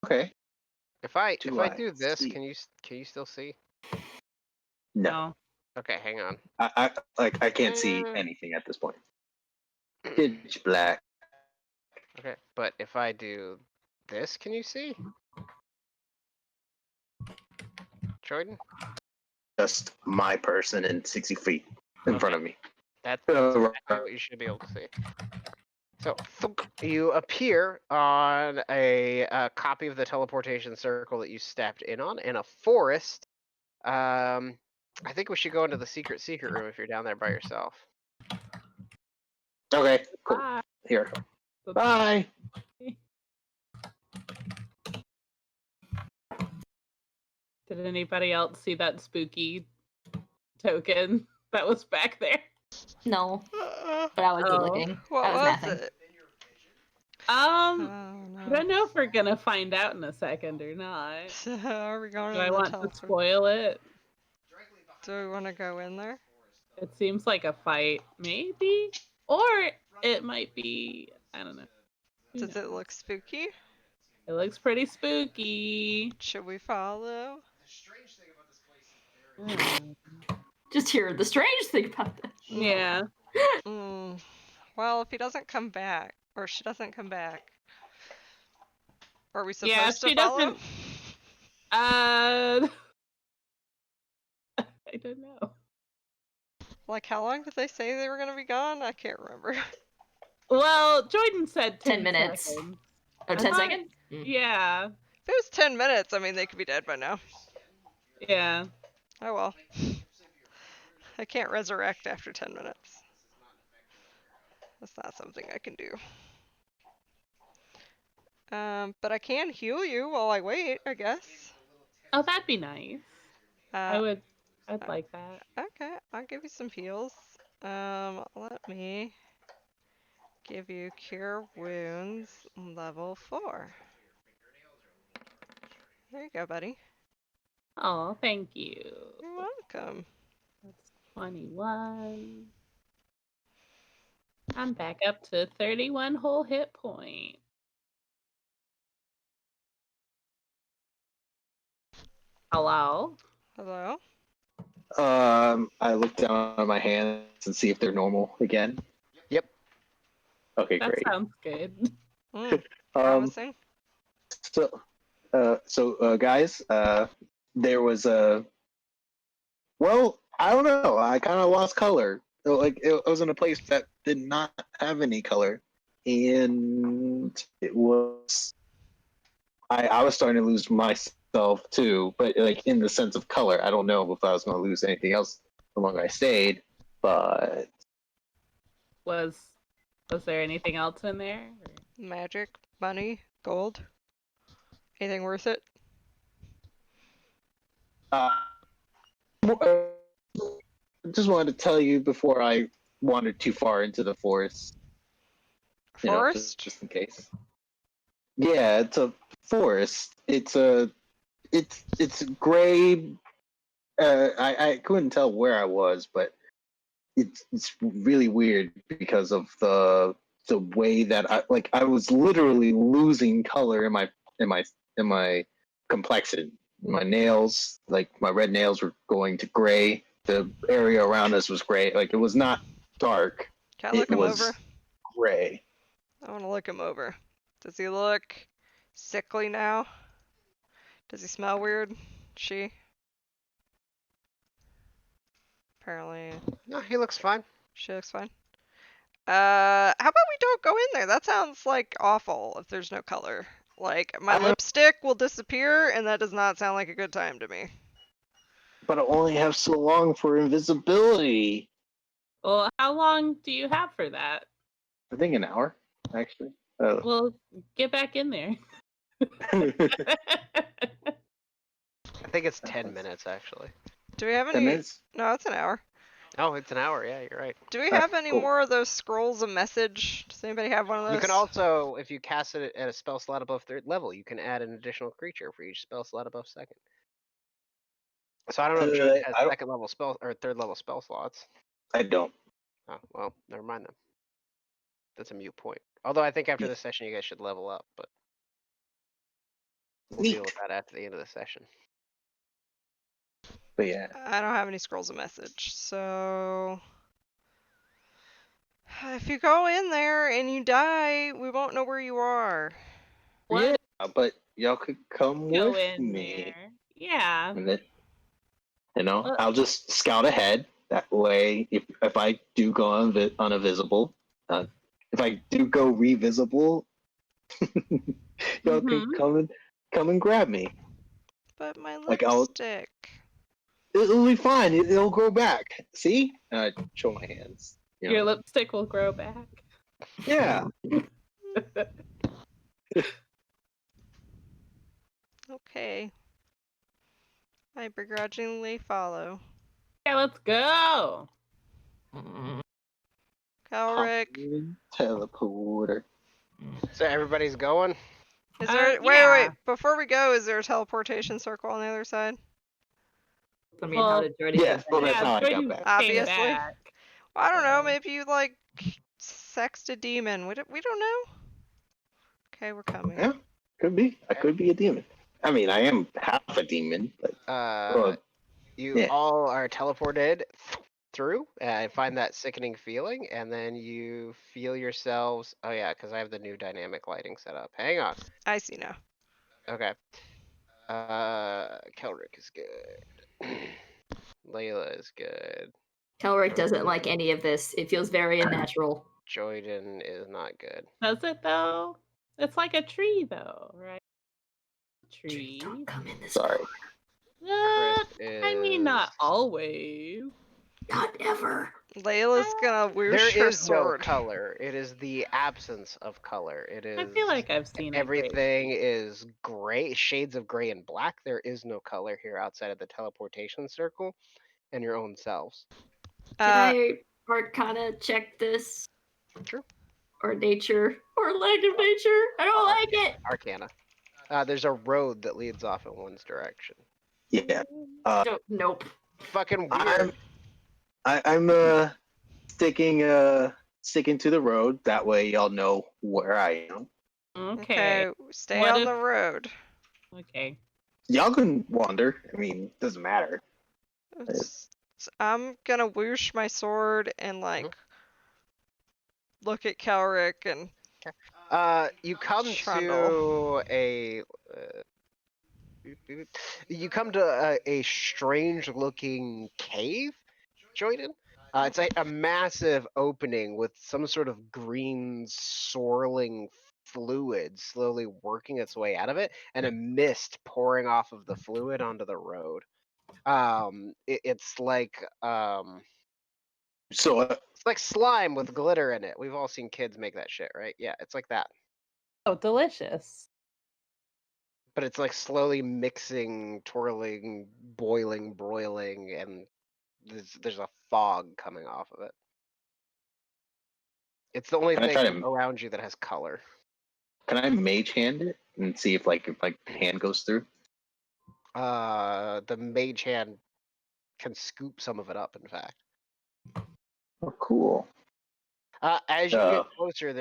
Okay. If I Do I do this, see? can you still see? No. Okay, hang on. I can't see Mm. anything at this point. Pitch black. Okay, but if I do this, can you see? Jordan? just my person and 60 feet in front of me. That's Uh, exactly what you should be able to see. So thunk, you appear on a copy of the teleportation circle that you stepped in on in a forest. I think we should go into the secret room if you're down there by yourself. Okay, cool. Bye. Here. Bye. Did anybody else see that spooky token that was back there? No, but I was good Oh. looking. What I was was mathing. it? I Oh, don't know if we're gonna find out in a second or not. no. Are we going Do to I the want to teleport? spoil it? Do we want to go in there? It seems like a fight, maybe? Or it might be, I don't know. Who Does it knows? look spooky? It looks pretty spooky. Should we follow? Just hear the strange thing about this. Yeah. Well, if he doesn't come back, or she doesn't come back, are we supposed Yeah, if to she follow? doesn't- I don't know. Like, how long did they say they were going to be gone? I can't remember. Well, Jordan said 10 minutes. seconds. Oh, 10 thought- seconds? Yeah. If it was 10 minutes, I mean, they could be dead by now. Yeah. Oh well. I can't resurrect after 10 minutes. That's not something I can do. But I can heal you while I wait, I guess. Oh, that'd be nice. I'd like that. Okay, I'll give you some heals. Let me give you Cure Wounds level 4. There you go, buddy. Oh, thank you. You're welcome. That's 21. I'm back up to 31 whole hit point. Hello? Hello? I look down on my hands and see if they're normal again. Yep. Okay, That great. sounds good. Promising. Guys, there was a. Well, I don't know. I kind of lost color. Like it was in a place that did not have any color, and it was. I was starting to lose myself too, but like in the sense of color, I don't know if I was going to lose anything else the longer I stayed. But Was there anything else in there? Magic, money, gold. Anything worth it? just wanted to tell you before I wandered too far into the forest. You know, Forest? just in case. Yeah, it's a forest. It's gray. I couldn't tell where I was, but it's really weird because of the way that I was literally losing color in my complexion. My nails, like my red nails, were going to gray. The area around us was gray. Like it was not dark. Can I look It him was over? gray. I want to look him over. Does he look sickly now? Does he smell weird? She? Apparently, No, he looks fine. she looks fine. How about we don't go in there? That sounds like awful if there's no color. Like, my lipstick will disappear, and that does not sound like a good time to me. But I only have so long for invisibility. Well, how long do you have for that? I think an hour, actually. Well, get back in there. I think it's 10 minutes, actually. Do we have 10 any? minutes? No, it's an hour. Oh, it's an hour. Yeah, you're right. Do we Alright, have any cool. more of those scrolls of message? Does anybody have one of those? You can also, if you cast it at a spell slot above 3rd level, you can add an additional creature for each spell slot above 2nd. So I don't know if Jordan has I don't- 2nd level spell or 3rd level spell slots. I don't. Oh, well, never mind then. That's a mute point. Although I think after this session you guys should level up, but we'll deal with that after the end of the session. But yeah. I don't have any scrolls of message, so if you go in there and you die, we won't know where you are. What? Yeah, but y'all could come Go with in me. there. Yeah. And then I'll just scout ahead. That way, if I do go unvisible, if I do go revisible, y'all can come and grab me. But my Like, lipstick. It'll be fine. It'll grow back. See? And I show my hands. Your lipstick will grow back. Yeah. Okay. I begrudgingly follow. Okay, let's go. Calric. Teleporter. So everybody's going. Is there yeah. wait, before we go, is there a teleportation circle on the other side? I mean, how did Jordan Yes, get well, back? that's how I got Jordan back. came Obviously. back. Well, I don't know, maybe you like sexed a demon. We don't know. Okay, we're coming. Yeah, could be. I could be a demon. I mean, I am half a demon, but You all are teleported through and find that sickening feeling, and then you feel yourselves. Oh yeah, because I have the new dynamic lighting set up. Hang on. I see now. Okay. Kelrick is good. Layla is good. Kelrick doesn't like any of this. It feels very unnatural. Joyden is not good. Does it though? It's like a tree though, right? Trees Tree. don't come in this sorry. I mean, not always. Not ever. Layla's gonna There whoosh her is no sword. color. It is the absence of color. It is. I feel like I've seen everything is gray, shades of gray and black. There is no color here outside of the teleportation circle and your own selves. Can I Arcana check this? Sure. Or nature? Or lack of nature? I don't like it! Arcana. There's a road that leads off in one's direction. Yeah. Nope. Fucking weird. I'm sticking to the road. That way, y'all know where I am. Okay. Stay on the road. Okay. Y'all can wander. I mean, doesn't matter. I'm gonna whoosh my sword and look at Calric and. You come Trundle. to a. You come to a strange-looking cave, Joyden. It's a massive opening with some sort of green swirling fluid slowly working its way out of it, and a mist pouring off of the fluid onto the road. It's like it's like slime with glitter in it. We've all seen kids make that shit, right? Yeah, it's like that. Oh, delicious. But it's like slowly mixing, twirling, boiling, broiling, and there's a fog coming off of it. It's the only thing around you that has color. Can I mage hand it and see if hand goes through? The mage hand can scoop some of it up, in fact. Oh, cool. As you get closer,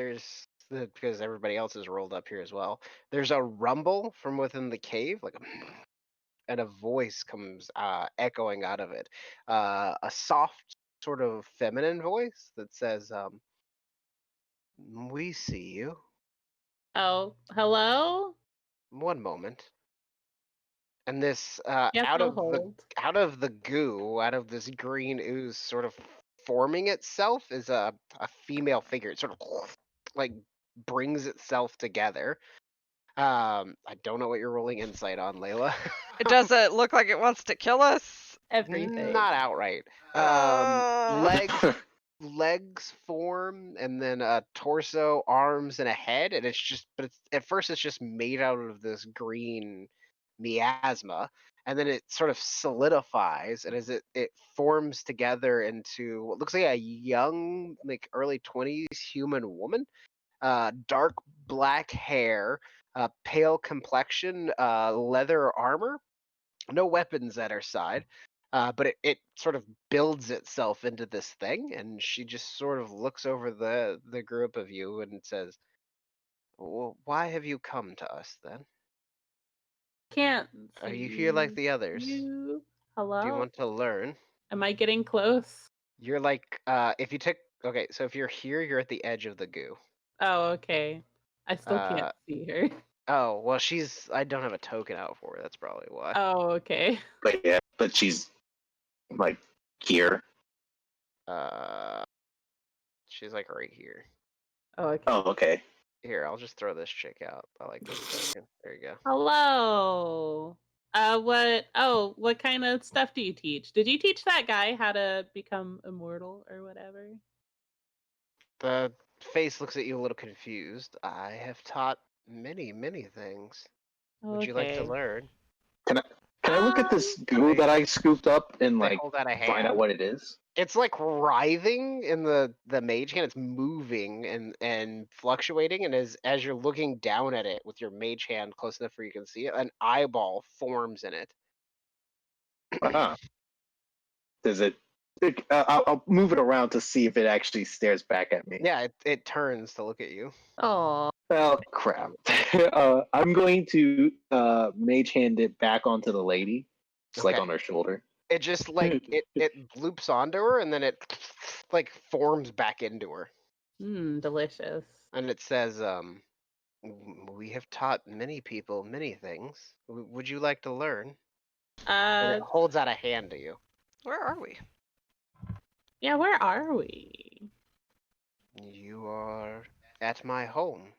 because everybody else is rolled up here as well, there's a rumble from within the cave, and a voice comes echoing out of it. A soft, sort of feminine voice that says, "We see you." Oh, hello? One moment. And this Yes, out I'll of hold. the goo, out of this green ooze sort of forming itself is a female figure. It sort of like brings itself together. I don't know what you're rolling insight on, Layla. Does it look like it wants to kill us? Everything. Not outright. Legs form, and then a torso, arms, and a head, and at first it's just made out of this green miasma, and then it sort of solidifies, and as it forms together into what looks like a young, like early 20s human woman. Dark black hair, pale complexion, leather armor, no weapons at her side. But it sort of builds itself into this thing, and she just sort of looks over the group of you and says, "Well, why have you come to us then? Can't. Are you here like the others? You. Hello? Do you want to learn?" Am I getting close? You're like, if you took, okay, so if you're here, you're at the edge of the goo. Oh, okay. I still can't see her. Oh, well, I don't have a token out for her. That's probably why. Oh, okay. But yeah, but she's Like here. She's like right here. Oh, okay. Oh, okay. Here, I'll just throw this chick out. I like this token. There you go. Hello. What kind of stuff do you teach? Did you teach that guy how to become immortal or whatever? The face looks at you a little confused. I have taught many, many things. Would you like to Okay. learn? Can I look at this goo that I scooped up and They like hold out a find out hand. what it is? It's like writhing in the mage hand. It's moving and fluctuating, and as you're looking down at it with your mage hand close enough where you can see it, an eyeball forms in it. Ah. Does it? I'll move it around to see if it actually stares back at me. Yeah, it turns to look at you. Oh. Oh crap! I'm going to mage hand it back onto the lady, just like Okay. on her shoulder. It just like it loops onto her, and then it like forms back into her, Delicious. and it says, "We have taught many people many things. Would you like to learn?" And it holds out a hand to you. Where are we? Yeah, where are we? You are at my home.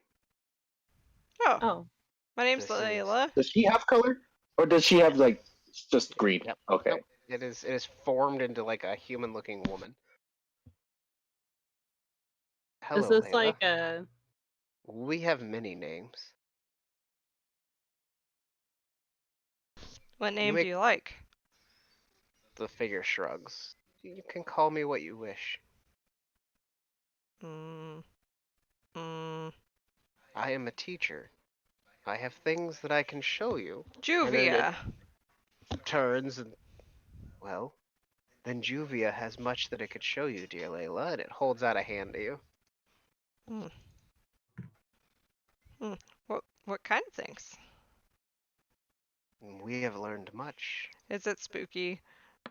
Oh, Oh. my name's This is- Layla. Does she have color, or does she have like just green? Yep. Okay. Nope. It is formed into like a human-looking woman. Hello, Is this Layla. like a We have many names. What name make- do you like? The figure shrugs. You can call me what you wish. Mm. I am a teacher. I have things that I can show you. Juvia. Turns and, well, then Juvia has much that it could show you, dear Layla, and it holds out a hand to you. What kind of things? We have learned much. Is it spooky?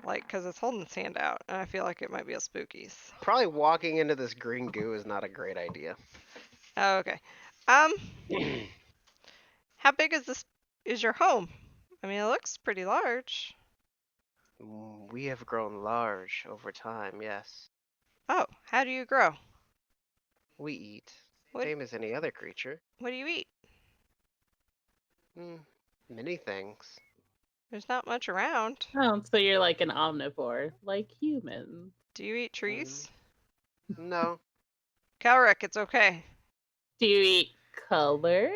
Like, because it's holding its hand out, and I feel like it might be a spookies. Probably walking into this green goo is not a great idea. Oh, okay. How big is your home? I mean, it looks pretty large. We have grown large over time, yes. Oh, how do you grow? We eat, What same as any other creature. What do you eat? Many things. There's not much around. Oh, so you're like an omnivore, like humans. Do you eat trees? No. Calric, it's okay. Do you eat color?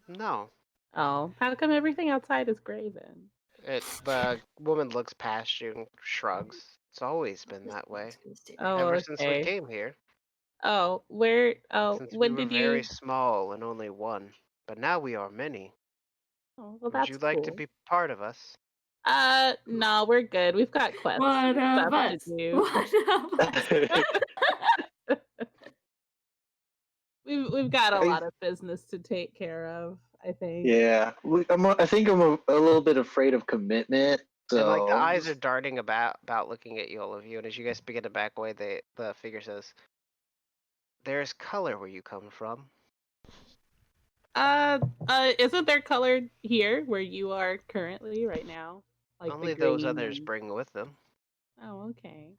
No. Oh, how come everything outside is gray then? The woman looks past you and shrugs. It's always been that way. Oh, Ever since we okay. came here. Oh, where? Oh, Since when we were did very you? small and only one. But now we are many. Oh, well, Would that's you like to cool. be part of us? No, we're good. We've got quests. One of stuff us. to do. One of us. We've got a lot of business to take care of, I think. Yeah, I think I'm a little bit afraid of commitment. So And like the eyes are darting about looking at you, all of you, and as you guys begin to back away, the figure says, "There's color where you come from." Isn't there color here where you are currently right now? Like Only the those green others and- bring with them. Oh, okay.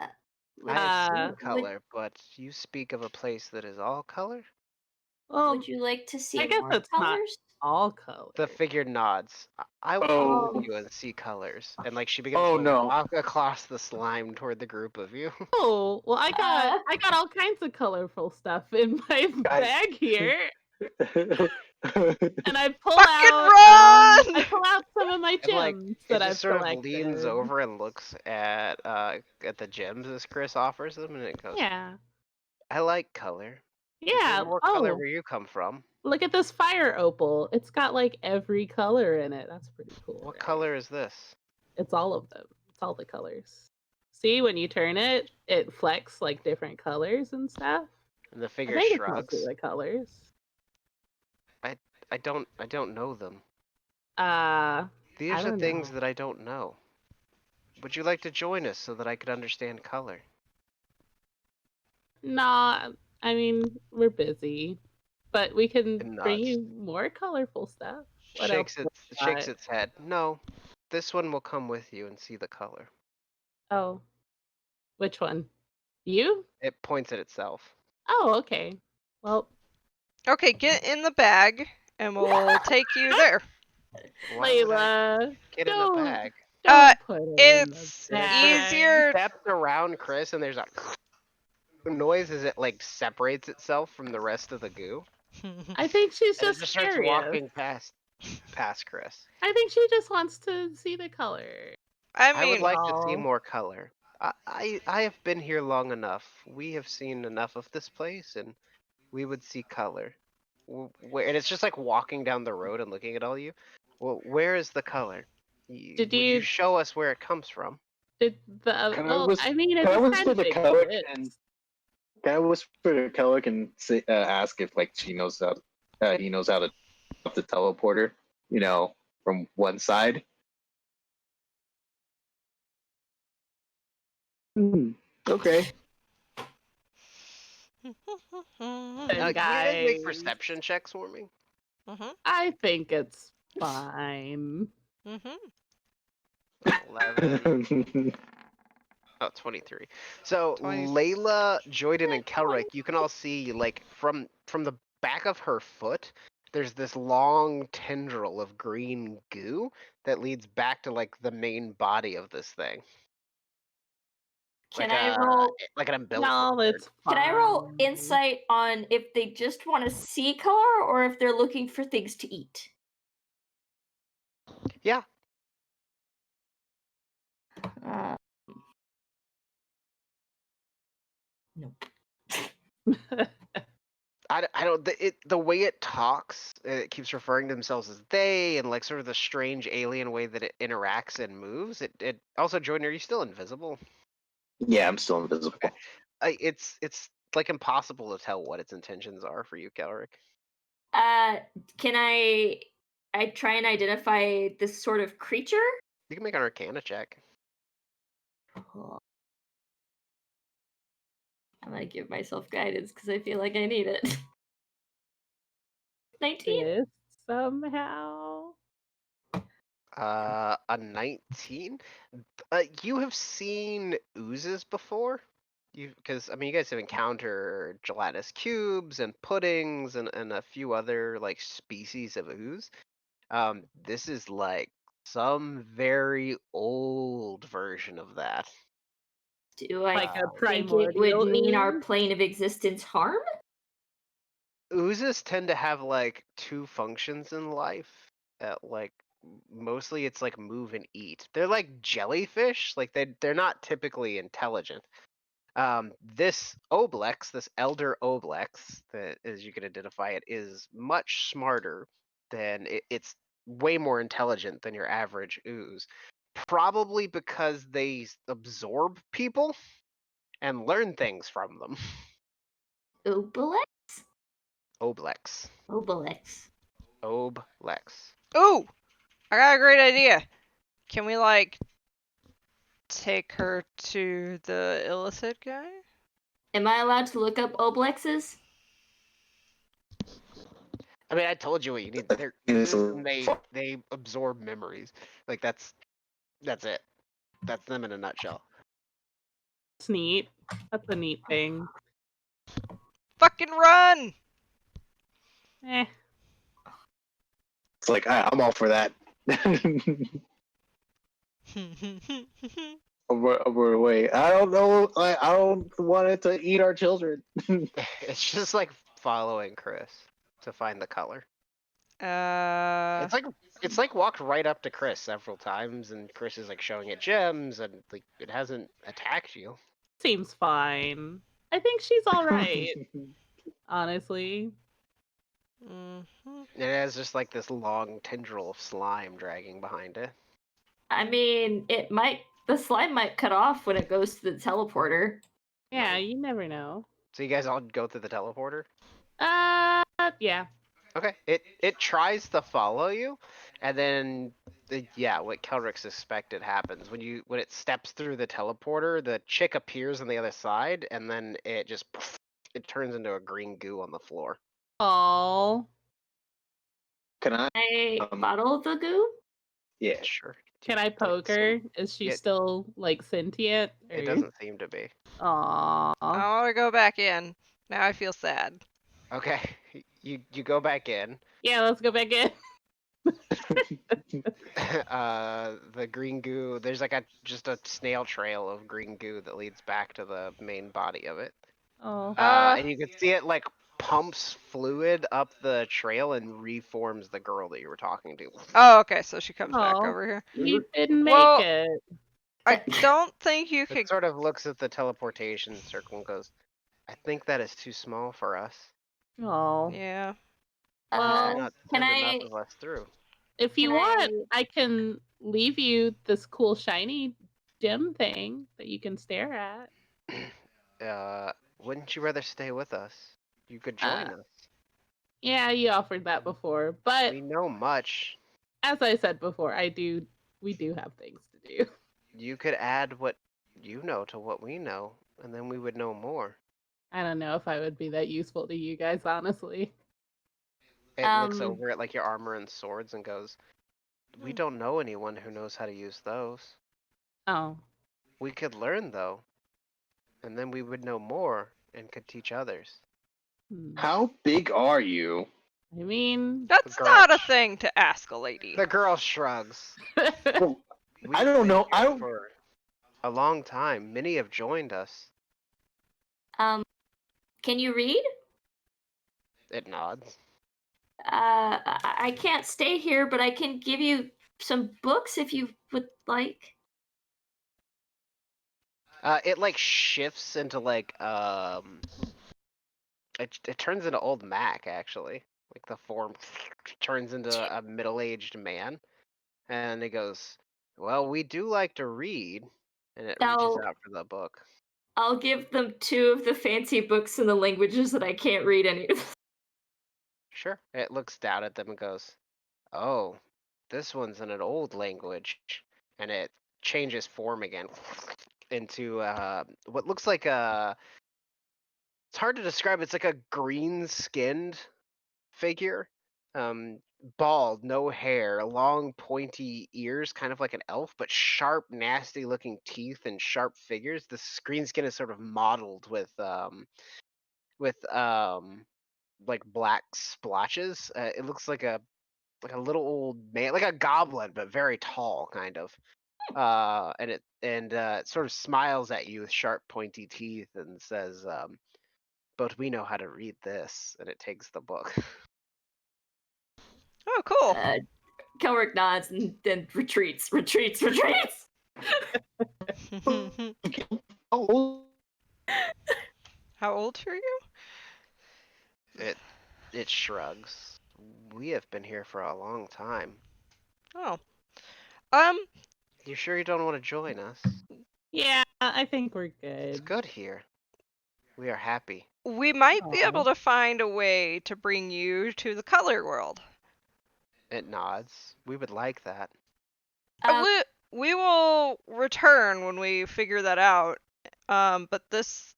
I have seen Would- color, but you speak of a place that is all color? Well, Would you like to see I guess more it's not colors? all color. The figure nods. I will Oh. come with you and see colors. And like she begins Oh, to no. walk across the slime toward the group of you. Oh, well, I got all kinds of colorful stuff in my bag here, and I pull Fucking out run! I pull out some of my And like gems it that just I've sort of collected. leans over and looks at the gems as Chris offers them, and it goes, Yeah, "I like color. Is yeah. there more color Oh, where you come from? look at this fire opal. It's got like every color in it. That's pretty cool. What right? color is this?" It's all of them. It's all the colors. See, when you turn it, it flecks like different colors and stuff. And the I figure think shrugs. it's mostly the colors. I don't know them. These I are don't things know. that I don't know. Would you like to join us so that I could understand color? Nah, I mean, we're busy, but we can It bring nods. you more colorful stuff. What else? Shakes its head. No, this one will come with you and see the color. Oh. Which one? You? It points at itself. Oh, okay. Well, Okay, get in the bag, and we'll take you there. Why would I Layla, get in the don't, bag? don't put it in the It's bag. easier. Steps around Chris, and there's a noise as it like separates itself from the rest of the goo, I think she's and it just just starts curious. walking past Chris. I think she just wants to see the color. I would mean, like to see Oh. more color. I have been here long enough. We have seen enough of this place, and we would see color. And it's just like walking down the road and looking at all you. Well, where is the color? Did Would you you- show us where it comes from? Did the Can I well? whis- I mean, Can it's I a whisper the color bit. and can I whisper to Kellic and say, ask if like she knows how he knows how to up the teleporter, from one side. Okay. And Can you guys make guys, perception checks for me? I think it's fine. 11. Oh, 23. So 20. Layla, Joyden, and Kelric, you can all see like from the back of her foot, there's this long tendril of green goo that leads back to like the main body of this thing. Can Like I roll? like an umbilical No, cord. it's fine. Can I roll insight on if they just want to see color or if they're looking for things to eat? Yeah. Nope. I don't the way it talks, it keeps referring to themselves as they, and like sort of the strange alien way that it interacts and moves. It also, Jordan, are you still invisible? Yeah, I'm still invisible. It's like impossible to tell what its intentions are for you, Kelric. Can I try and identify this sort of creature? You can make an Arcana check. I'm gonna give myself guidance because I feel like I need it. 19. This somehow. A 19. You have seen oozes before. Because I mean, you guys have encountered gelatinous cubes and puddings and a few other like species of ooze. This is like some very old version of that. Do I Like a think it would primordial mean our ooze? plane of existence harm? Oozes tend to have like two functions in life. Like mostly it's like move and eat. They're like jellyfish. Like they're not typically intelligent. This Oblex, this Elder Oblex, that as you can identify it, is much smarter than it's way more intelligent than your average ooze. Probably because they absorb people and learn things from them. Obelix? Oblex. Obelix. Oblex. Ooh, I got a great idea. Can we like take her to the illicit guy? Am I allowed to look up Oblexes? I mean, I told you what you need. They're It's oozes a- and they absorb memories. Like that's it. That's them in a nutshell. It's neat. That's a neat thing. Fucking run! Eh. It's like I'm all for that. Over away. I don't know. I don't want it to eat our children. It's just like following Chris to find the color. It's like walked right up to Chris several times, and Chris is like showing it gems, and like it hasn't attacked you. Seems fine. I think she's all right. Honestly. Mhm. It has just like this long tendril of slime dragging behind it. I mean, the slime might cut off when it goes to the teleporter. Yeah, you never know. So you guys all go through the teleporter. Yeah. Okay. It tries to follow you, and then what Kelric suspected happens when it steps through the teleporter. The chick appears on the other side, and then it turns into a green goo on the floor. Oh. Can I? I bottle the goo? Yeah. Sure. Can I poke her? Is she still like sentient? It doesn't seem to be. Aww. I want to go back in. Now I feel sad. Okay, you go back in. Yeah, let's go back in. The green goo. There's like just a snail trail of green goo that leads back to the main body of it. Oh. And you can see it like pumps fluid up the trail and reforms the girl that you were talking to. Oh, okay. So she comes back Aw. over here. You didn't make Well- it. I don't think you could. It sort of looks at the teleportation circle and goes, "I think that is too small for us. Oh. Yeah. Well, Not Can send I? enough of us through." If you Can want, I can leave you this cool shiny gem thing that you can stare at. Wouldn't you rather stay with us? You could join us. Yeah, you offered that before, but We know much. as I said before, we do have things to do. You could add what you know to what we know, and then we would know more. I don't know if I would be that useful to you guys, honestly. It looks Um, over at like your armor and swords and goes, "We don't know anyone who knows how to use those. Oh. We could learn though, and then we would know more and could teach others." How big are you? I mean, That's girl- not a thing to ask a lady. The girl shrugs. Well, We've I don't been know. here I don't. for a long time. Many have joined us. Can you read? It nods. I can't stay here, but I can give you some books if you would like. It like shifts into like it turns into old Mac actually. Like the form turns into a middle-aged man, and it goes, "Well, we do like to read," and it reaches Now- out for the book. I'll give them 2 of the fancy books in the languages that I can't read any of. Sure. It looks down at them and goes, "Oh, this one's in an old language," and it changes form again into what looks like a. It's hard to describe. It's like a green-skinned figure, bald, no hair, long pointy ears, kind of like an elf, but sharp, nasty-looking teeth and sharp figures. The green skin is sort of mottled with like black splotches. It looks like a little old man, like a goblin, but very tall, kind of. And it sort of smiles at you with sharp, pointy teeth and says, "But we know how to read this," and it takes the book. Oh, cool. Kelrick nods and then retreats. Oh, How old are you? It shrugs. We have been here for a long time. Oh. You sure you don't want to join us? yeah, I think we're It's good. good here. We are happy. We might be Aw. able to find a way to bring you to the color world. It nods. We would like that. Um, We will return when we figure that out. But this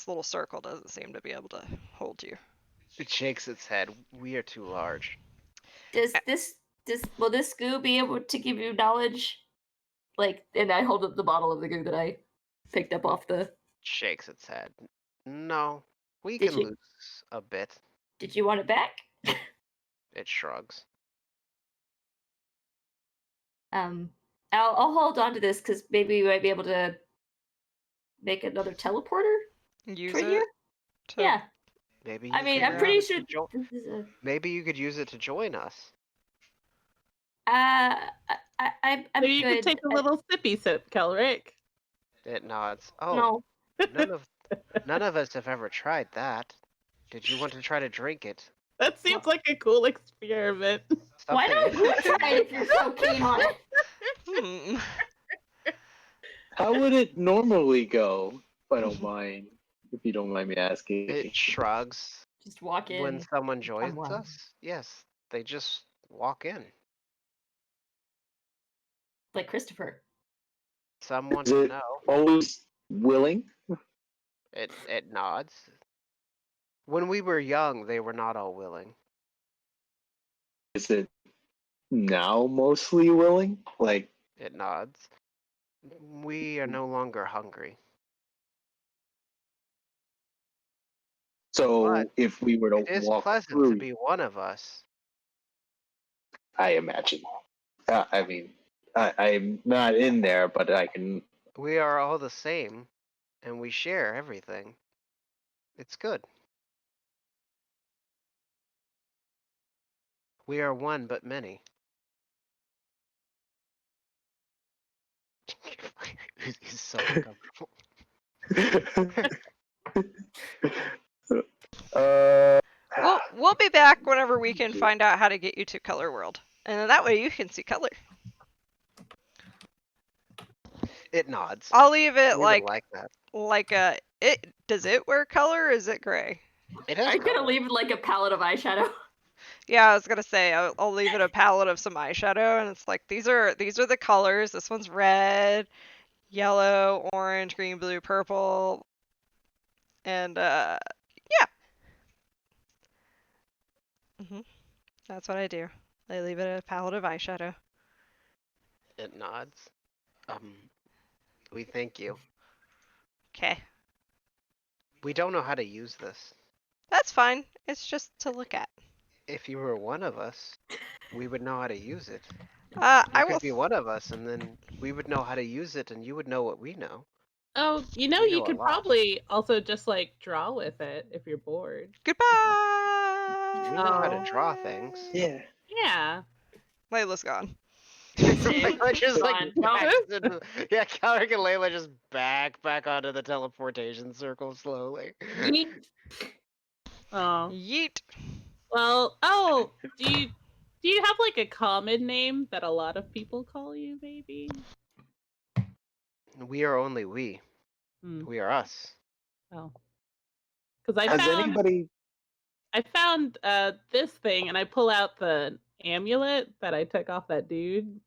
little circle doesn't seem to be able to hold you. It shakes its head. We are too large. will this goo be able to give you knowledge? Like, and I hold up the bottle of the goo that I picked up off the. Shakes its head. No, we Did can you- lose a bit. Did you want it back? It shrugs. I'll hold on to this because maybe we might be able to make another teleporter Use for it. you. To... Yeah, Maybe. I you mean, could, I'm pretty uh, sure jo- this is a. Maybe you could use it to join us. I'm Maybe you good. could take a little sippy sip, Kelrick. It nods. Oh, No, none of us have ever tried that. Did you want to try to drink it? That seems like a cool experiment. why Something don't you try it if you're so keen on it? Hmm. how would it normally go? If I don't mind, if you don't mind me asking. It shrugs. Just walk in. When someone joins someone. us, yes, they just walk in. Like Christopher. Someone Is to it know. always willing? It nods. When we were young, they were not all willing. Is it now mostly willing. Like, It nods. We are no longer hungry. so But if we were to it is walk pleasant to through, be one of us. I imagine. I mean, I'm not in there, but I can. We are all the same, and we share everything. It's good. We are one but many. He's so uncomfortable. uh, We'll be back whenever we can find out how to get you to Color World, and then that way you can see color. It nods. I'll leave it We would like that. like a it. Does it wear color? Or is it gray? It has I'm gonna color. leave it like a palette of eyeshadow. Yeah, I was gonna say I'll leave it a palette of some eyeshadow, and it's like these are the colors. This one's red, yellow, orange, green, blue, purple, and yeah. That's what I do. I leave it a palette of eyeshadow. It nods. We thank you. Okay, We don't know how to use this. that's fine. It's just to look at. If you were one of us, we would know how to use it. You I will. could be one of us, and then we would know how to use it, and you would know what we know. Oh, We you know a could lot. probably also just like draw with it if you're bored. Goodbye. We know how to Oh. draw things. yeah. Yeah. Layla's gone. Layla just like Gone. Nope. backs into, yeah, Calric and Layla just back onto the teleportation circle slowly. Yeet. Oh. Yeet. Well, do you have like a common name that a lot of people call you, maybe? We are only we. Hmm. We are us. Oh. Because Has anybody? I found this thing and I pull out the amulet that I took off that dude.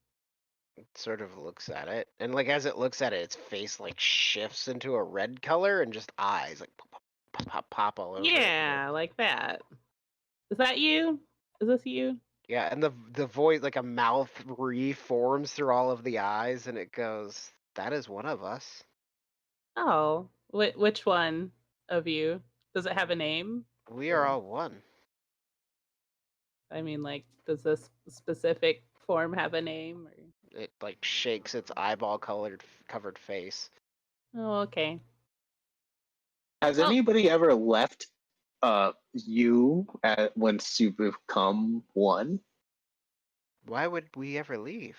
It sort of looks at it, and like as it looks at it, its face like shifts into a red color, and just eyes like pop all over it. Yeah, like that. Is that you? Is this you? Yeah, and the voice, like a mouth reforms through all of the eyes, and it goes, "That is one of us. Oh, which one of you? Does it have a name? We are all one." I mean, like, does this specific form have a name? Or... It like shakes its eyeball covered face. Oh, okay. Has Well- anybody ever left? You once you become one? Why would we ever leave?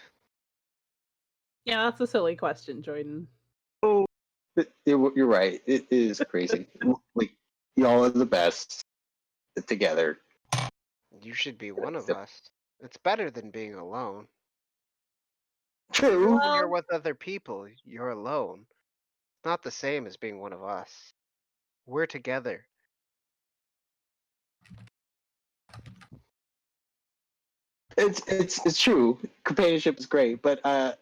Yeah, that's a silly question, Jordan. You're right. It is crazy. Like, y'all are the best together. You should be one of us. It's better than being alone. True. When you're Well- with other people, you're alone. It's not the same as being one of us. We're together. It's true. Companionship is great, but I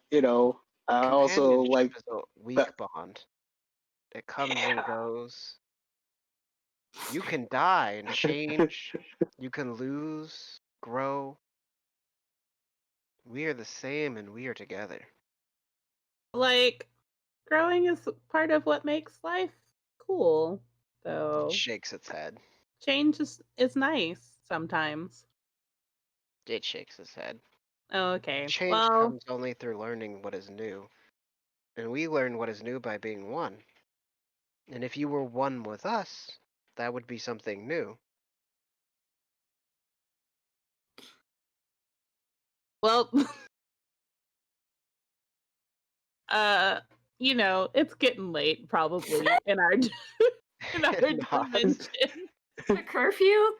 also like Companionship is a weak bond. It comes and goes. You can die and change. You can lose, grow. We are the same and we are together. Like, growing is part of what makes life cool, though. It shakes its head. Change is nice sometimes. It shakes its head. Oh, okay. Change Well, comes only through learning what is new. And we learn what is new by being one. And if you were one with us, that would be something new. well, it's getting late probably in our in our Not. dimension. A curfew?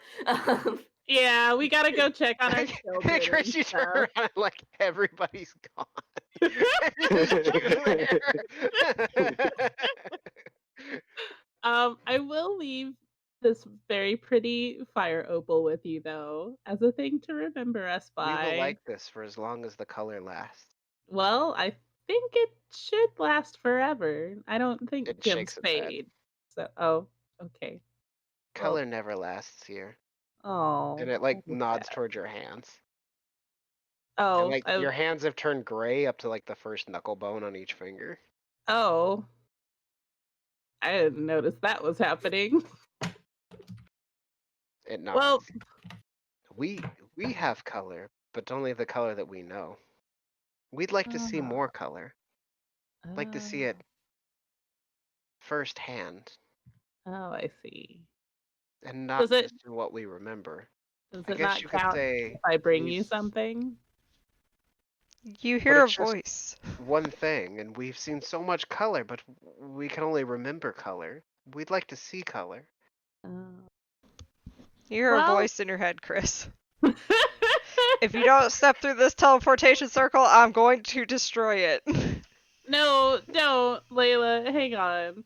Yeah, we gotta go check on our children. Chris, and you turn stuff. around like everybody's gone. I will leave this very pretty fire opal with you though, as a thing to remember us We by. will like this for as long as the color lasts. Well, I think it should last forever. I don't think It gems shakes its head. fade. So, okay. Color never lasts here. Oh. And it like that's nods sad. towards your hands. Oh, And like your hands have turned gray up to like the first knuckle bone on each finger. oh. I didn't notice that was happening. It nods. Well, we have color, but only the color that we know. We'd like to see more color. Like to see it firsthand, Oh, I see. and not Does it just in what we remember. does I it guess not you could count say if I bring you we've- something? You hear a it's just- voice. One thing, and we've seen so much color, but we can only remember color. We'd like to see color. Oh. You hear a Well- voice in your head, Chris. If you don't step through this teleportation circle, I'm going to destroy it. No, don't, Layla. Hang on.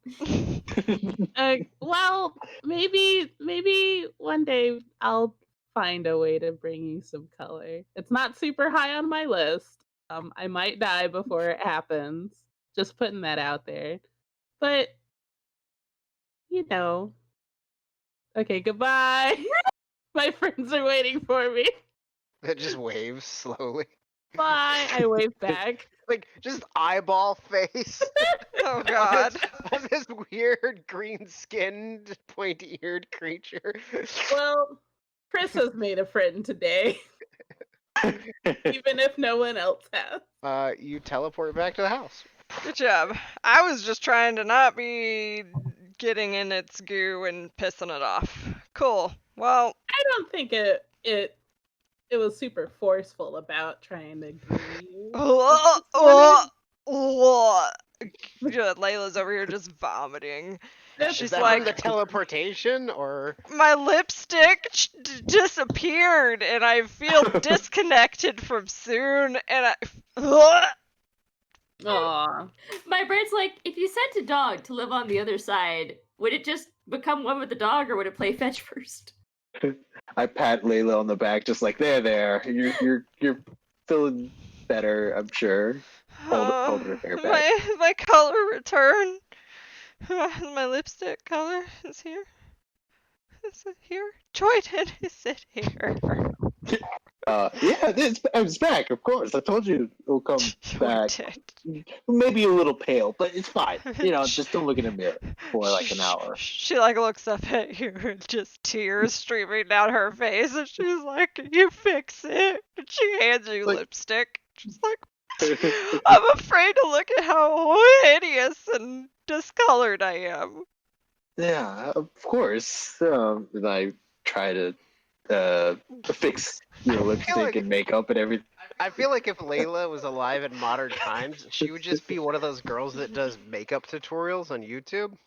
Well, maybe one day I'll find a way to bring you some color. It's not super high on my list. I might die before it happens. Just putting that out there. But you know. Okay, goodbye. My friends are waiting for me. It just waves slowly. Bye. I wave back. Like, just eyeball face. Oh god. of this weird green-skinned, pointy-eared creature. Well, Chris has made a friend today, even if no one else has. You teleport back to the house. Good job. I was just trying to not be getting in its goo and pissing it off. Cool. Well, I don't think it was super forceful about trying to agree you. Good. Layla's over here just vomiting. That's She's Is that like, from the teleportation, or my lipstick disappeared and I feel disconnected from soon and I. Aw. My brain's like, if you sent a dog to live on the other side, would it just become one with the dog, or would it play fetch first? I pat Layla on the back, just like there. You're feeling better, I'm sure. Hold her hair back. My color return. My lipstick color is here. Is it here? Jordan, is it here? Yeah, it's back. Of course, I told you it'll come back. Jordan. Maybe a little pale, but it's fine. Just don't look in the mirror for like an hour. She like looks up at you and just tears streaming down her face, and she's like, "Can you fix it?" And she hands you Like- lipstick. She's like, "I'm afraid to look at how hideous and discolored I am." Yeah, of course. And I try to fix your lipstick like- and makeup and everything. I feel like if Layla was alive in modern times, she would just be one of those girls that does makeup tutorials on YouTube.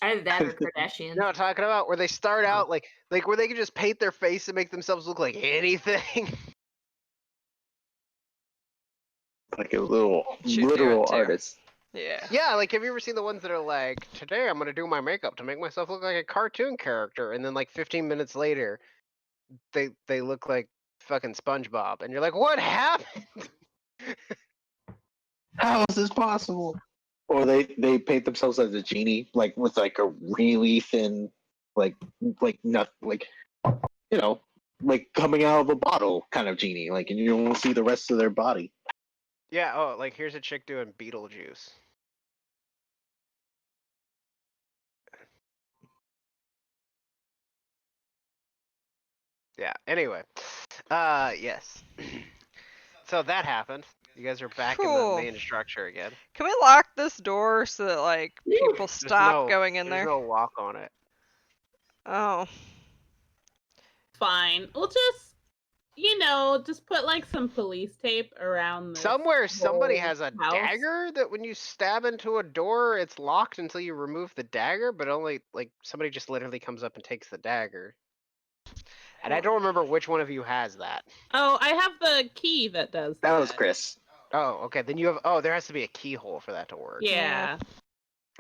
Either that or Kardashian. You know what I'm talking about? Where they start out like where they can just paint their face and make themselves look like anything. Like a little She'd do literal it too. artist. Yeah. Yeah, like have you ever seen the ones that are like, today I'm gonna do my makeup to make myself look like a cartoon character, and then like 15 minutes later, they look like fucking SpongeBob, and you're like, what happened? How is this possible? Or they paint themselves as a genie, like with like a really thin, like not like like coming out of a bottle kind of genie, like, and you won't see the rest of their body. Yeah, oh, like here's a chick doing Beetlejuice. Yeah, anyway. Yes. So that happened. You guys are back in Cool. the main structure again. Can we lock this door so that like people stop going in There's there? no lock on it. Oh. Fine. We'll just put like some police tape around this Somewhere somebody whole has a house. dagger that when you stab into a door, it's locked until you remove the dagger, but only like somebody just literally comes up and takes the dagger. And I don't remember which one of you has that. Oh, I have the key that does that. That was Chris. Oh, okay. Then you have there has to be a keyhole for that to work. Yeah.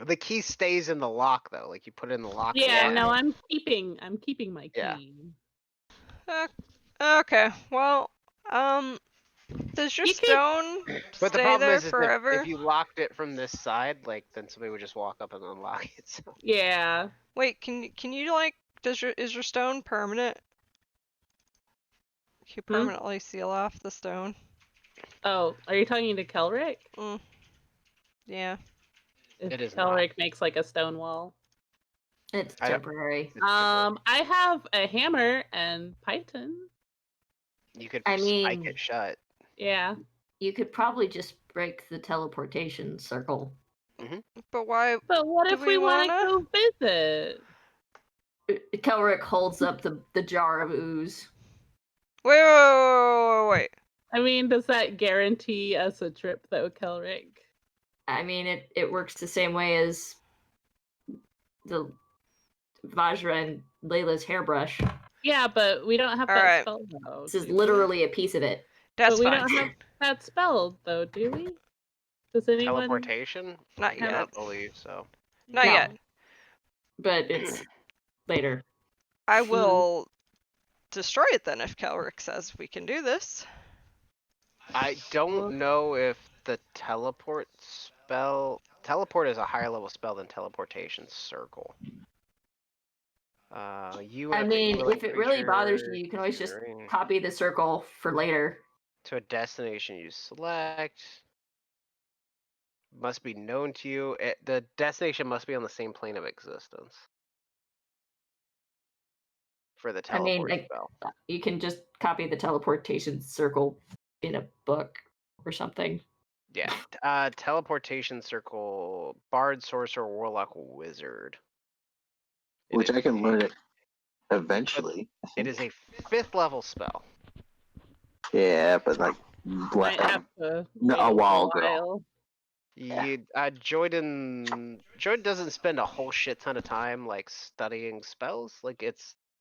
The key stays in the lock though. Like you put it in the lock. Yeah, slot. no, I'm keeping my key. Yeah. Okay. Well, does your You could- stone But the stay problem there is forever? if you locked it from this side, like then somebody would just walk up and unlock it. So. Yeah. Wait, can you like is your stone permanent? You permanently seal off the stone. Oh, are you talking to Kelric? Yeah. If It is Kelric makes like a stone wall. It's I don't- temporary. It's temporary. I have a hammer and python. You could I spike mean- it shut. Yeah. You could probably just break the teleportation circle. But why? But what Do if we we want to wanna? go visit? Kelric holds up the jar of ooze. Wait. I mean, does that guarantee us a trip though, Kelric? I mean, it works the same way as the Vajra and Layla's hairbrush. Yeah, but we don't have All that right. spell though. This is do we? literally a piece of it. That's But we fine. don't have that spell though, do we? Does anyone? Teleportation? Not I yet. don't believe so. Not No. yet. But it's later. I will destroy it then if Kelric says we can do this. I don't know if the teleport spell... Teleport is a higher level spell than teleportation circle. You I and a mean, willing if it really bothers creature you can always just steering copy the circle for later. to a destination you select. Must be known to you. The destination must be on the same plane of existence. For the I mean, teleport spell. you can just copy the teleportation circle in a book or something. Yeah. Teleportation circle, bard, sorcerer, warlock, wizard. It Which is I can a- learn it eventually. It is a 5th level spell. Yeah, but like Might have to No, wait a while ago. while. Jordan doesn't spend a whole shit ton of time like studying spells. Like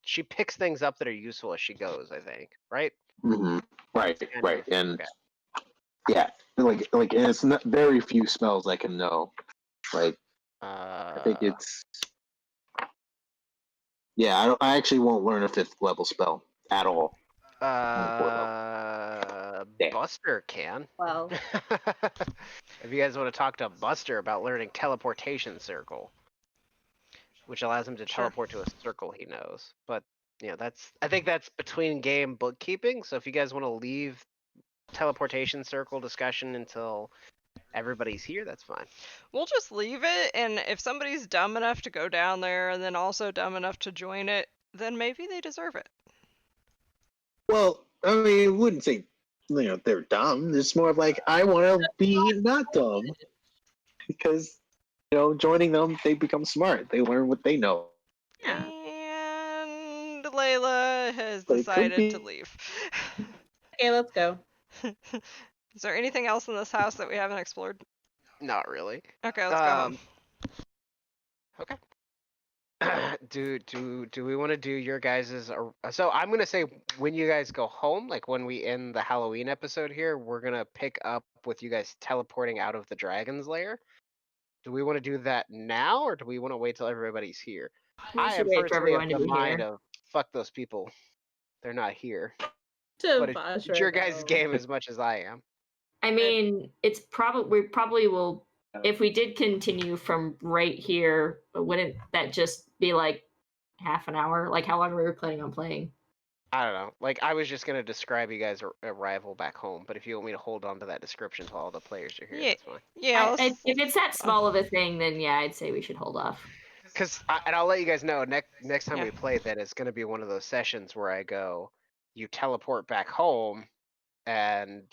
she picks things up that are useful as she goes, I think, right? hmm Right, Kind right, of, and okay. yeah, like, and it's not very few spells I can know. Like, I think it's yeah. I actually won't learn a 5th level spell at all. Damn. Buster can. Well, If you guys want to talk to Buster about learning teleportation circle, which allows him to Sure. teleport to a circle he knows. But I think that's between game bookkeeping. So if you guys want to leave teleportation circle discussion until everybody's here, that's fine. We'll just leave it, and if somebody's dumb enough to go down there and then also dumb enough to join it, then maybe they deserve it. Well, I mean, I wouldn't say they're dumb. It's more of like I want to be not dumb because joining them, they become smart. They learn what they know. Yeah. And Layla has But it could decided to be- leave. Okay, let's go. Is there anything else in this house that we haven't explored? Not really. Okay, let's go home. Okay. Do we want to do your guys's? So I'm gonna say when you guys go home, like when we end the Halloween episode here, we're gonna pick up with you guys teleporting out of the dragon's lair. Do we want to do that now, or do we want to wait till everybody's here? we I should am wait for personally everyone of to the be mind here. of fuck those people. They're not here. To But it's your guys' though. game as much as I am. I mean, it's probably we probably will if we did continue from right here. Wouldn't that just be like half an hour? Like how long we were planning on playing? I don't know. Like I was just gonna describe you guys' arrival back home, but if you want me to hold on to that description till all the players are here, Yeah. that's fine. Yeah, If it's that small of a thing, then yeah, I'd say we should hold off. And I'll let you guys know next time Yeah. we play that it's gonna be one of those sessions where I go, you teleport back home, and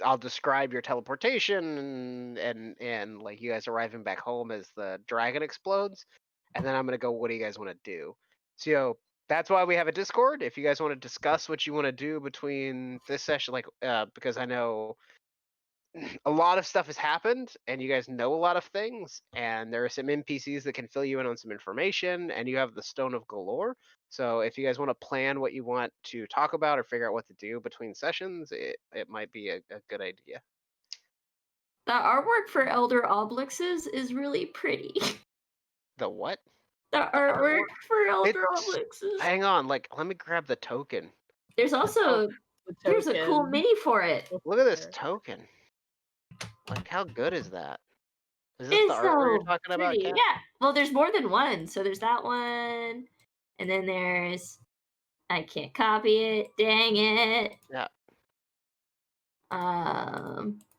I'll describe your teleportation and like you guys arriving back home as the dragon explodes, and then I'm gonna go, what do you guys want to do? So that's why we have a Discord. If you guys want to discuss what you want to do between this session, like because I know a lot of stuff has happened and you guys know a lot of things, and there are some NPCs that can fill you in on some information, and you have the Stone of Galore. So if you guys want to plan what you want to talk about or figure out what to do between sessions, it might be a good idea. The artwork for Elder Oblixes is really pretty. The what? The artwork for Elder It's- Oblixes. Hang on, like let me grab the token. There's also there's a cool mini for it. Look at this token. Like how good is that? Is this It's the artwork you're so talking about, pretty. Kat? Yeah. Well, there's more than one. So there's that one, and then there's I can't copy it. Dang it. Yeah.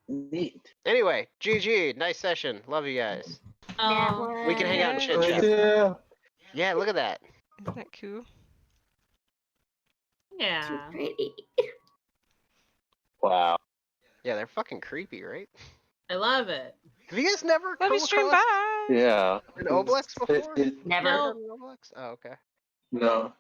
Neat. Anyway, GG. Nice session. Love you guys. That Oh, one. We can hang out and Yeah. chit Oh, chat. yeah. Yeah, look at that. Isn't that cool? Too yeah. pretty. Wow. Yeah, they're fucking creepy, right? I love it. Have you guys never Love come you, stream. across Bye. Yeah. an Obelix before? It- Never. No. An Obelix? Oh, okay. no.